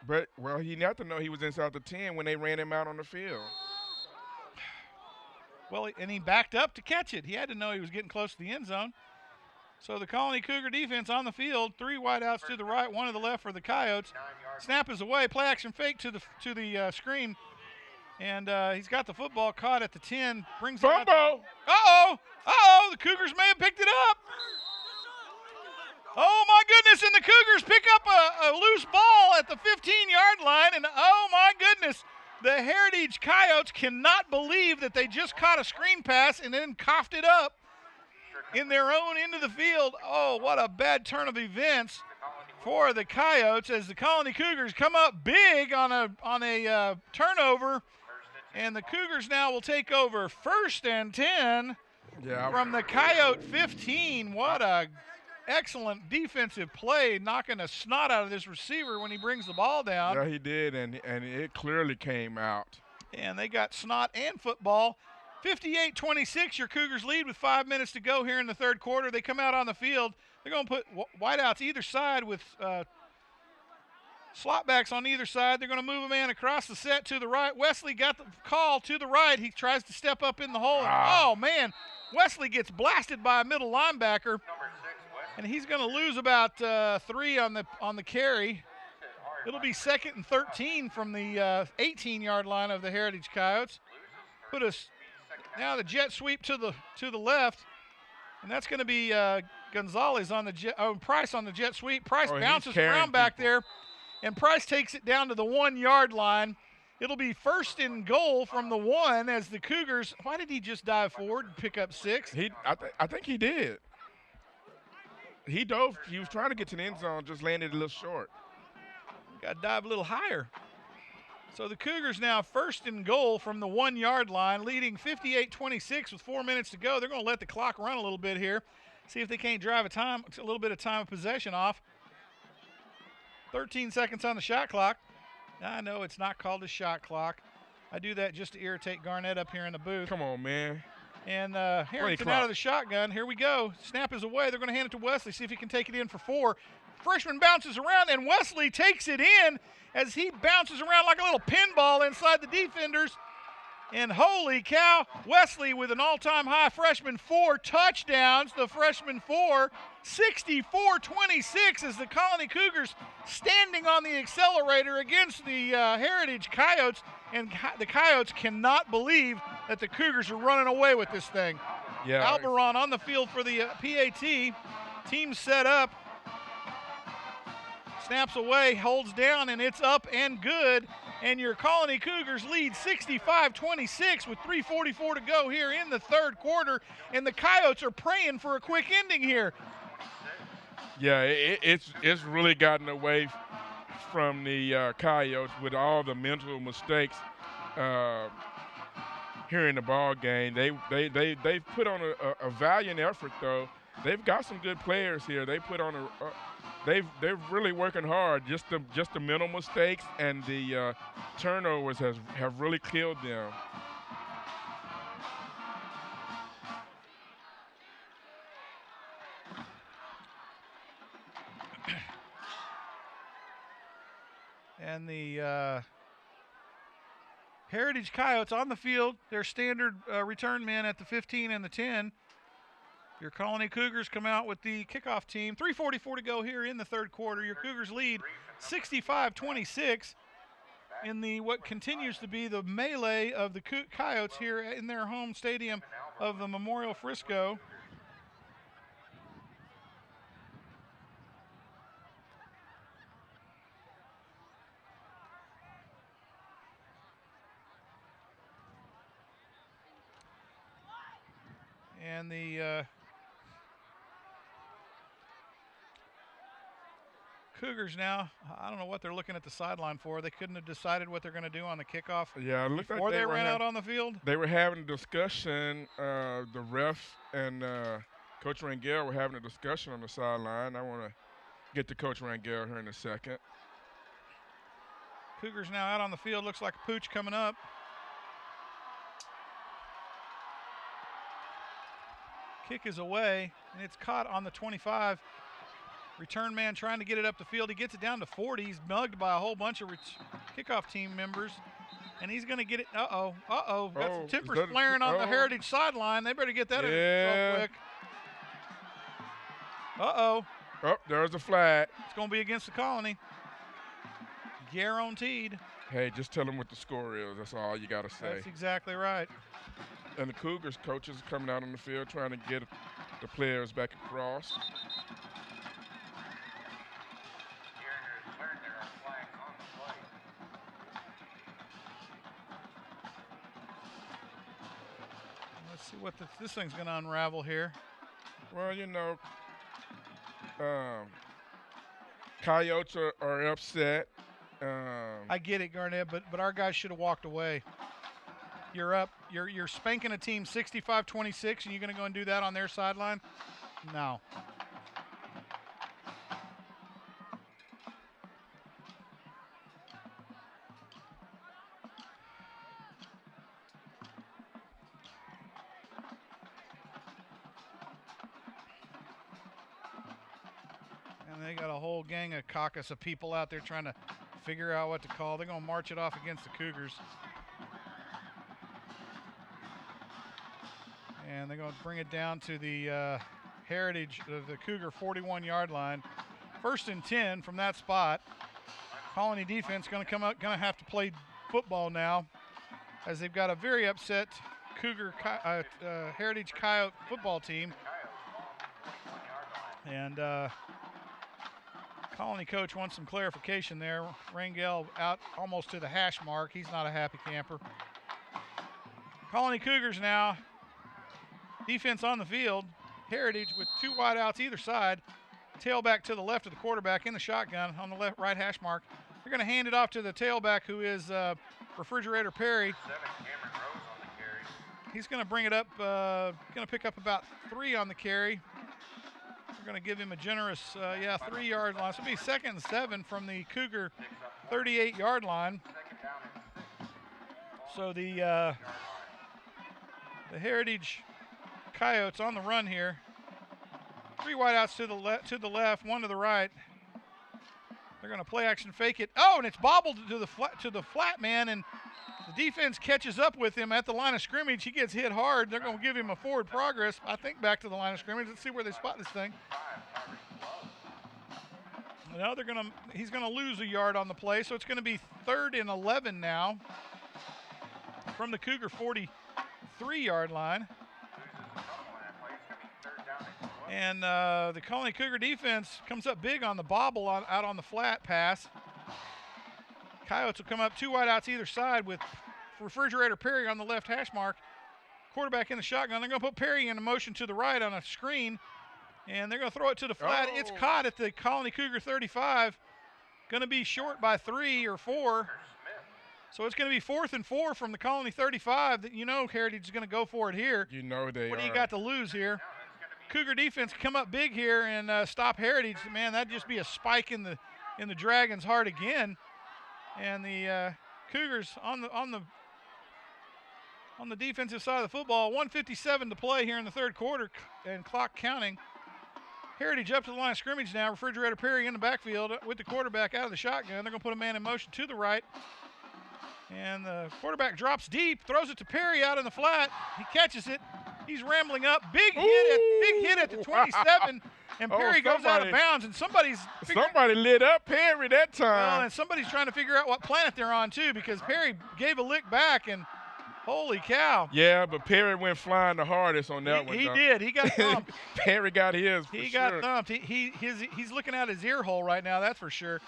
But, well, he had to know he was inside the 10 when they ran him out on the field. Well, and he backed up to catch it. He had to know he was getting close to the end zone. So the Colony Cougar defense on the field, 3 wideouts to the right, 1 to the left for the Coyotes. Snap is away, play action fake to the screen. And he's got the football caught at the 10. Brings it out. Uh-oh, the Cougars may have picked it up. Oh, my goodness, and the Cougars pick up a loose ball at the 15-yard line, and oh, my goodness, the Heritage Coyotes cannot believe that they just caught a screen pass and then coughed it up in their own end of the field. Oh, what a bad turn of events for the Coyotes as the Colony Cougars come up big on a turnover, and the Cougars now will take over 1st and 10 from the Coyote 15. What a excellent defensive play, knocking a snot out of this receiver when he brings the ball down. Yeah, he did, and it clearly came out. And they got snot and football. 58-26, your Cougars lead with 5 minutes to go here in the 3rd quarter. They come out on the field. They're going to put wideouts either side with slot backs on either side. They're going to move a man across the set to the right. Wesley got the call to the right. He tries to step up in the hole. Oh, man. Wesley gets blasted by a middle linebacker. And he's going to lose about 3 on the carry. It'll be 2nd and 13 from the 18-yard line of the Heritage Coyotes. Put us now the jet sweep to the left, and that's going to be Gonzalez on the Price on the jet sweep. Price bounces around back there, and Price takes it down to the 1-yard line. It'll be 1st and goal from the 1 as the Cougars. Why did he just dive forward and pick up 6? I think he did. He dove. He was trying to get to the end zone, just landed a little short. Got to dive a little higher. So the Cougars now 1st and goal from the 1-yard line, leading 58-26 with 4 minutes to go. They're going to let the clock run a little bit here, see if they can't drive a little bit of time of possession off. 13 seconds on the shot clock. I know it's not called a shot clock. I do that just to irritate Garnett up here in the booth. Come on, man. And Harrington out of the shotgun. Here we go. Snap is away. They're going to hand it to Wesley, see if he can take it in for 4. Freshman bounces around, and Wesley takes it in as he bounces around like a little pinball inside the defenders. And holy cow, Wesley with an all-time high freshman 4 touchdowns. The freshman 4, 64-26 as the Colony Cougars standing on the accelerator against the Heritage Coyotes. And the Coyotes cannot believe that the Cougars are running away with this thing. Yeah. Alberon on the field for the PAT. Team set up. Snaps away, holds down, and it's up and good. And your Colony Cougars lead 65-26 with 3:44 to go here in the 3rd quarter. And the Coyotes are praying for a quick ending here. Yeah, it's really gotten away from the Coyotes with all the mental mistakes here in the ball game. They've put on a valiant effort though. They've got some good players here. They put on they're really working hard. Just the minimal mistakes and the turnovers have really killed them. And the Heritage Coyotes on the field, their standard return men at the 15 and the 10. Your Colony Cougars come out with the kickoff team. 3:44 to go here in the third quarter. Your Cougars lead 65-26 in the what continues to be the melee of the Coyotes here in their home stadium of the Memorial Frisco. And the Cougars now, I don't know what they're looking at the sideline for. They couldn't have decided what they're going to do on the kickoff Yeah, it looked before like they ran out on the field. They were having a discussion. The ref and Coach Rangel were having a discussion on the sideline. I want to get to Coach Rangel here in a second. Cougars now out on the field. Looks like a pooch coming up. Kick is away, and it's caught on the 25. Return man trying to get it up the field. He gets it down to 40. He's mugged by a whole bunch of kickoff team members, and he's going to get it. Uh-oh. Got some tippers flaring on the Heritage sideline. They better get that in real quick. Uh-oh. Oh, there's a flag. It's going to be against the Colony. Guaranteed. Hey, just tell them what the score is. That's all you got to say. That's exactly right. And the Cougars coaches are coming out on the field trying to get the players back across. Let's see what this thing's going to unravel here. Well, you know, Coyotes are upset. I get it, Garnett, but our guys should have walked away. You're up. You're spanking a team 65-26, and you're going to go and do that on their sideline? No. And they got a whole gang of caucus of people out there trying to figure out what to call. They're going to march it off against the Cougars. And they're going to bring it down to the Heritage of the Cougar 41-yard line. 1st and 10 from that spot. Colony defense going to come up, going to have to play football now, as they've got a very upset Cougar Heritage Coyote football team. And Colony coach wants some clarification there. Rangel out almost to the hash mark. He's not a happy camper. Colony Cougars now. Defense on the field. Heritage with 2 wideouts either side. Tailback to the left of the quarterback in the shotgun on the left right hash mark. They're going to hand it off to the tailback, who is Refrigerator Perry. He's going to bring it up, going to pick up about 3 on the carry. We're going to give him a generous, 3-yard line. So it'll be 2nd and 7 from the Cougar 38-yard line. So the Heritage Coyotes on the run here. 3 wideouts to the left, 1 to the right. They're going to play action fake it. Oh, and it's bobbled to the flat man, and the defense catches up with him at the line of scrimmage. He gets hit hard. They're going to give him a forward progress, I think, back to the line of scrimmage. Let's see where they spot this thing. Now he's going to lose a yard on the play, so it's going to be 3rd and 11 now from the Cougar 43-yard line. And the Colony Cougar defense comes up big on the bobble out on the flat pass. Coyotes will come up 2 wideouts either side with Refrigerator Perry on the left hash mark. Quarterback in the shotgun. They're going to put Perry in motion to the right on a screen. And they're going to throw it to the flat. It's caught at the Colony Cougar 35. Going to be short by 3 or 4. So it's going to be 4th and 4 from the Colony 35. That Heritage is going to go for it here. You know they What are. do you got to lose here? Cougar defense come up big here and stop Heritage, man, that'd just be a spike in the Dragons' heart again. And the Cougars on the defensive side of the football, 1:57 to play here in the third quarter, and clock counting. Heritage up to the line of scrimmage now. Refrigerator Perry in the backfield with the quarterback out of the shotgun. They're going to put a man in motion to the right. And the quarterback drops deep, throws it to Perry out in the flat. He catches it. He's rambling up. Big hit at the 27. And Perry goes out of bounds. And somebody lit up Perry that time. Well, and somebody's trying to figure out what planet they're on, too, because Perry gave a lick back, and holy cow. Yeah, but Perry went flying the hardest on that one. He did. He got thumped. Perry got his. He got thumped. He's looking at his ear hole right now, that's for sure.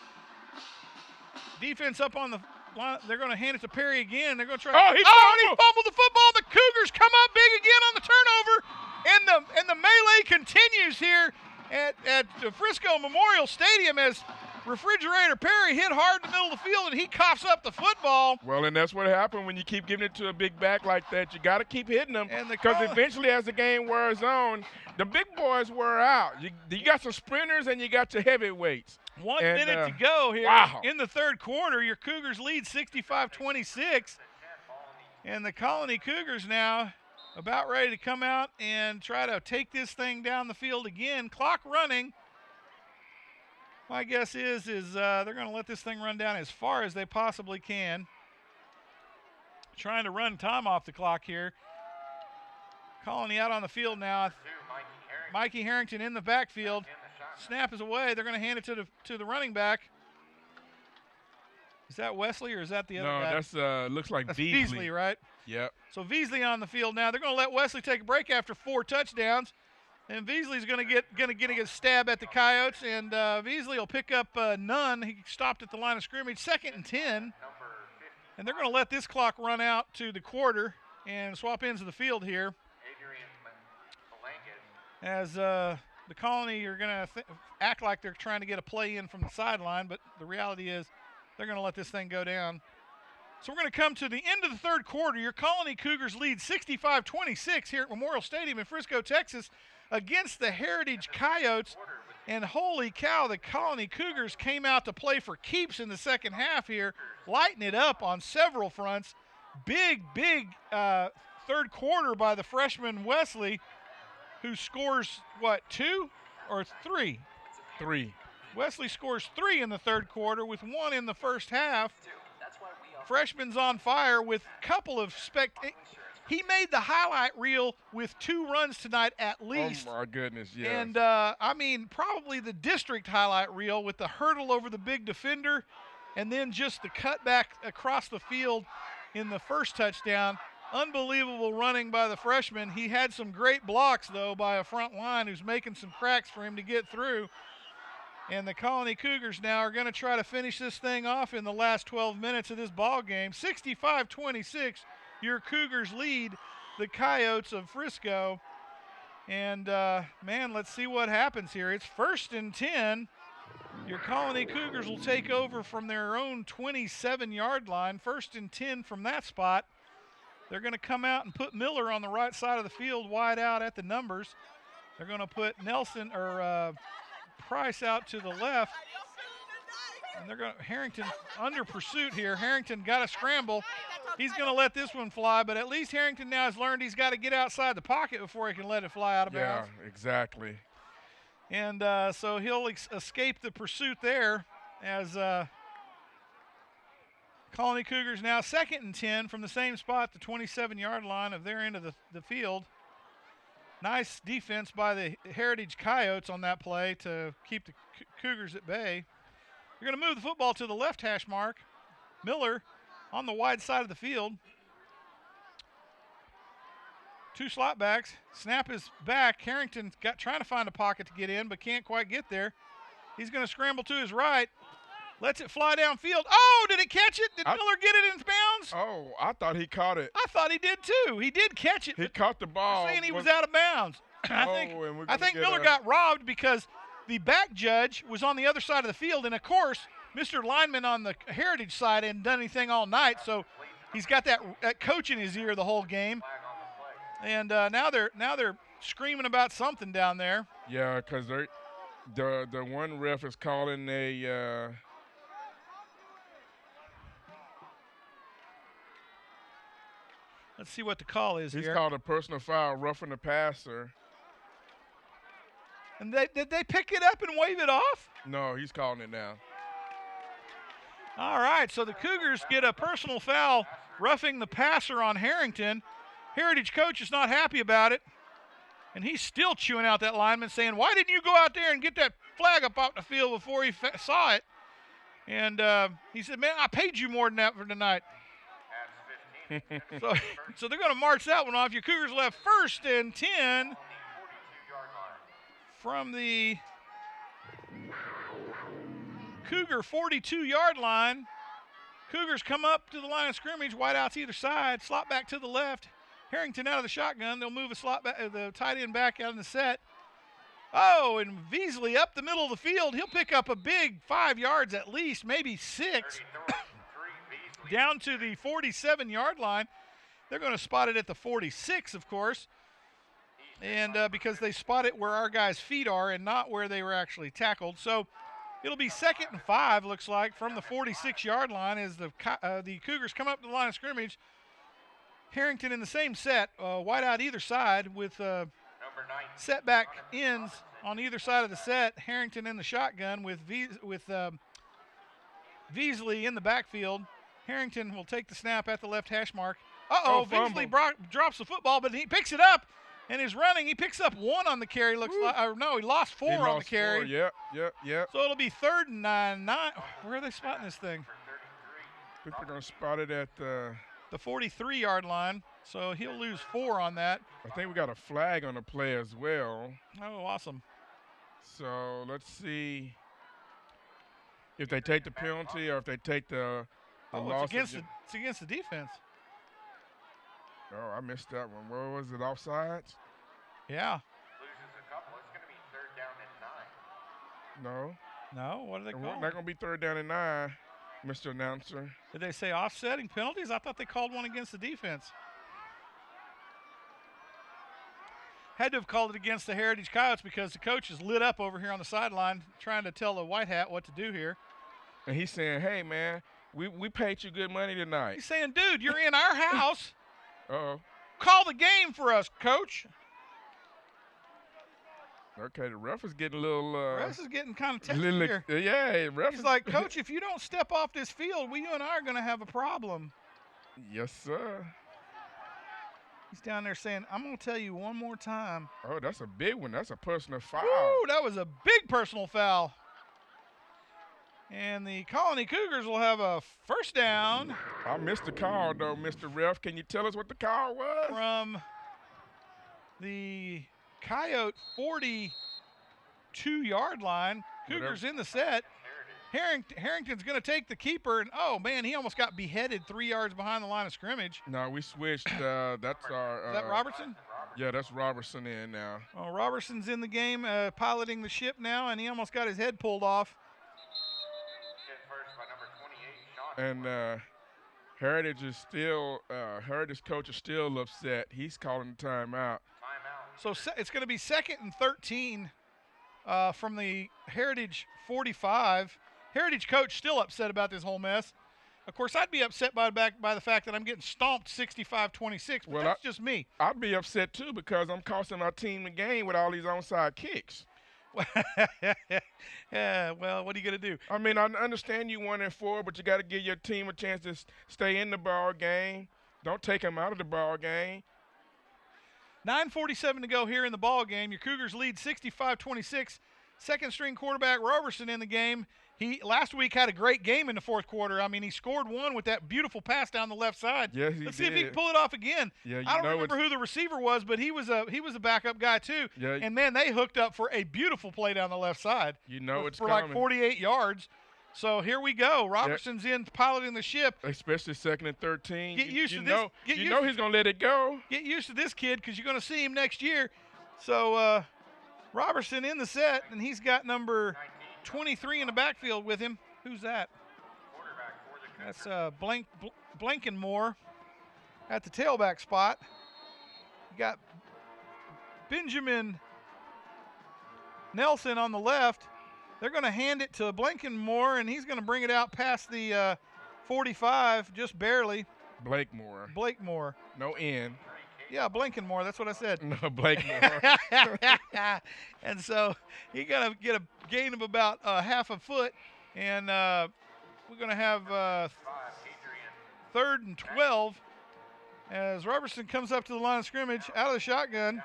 Defense up on the line. They're going to hand it to Perry again. They're going to try. Oh, he fumbled the football. The Cougars come up big again on the turnover. And the melee continues here at Frisco Memorial Stadium as Refrigerator Perry hit hard in the middle of the field, and he coughs up the football. Well, and that's what happened when you keep giving it to a big back like that. You got to keep hitting them because eventually as the game wears on, the big boys wear out. You got some sprinters and you got your heavyweights. 1 minute to go here in the third quarter. Your Cougars lead 65-26. And the Colony Cougars now about ready to come out and try to take this thing down the field again. Clock running. My guess is they're going to let this thing run down as far as they possibly can. Trying to run time off the clock here. Colony out on the field now. Mikey Harrington in the backfield. Snap is away. They're going to hand it to the running back. Is that Wesley or is that the other guy? No, that's looks like Beasley, right? Yep. So Beasley on the field now. They're going to let Wesley take a break after 4 touchdowns. And Beasley's going to get a stab at the Coyotes, and Beasley will pick up none. He stopped at the line of scrimmage, 2nd and 10. And they're going to let this clock run out to the quarter and swap ends of the field here. As the Colony are going to act like they're trying to get a play in from the sideline, but the reality is they're going to let this thing go down. So we're going to come to the end of the third quarter. Your Colony Cougars lead 65-26 here at Memorial Stadium in Frisco, Texas, against the Heritage Coyotes. And holy cow, the Colony Cougars came out to play for keeps in the second half here, lighting it up on several fronts. Big third quarter by the freshman Wesley, who scores, 2 or 3? 3. Wesley scores 3 in the third quarter with 1 in the first half. Freshman's on fire with a couple of He made the highlight reel with 2 runs tonight at least. Oh, my goodness, yes. And, probably the district highlight reel with the hurdle over the big defender and then just the cutback across the field in the first touchdown. Unbelievable running by the freshman. He had some great blocks, though, by a front line who's making some cracks for him to get through. And the Colony Cougars now are going to try to finish this thing off in the last 12 minutes of this ball game. 65-26. Your Cougars lead the Coyotes of Frisco. And, man, let's see what happens here. It's 1st and 10. Your Colony Cougars will take over from their own 27-yard line. 1st and 10 from that spot. They're going to come out and put Miller on the right side of the field wide out at the numbers. They're going to put Price out to the left. And they're going to Harrington under pursuit here. Harrington got a scramble. He's going to let this one fly, but at least Harrington now has learned he's got to get outside the pocket before he can let it fly out of bounds. Yeah, exactly. And so he'll escape the pursuit there as Colony Cougars now 2nd and 10 from the same spot, the 27-yard line of their end of the field. Nice defense by the Heritage Coyotes on that play to keep the Cougars at bay. You're going to move the football to the left hash mark. Miller on the wide side of the field. 2 slot backs. Snap is back. Harrington trying to find a pocket to get in, but can't quite get there. He's going to scramble to his right. Lets it fly downfield. Oh, did it catch it? Did Miller get it in bounds? Oh, I thought he caught it. I thought he did too. He did catch it. He caught the ball. Saying he was out of bounds. I think Miller got robbed because the back judge was on the other side of the field, and of course, Mr. Lineman on the Heritage side hadn't done anything all night, so he's got that coach in his ear the whole game. And now they're screaming about something down there. Yeah, because the one ref is calling a Let's see what the call is he's here. called a personal foul, roughing the passer. And did they pick it up and wave it off? No, he's calling it now. All right, so the Cougars get a personal foul roughing the passer on Harrington. Heritage coach is not happy about it, and he's still chewing out that lineman saying, why didn't you go out there and get that flag up out the field before he saw it? And he said, man, I paid you more than that for tonight. So they're going to march that one off. Your Cougars left 1st and 10 from the Cougar 42-yard line. Cougars come up to the line of scrimmage, wideouts either side, slot back to the left. Harrington out of the shotgun. They'll move a slot back, the tight end back out in the set. Oh, and Beasley up the middle of the field. He'll pick up a big 5 yards at least, maybe 6, down to the 47-yard line. They're going to spot it at the 46, of course, and because they spot it where our guys' feet are and not where they were actually tackled. So it'll be 2nd and 5, looks like, from the 46-yard line as the Cougars come up to the line of scrimmage. Harrington in the same set, wide out either side with setback ends on either side of the set. Harrington in the shotgun with Beasley in the backfield. Harrington will take the snap at the left hash mark. Beasley drops the football, but he picks it up and is running. He picks up 1 on the carry, looks like. Or no, he lost 4 on the carry. Yep. So it'll be 3rd and 9. Where are they spotting this thing? I think they're going to spot it at the 43-yard line. So he'll lose 4 on that. I think we got a flag on the play as well. Oh, awesome. So let's see if they take the penalty or if they take the loss. It's against the defense. Oh, I missed that one. What was it, offsides? Yeah. Loses a couple. It's going to be 3rd down and 9. No. No, what are they It's calling? not going to be 3rd down and 9, Mr. Announcer. Did they say offsetting penalties? I thought they called one against the defense. Had to have called it against the Heritage Coyotes because the coach is lit up over here on the sideline trying to tell the White Hat what to do here. And he's saying, hey, man, we paid you good money tonight. He's saying, dude, you're in our house. Uh-oh. Call the game for us, coach. Okay, the ref is getting a little Ref is getting kind of testy little here. yeah, ref He's is like, coach, if you don't step off this field, you and I are going to have a problem. Yes, sir. He's down there saying, I'm going to tell you one more time. Oh, that's a big one. That's a personal foul. Woo, that was a big personal foul. And the Colony Cougars will have a 1st down. I missed the call, though, Mr. Ref. Can you tell us what the call was? From the Coyote 42-yard line. Cougars in the set. Harrington's going to take the keeper, and oh man, he almost got beheaded 3 yards behind the line of scrimmage. No, we switched. That's our. Is that Robertson? Yeah, that's Robertson in now. Oh, Robertson's in the game, piloting the ship now, and he almost got his head pulled off. Hit first by number 28, Sean. And Heritage is still. Heritage coach is still upset. He's calling the timeout. So it's going to be 2nd and 13 from the Heritage 45. Heritage coach still upset about this whole mess. Of course, I'd be upset by the fact that I'm getting stomped 65-26, but that's just me. I'd be upset too because I'm costing our team the game with all these onside kicks. Yeah, well, what are you going to do? I mean, I understand you 1-4, but you got to give your team a chance to stay in the ball game. Don't take them out of the ball game. 9:47 to go here in the ball game. Your Cougars lead 65-26. Second-string quarterback Roberson in the game. He last week had a great game in the 4th quarter. I mean, he scored 1 with that beautiful pass down the left side. Yes, he Let's did. see if he can pull it off again. Yeah, I don't remember who the receiver was, but he was a backup guy too. Yeah. And man, they hooked up for a beautiful play down the left side. You know it's for coming. like 48 yards. So here we go. Robertson's in piloting the ship. Especially 2nd and 13. Get used to this. Know he's going to let it go. Get used to this kid because you're going to see him next year. So Robertson in the set, and he's got number 23 in the backfield with him. Who's that? That's Blankenmore at the tailback spot. You got Benjamin Nelson on the left. They're going to hand it to Blankenmore, and he's going to bring it out past the 45, just barely. Blakemore. No N. Yeah, Blankenmore. That's what I said. No, Blakemore. And so he's going to get a gain of about half a foot, and we're going to have 3rd and 12 as Robertson comes up to the line of scrimmage out of the shotgun.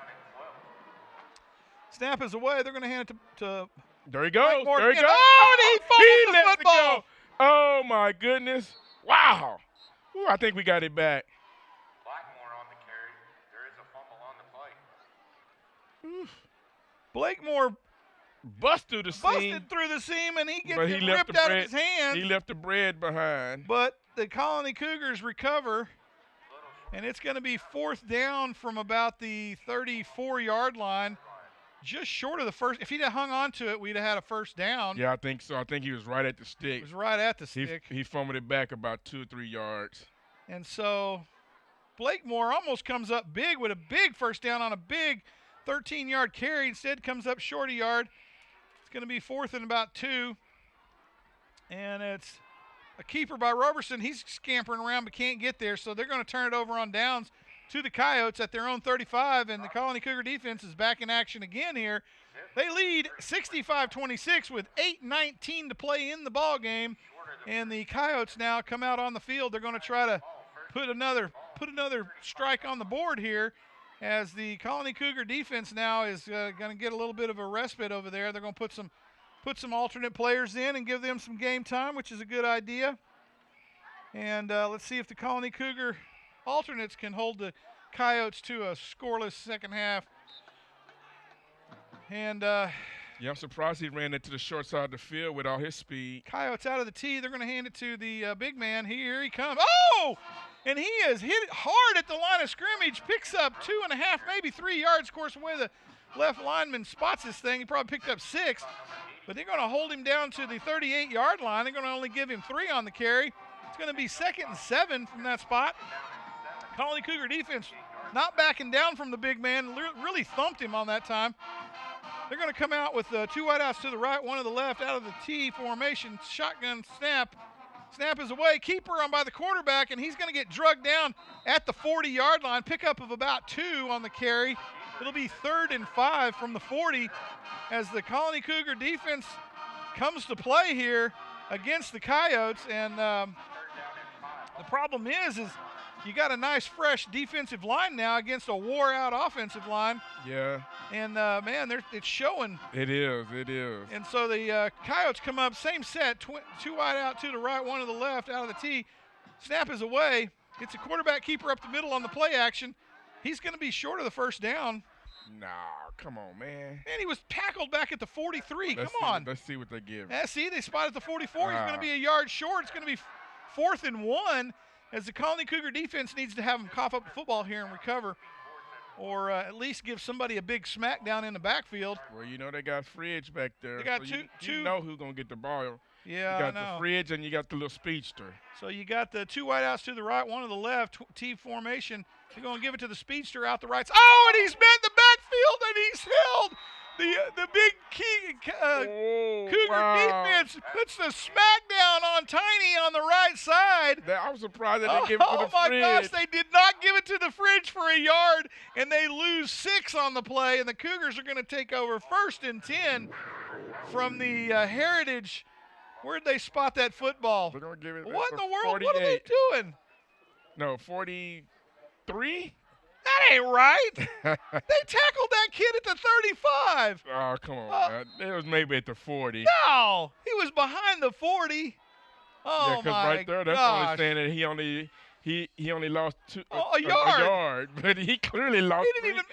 Snap is away. They're going to hand it to there he goes. Blakemore There he again. goes. Oh, and he fumbled the lets it football. go. Oh, my goodness. Wow. Ooh, I think we got it back. Blackmore on the carry. There is a fumble on the play. Blakemore Busted through the seam, and he gets but it ripped out of his hands. He left the bread behind. But the Colony Cougars recover, and it's going to be 4th down from about the 34-yard line, just short of the first. If he'd have hung on to it, we'd have had a first down. Yeah, I think so. I think he was right at the stick. It was right at the stick. He fumbled it back about 2 or 3 yards. And so Blakemore almost comes up big with a big first down on a big 13-yard carry. Instead comes up short a yard. It's going to be 4th and about 2. And it's a keeper by Robertson. He's scampering around but can't get there. So they're going to turn it over on downs to the Coyotes at their own 35. And the Colony Cougar defense is back in action again here. They lead 65-26 with 8:19 to play in the ball game. And the Coyotes now come out on the field. They're going to try to put another strike on the board here, as the Colony Cougar defense now is going to get a little bit of a respite over there. They're going to put some alternate players in and give them some game time, which is a good idea. And let's see if the Colony Cougar alternates can hold the Coyotes to a scoreless second half. And yeah, I'm surprised he ran it to the short side of the field with all his speed. Coyotes out of the tee. They're going to hand it to the big man. Here he comes. Oh! And he is hit hard at the line of scrimmage, picks up 2.5, maybe 3 yards. Of course, the way the left lineman spots this thing, he probably picked up 6. But they're going to hold him down to the 38-yard line. They're going to only give him 3 on the carry. It's going to be 2nd and 7 from that spot. Colony Cougar defense not backing down from the big man, really thumped him on that time. They're going to come out with 2 wideouts to the right, 1 to the left, out of the T formation. Shotgun snap. Snap is away. Keeper on by the quarterback, and he's going to get drugged down at the 40-yard line. Pickup of about 2 on the carry. It'll be 3rd and 5 from the 40 as the Colony Cougar defense comes to play here against the Coyotes. And the problem is you got a nice, fresh defensive line now against a wore-out offensive line. Yeah. And, man, it's showing. It is. And so the Coyotes come up, same set, 2 wide out to the right, 1 to the left, out of the tee. Snap is away. It's a quarterback keeper up the middle on the play action. He's going to be short of the first down. Nah, come on, man. Man, he was tackled back at the 43. Come on. Let's see what they give. Yeah, see, they spotted the 44. He's going to be a yard short. It's going to be 4th and 1 as the Colony Cougar defense needs to have him cough up the football here and recover, or at least give somebody a big smack down in the backfield. Well, you know they got Fridge back there. They got so two. You know who's going to get the ball. Yeah, you got I know. the Fridge and you got the little speedster. So you got the 2 wideouts to the right, 1 to the left, T formation. They're going to give it to the speedster out the right side. Oh, and he's met the backfield, and he's held. The big Cougar defense puts the smackdown on Tiny on the right side. I was surprised they didn't give it to the Fridge. Oh, my gosh, they did not give it to the Fridge for a yard, and they lose 6 on the play, and the Cougars are going to take over 1st and 10 from the Heritage. Where'd they spot that football? They're going to give it What in the world? 48. What are they doing? No, 43? That ain't right. They tackled that kid at the 35. Oh, come on, man. It was maybe at the 40. No, he was behind the 40. Oh, yeah, because right there, that's only saying that he only lost a yard. A yard, but he clearly lost. He didn't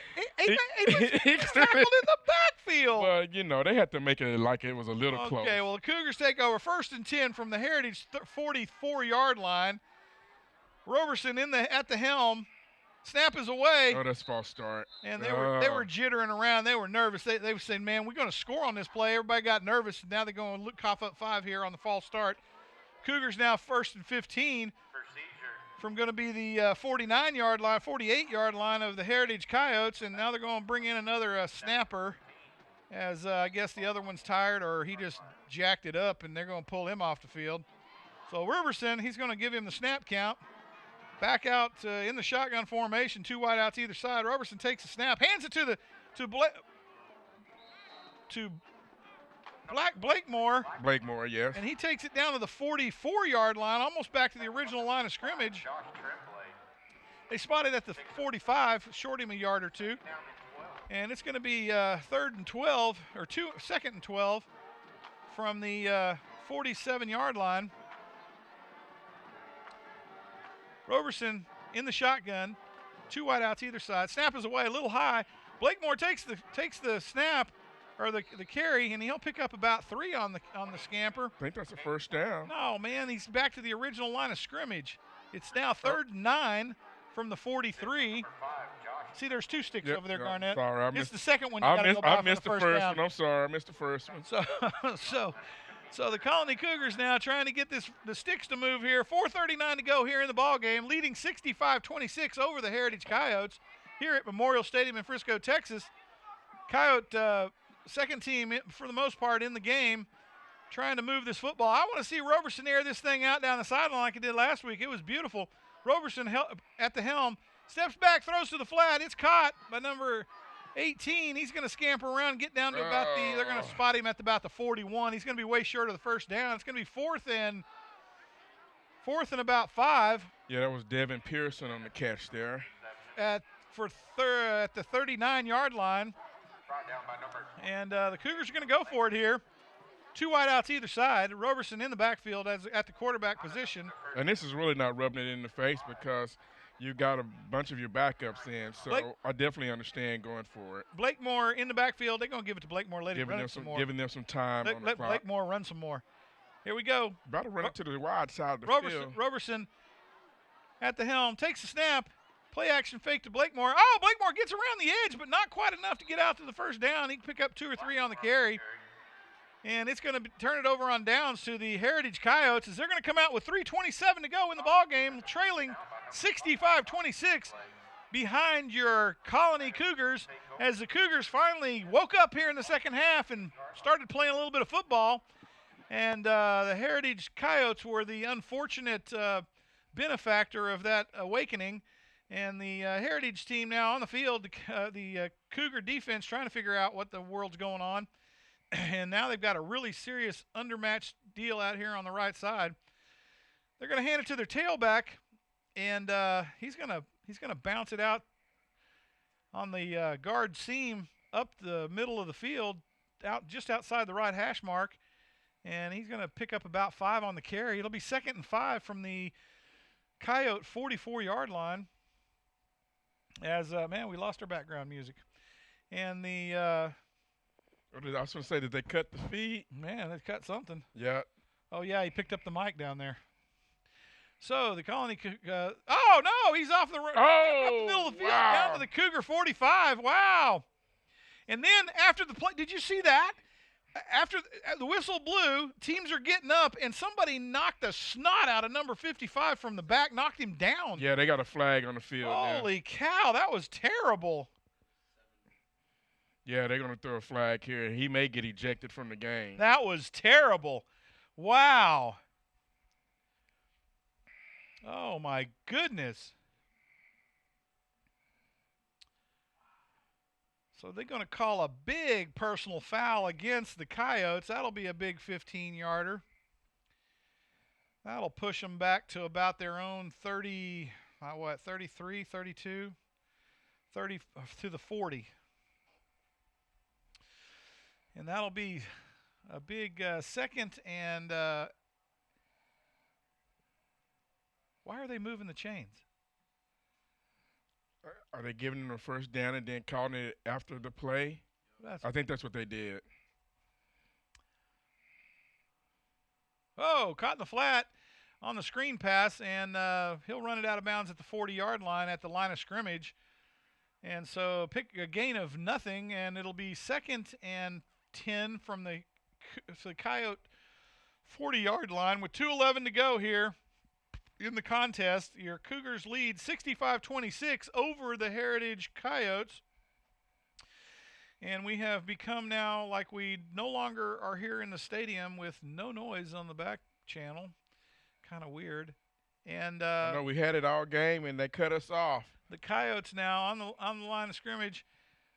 even. He was tackled in the backfield. Well, you know, they had to make it like it was a little close. Okay, well, the Cougars take over 1st and 10 from the Heritage 44-yard line. Roberson at the helm. Snap is away. Oh, that's false start. And they were jittering around. They were nervous. They were saying, man, we're going to score on this play. Everybody got nervous. Now they're going to cough up 5 here on the false start. Cougars now 1st and 15 from going to be the 49-yard line, 48-yard line of the Heritage Coyotes, and now they're going to bring in another snapper, as I guess the other one's tired or he just jacked it up, and they're going to pull him off the field. So Roberson, he's going to give him the snap count. Back out in the shotgun formation, 2 wideouts either side. Roberson takes the snap, hands it to Blakemore. Blakemore, yes. And he takes it down to the 44-yard line, almost back to the original line of scrimmage. They spotted at the 45, short him a yard or two. And it's going to be 3rd and 12, or 2nd and 12 from the 47-yard line. Roberson in the shotgun, 2 wideouts either side. Snap is away, a little high. Blakemore takes the snap, or the carry, and he'll pick up about 3 on the scamper. I think that's a first down. No, man, he's back to the original line of scrimmage. It's now 3rd and 9 from the 43. See, there's 2 sticks over there, Garnett. Sorry, it's the second one you got to go by I missed for the first first down. one. I'm sorry, I missed the first one. So the Colony Cougars now trying to get the sticks to move here. 4:39 to go here in the ball game, leading 65-26 over the Heritage Coyotes here at Memorial Stadium in Frisco, Texas. Coyote second team for the most part in the game, trying to move this football. I want to see Roberson air this thing out down the sideline like he did last week. It was beautiful. Roberson at the helm, steps back, throws to the flat. It's caught by number 18. He's going to scamper around and get down to about they're going to spot him at about the 41. He's going to be way short of the first down. It's going to be fourth and about 5. Yeah, that was Devin Pearson on the catch there. At the 39-yard line. And the Cougars are going to go for it here. 2 wideouts either side. Roberson in the backfield at the quarterback position. And this is really not rubbing it in the face because you got a bunch of your backups in. So I definitely understand going for it. Blakemore in the backfield. They're going to give it to Blakemore later. Giving them some time on the let clock. Blakemore run some more. Here we go. About to run up to the wide side of the field. Roberson at the helm. Takes the snap. Play action fake to Blakemore. Oh, Blakemore gets around the edge, but not quite enough to get out to the first down. He can pick up 2 or 3 on the carry. And it's going to turn it over on downs to the Heritage Coyotes as they're going to come out with 3:27 to go in the ball game, trailing 65-26 behind your Colony Cougars as the Cougars finally woke up here in the second half and started playing a little bit of football. And the Heritage Coyotes were the unfortunate benefactor of that awakening. And the Heritage team now on the field, the Cougar defense trying to figure out what the world's going on. And now they've got a really serious undermatched deal out here on the right side. They're going to hand it to their tailback, and he's going to bounce it out on the guard seam up the middle of the field, just outside the right hash mark. And he's going to pick up about 5 on the carry. It'll be 2nd and 5 from the Coyote 44-yard line. As, man, we lost our background music. And the I was going to say, did they cut the feed? Man, they cut something. Yeah. Oh, yeah, he picked up the mic down there. So the Colony, oh, no, he's off the, up the middle of the field, down to the Cougar 45. Wow. And then after the play, did you see that? After the whistle blew, teams are getting up, and somebody knocked the snot out of number 55 from the back, knocked him down. Yeah, they got a flag on the field. Holy cow, that was terrible. Yeah, they're going to throw a flag here. He may get ejected from the game. That was terrible. Wow. Oh, my goodness. So they're going to call a big personal foul against the Coyotes. That'll be a big 15-yarder. That'll push them back to about their own 30, 33, 32, 30 to the 40. And that'll be a big second and why are they moving the chains? Are they giving them a first down and then calling it after the play? I think that's what they did. Oh, caught in the flat on the screen pass, and he'll run it out of bounds at the 40-yard line at the line of scrimmage. And so pick a gain of nothing, and it'll be 2nd and 10 from the Coyote 40-yard line with 2:11 to go here in the contest. Your Cougars lead 65-26 over the Heritage Coyotes. And we have become now like we no longer are here in the stadium with no noise on the back channel. Kind of weird. And I know we had it all game, and they cut us off. the Coyotes now on the line of scrimmage.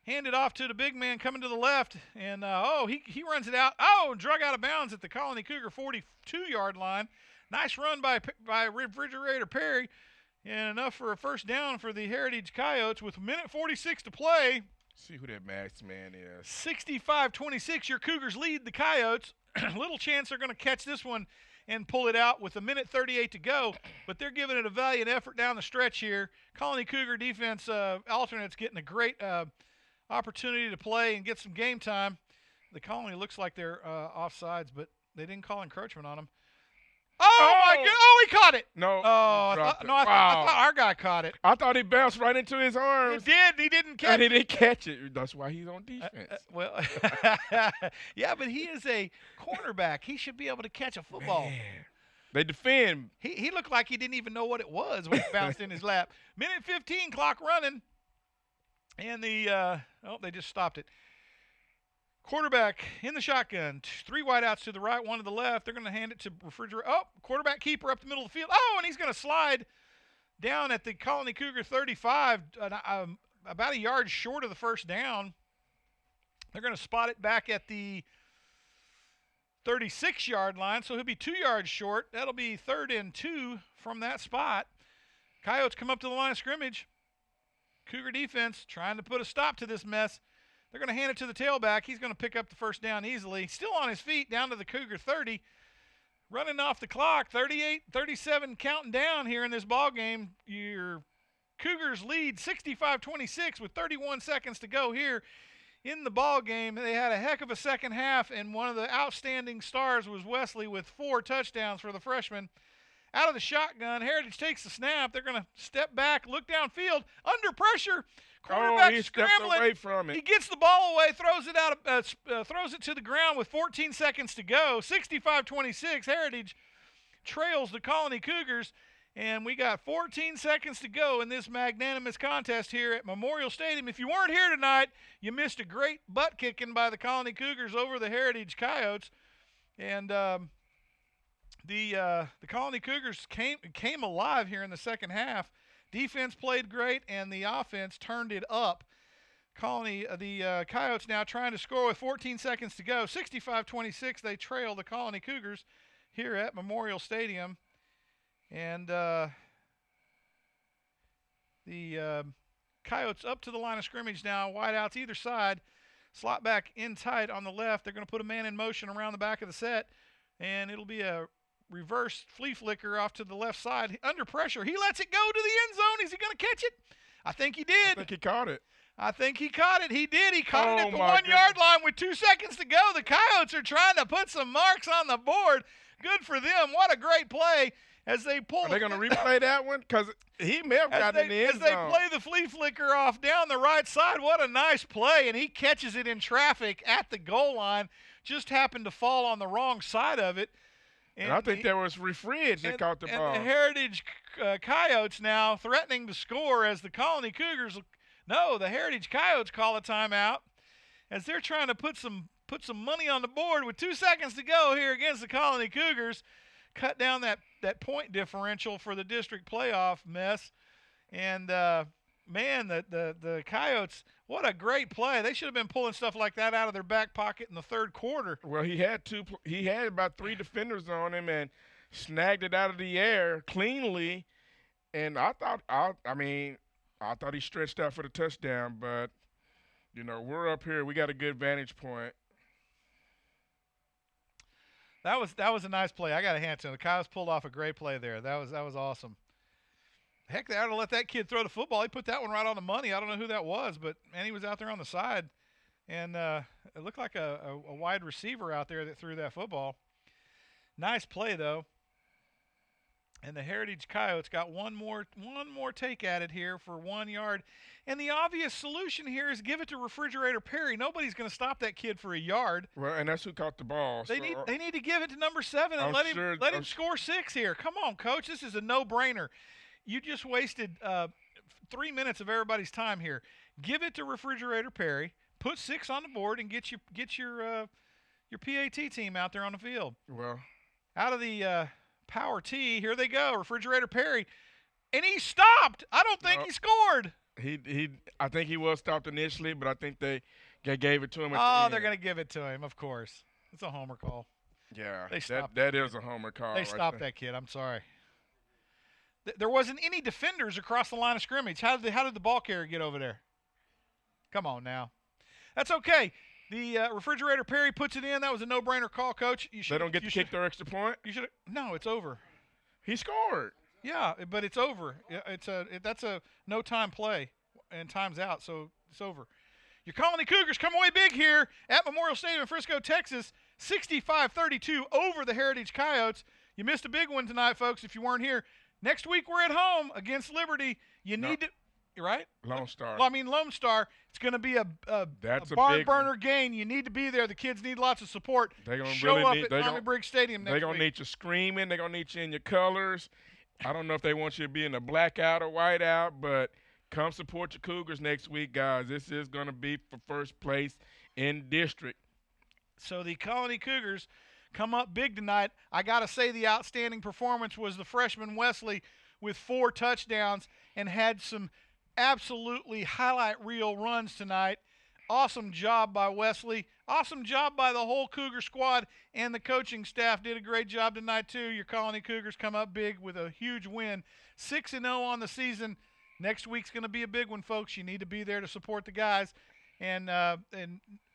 Handed off to the big man coming to the left. And, he runs it out. Oh, drug out of bounds at the Colony Cougar 42-yard line. Nice run by Refrigerator Perry. And enough for a first down for the Heritage Coyotes with 1:46 to play. See who that masked man is. 65-26, your Cougars lead the Coyotes. Little chance they're going to catch this one and pull it out with 1:38 to go, but they're giving it a valiant effort down the stretch here. Colony Cougar defense alternates getting a great opportunity to play and get some game time. The Colony looks like they're offsides, but they didn't call encroachment on them. Oh, my God. Oh, he caught it. No. Oh, I thought our guy caught it. I thought he bounced right into his arms. He did. He didn't catch And it. he didn't catch it. That's why he's on defense. Well, yeah, but he is a cornerback. He should be able to catch a football. Man. They defend. He looked like he didn't even know what it was when it bounced in his lap. 1:15, clock running. And they just stopped it. Quarterback in the shotgun. 3 wideouts to the right, 1 to the left. They're going to hand it to Refrigerator. Oh, quarterback keeper up the middle of the field. Oh, and he's going to slide down at the Colony Cougar 35, about a yard short of the first down. They're going to spot it back at the 36-yard line, so he'll be 2 yards short. That'll be 3rd and 2 from that spot. Coyotes come up to the line of scrimmage. Cougar defense trying to put a stop to this mess. They're going to hand it to the tailback. He's going to pick up the first down easily. Still on his feet down to the Cougar 30. Running off the clock, 38-37 counting down here in this ball game. Your Cougars lead 65-26 with 31 seconds to go here in the ball game. They had a heck of a second half, and one of the outstanding stars was Wesley with 4 touchdowns for the freshman. Out of the shotgun, Heritage takes the snap. They're going to step back, look downfield, under pressure. Quarterback he stepped scrambling. away from it. He gets the ball away, throws it to the ground with 14 seconds to go. 65-26, Heritage trails the Colony Cougars, and we got 14 seconds to go in this magnanimous contest here at Memorial Stadium. If you weren't here tonight, you missed a great butt kicking by the Colony Cougars over the Heritage Coyotes, and the Colony Cougars came alive here in the second half. Defense played great, and the offense turned it up. The Coyotes now trying to score with 14 seconds to go. 65-26, they trail the Colony Cougars here at Memorial Stadium. And the Coyotes up to the line of scrimmage now. Wideouts either side. Slot back in tight on the left. They're going to put a man in motion around the back of the set, and it'll be a reverse flea flicker off to the left side. Under pressure. He lets it go to the end zone. Is he going to catch it? I think he did. I think he caught it. I think he caught it. He did. He caught it at the my 1 yard line with 2 seconds to go. The Coyotes are trying to put some marks on the board. Good for them. What a great play as they pull. Are they going to replay that one? Because he may have gotten in the end zone. As they zone. play the flea flicker off down the right side, what a nice play. And he catches it in traffic at the goal line. Just happened to fall on the wrong side of it. And I think there was Refridge that caught the ball. And the Heritage Coyotes now threatening to score as the Colony Cougars. No, the Heritage Coyotes call a timeout as they're trying to put some money on the board with 2 seconds to go here against the Colony Cougars. Cut down that point differential for the district playoff mess. And, man, the Coyotes, what a great play. They should have been pulling stuff like that out of their back pocket in the third quarter. Well, he had about 3 defenders on him and snagged it out of the air cleanly. And I thought he stretched out for the touchdown, but we're up here. We got a good vantage point. That was a nice play. I got to hand it to him. The Coyotes pulled off a great play there. That was awesome. Heck, they ought to let that kid throw the football. He put that one right on the money. I don't know who that was, but man, he was out there on the side, and it looked like a wide receiver out there that threw that football. Nice play though. And the Heritage Coyotes got one more take at it here for 1 yard. And the obvious solution here is give it to Refrigerator Perry. Nobody's going to stop that kid for a yard. Well, and that's who caught the ball. They need to give it to number 7 and let him score 6 here. Come on, coach. This is a no-brainer. You just wasted 3 minutes of everybody's time here. Give it to Refrigerator Perry. Put 6 on the board and get your PAT team out there on the field. Well, out of the power tee, here they go. Refrigerator Perry, and he stopped. I don't think he scored. I think he was stopped initially, but I think they gave it to him. At the end. They're going to give it to him, of course. It's a homer call. Yeah, that is a homer call. They stopped that kid. I'm sorry. There wasn't any defenders across the line of scrimmage. How did the ball carrier get over there? Come on now. That's okay. The Refrigerator Perry puts it in. That was a no-brainer call, Coach. They don't get to kick their extra point? No, it's over. He scored. Yeah, but it's over. That's a no-time play, and time's out, so it's over. Your Colony Cougars come away big here at Memorial Stadium in Frisco, Texas, 65-32 over the Heritage Coyotes. You missed a big one tonight, folks, if you weren't here. Next week we're at home against Liberty. Need to – right? Lone Star. Well, I mean, Lone Star. It's going to be a barn burner game. You need to be there. The kids need lots of support. They're going to show up at Tommy Briggs Stadium next week. They're going to need you screaming. They're going to need you in your colors. I don't know if they want you to be in a blackout or whiteout, but come support your Cougars next week, guys. This is going to be for first place in district. So the Colony Cougars come up big tonight. I got to say the outstanding performance was the freshman Wesley with 4 touchdowns and had some absolutely highlight reel runs tonight. Awesome job by Wesley. Awesome job by the whole Cougar squad, and the coaching staff did a great job tonight too. Your Colony Cougars come up big with a huge win. 6-0 on the season. Next week's going to be a big one, folks. You need to be there to support the guys, and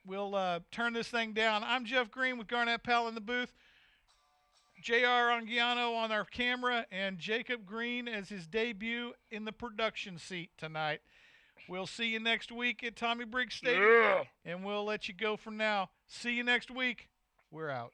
we'll turn this thing down. I'm Jeff Green with Garnett Powell in the booth. J.R. Anguiano on our camera, and Jacob Green as his debut in the production seat tonight. We'll see you next week at Tommy Briggs Stadium, and we'll let you go for now. See you next week. We're out.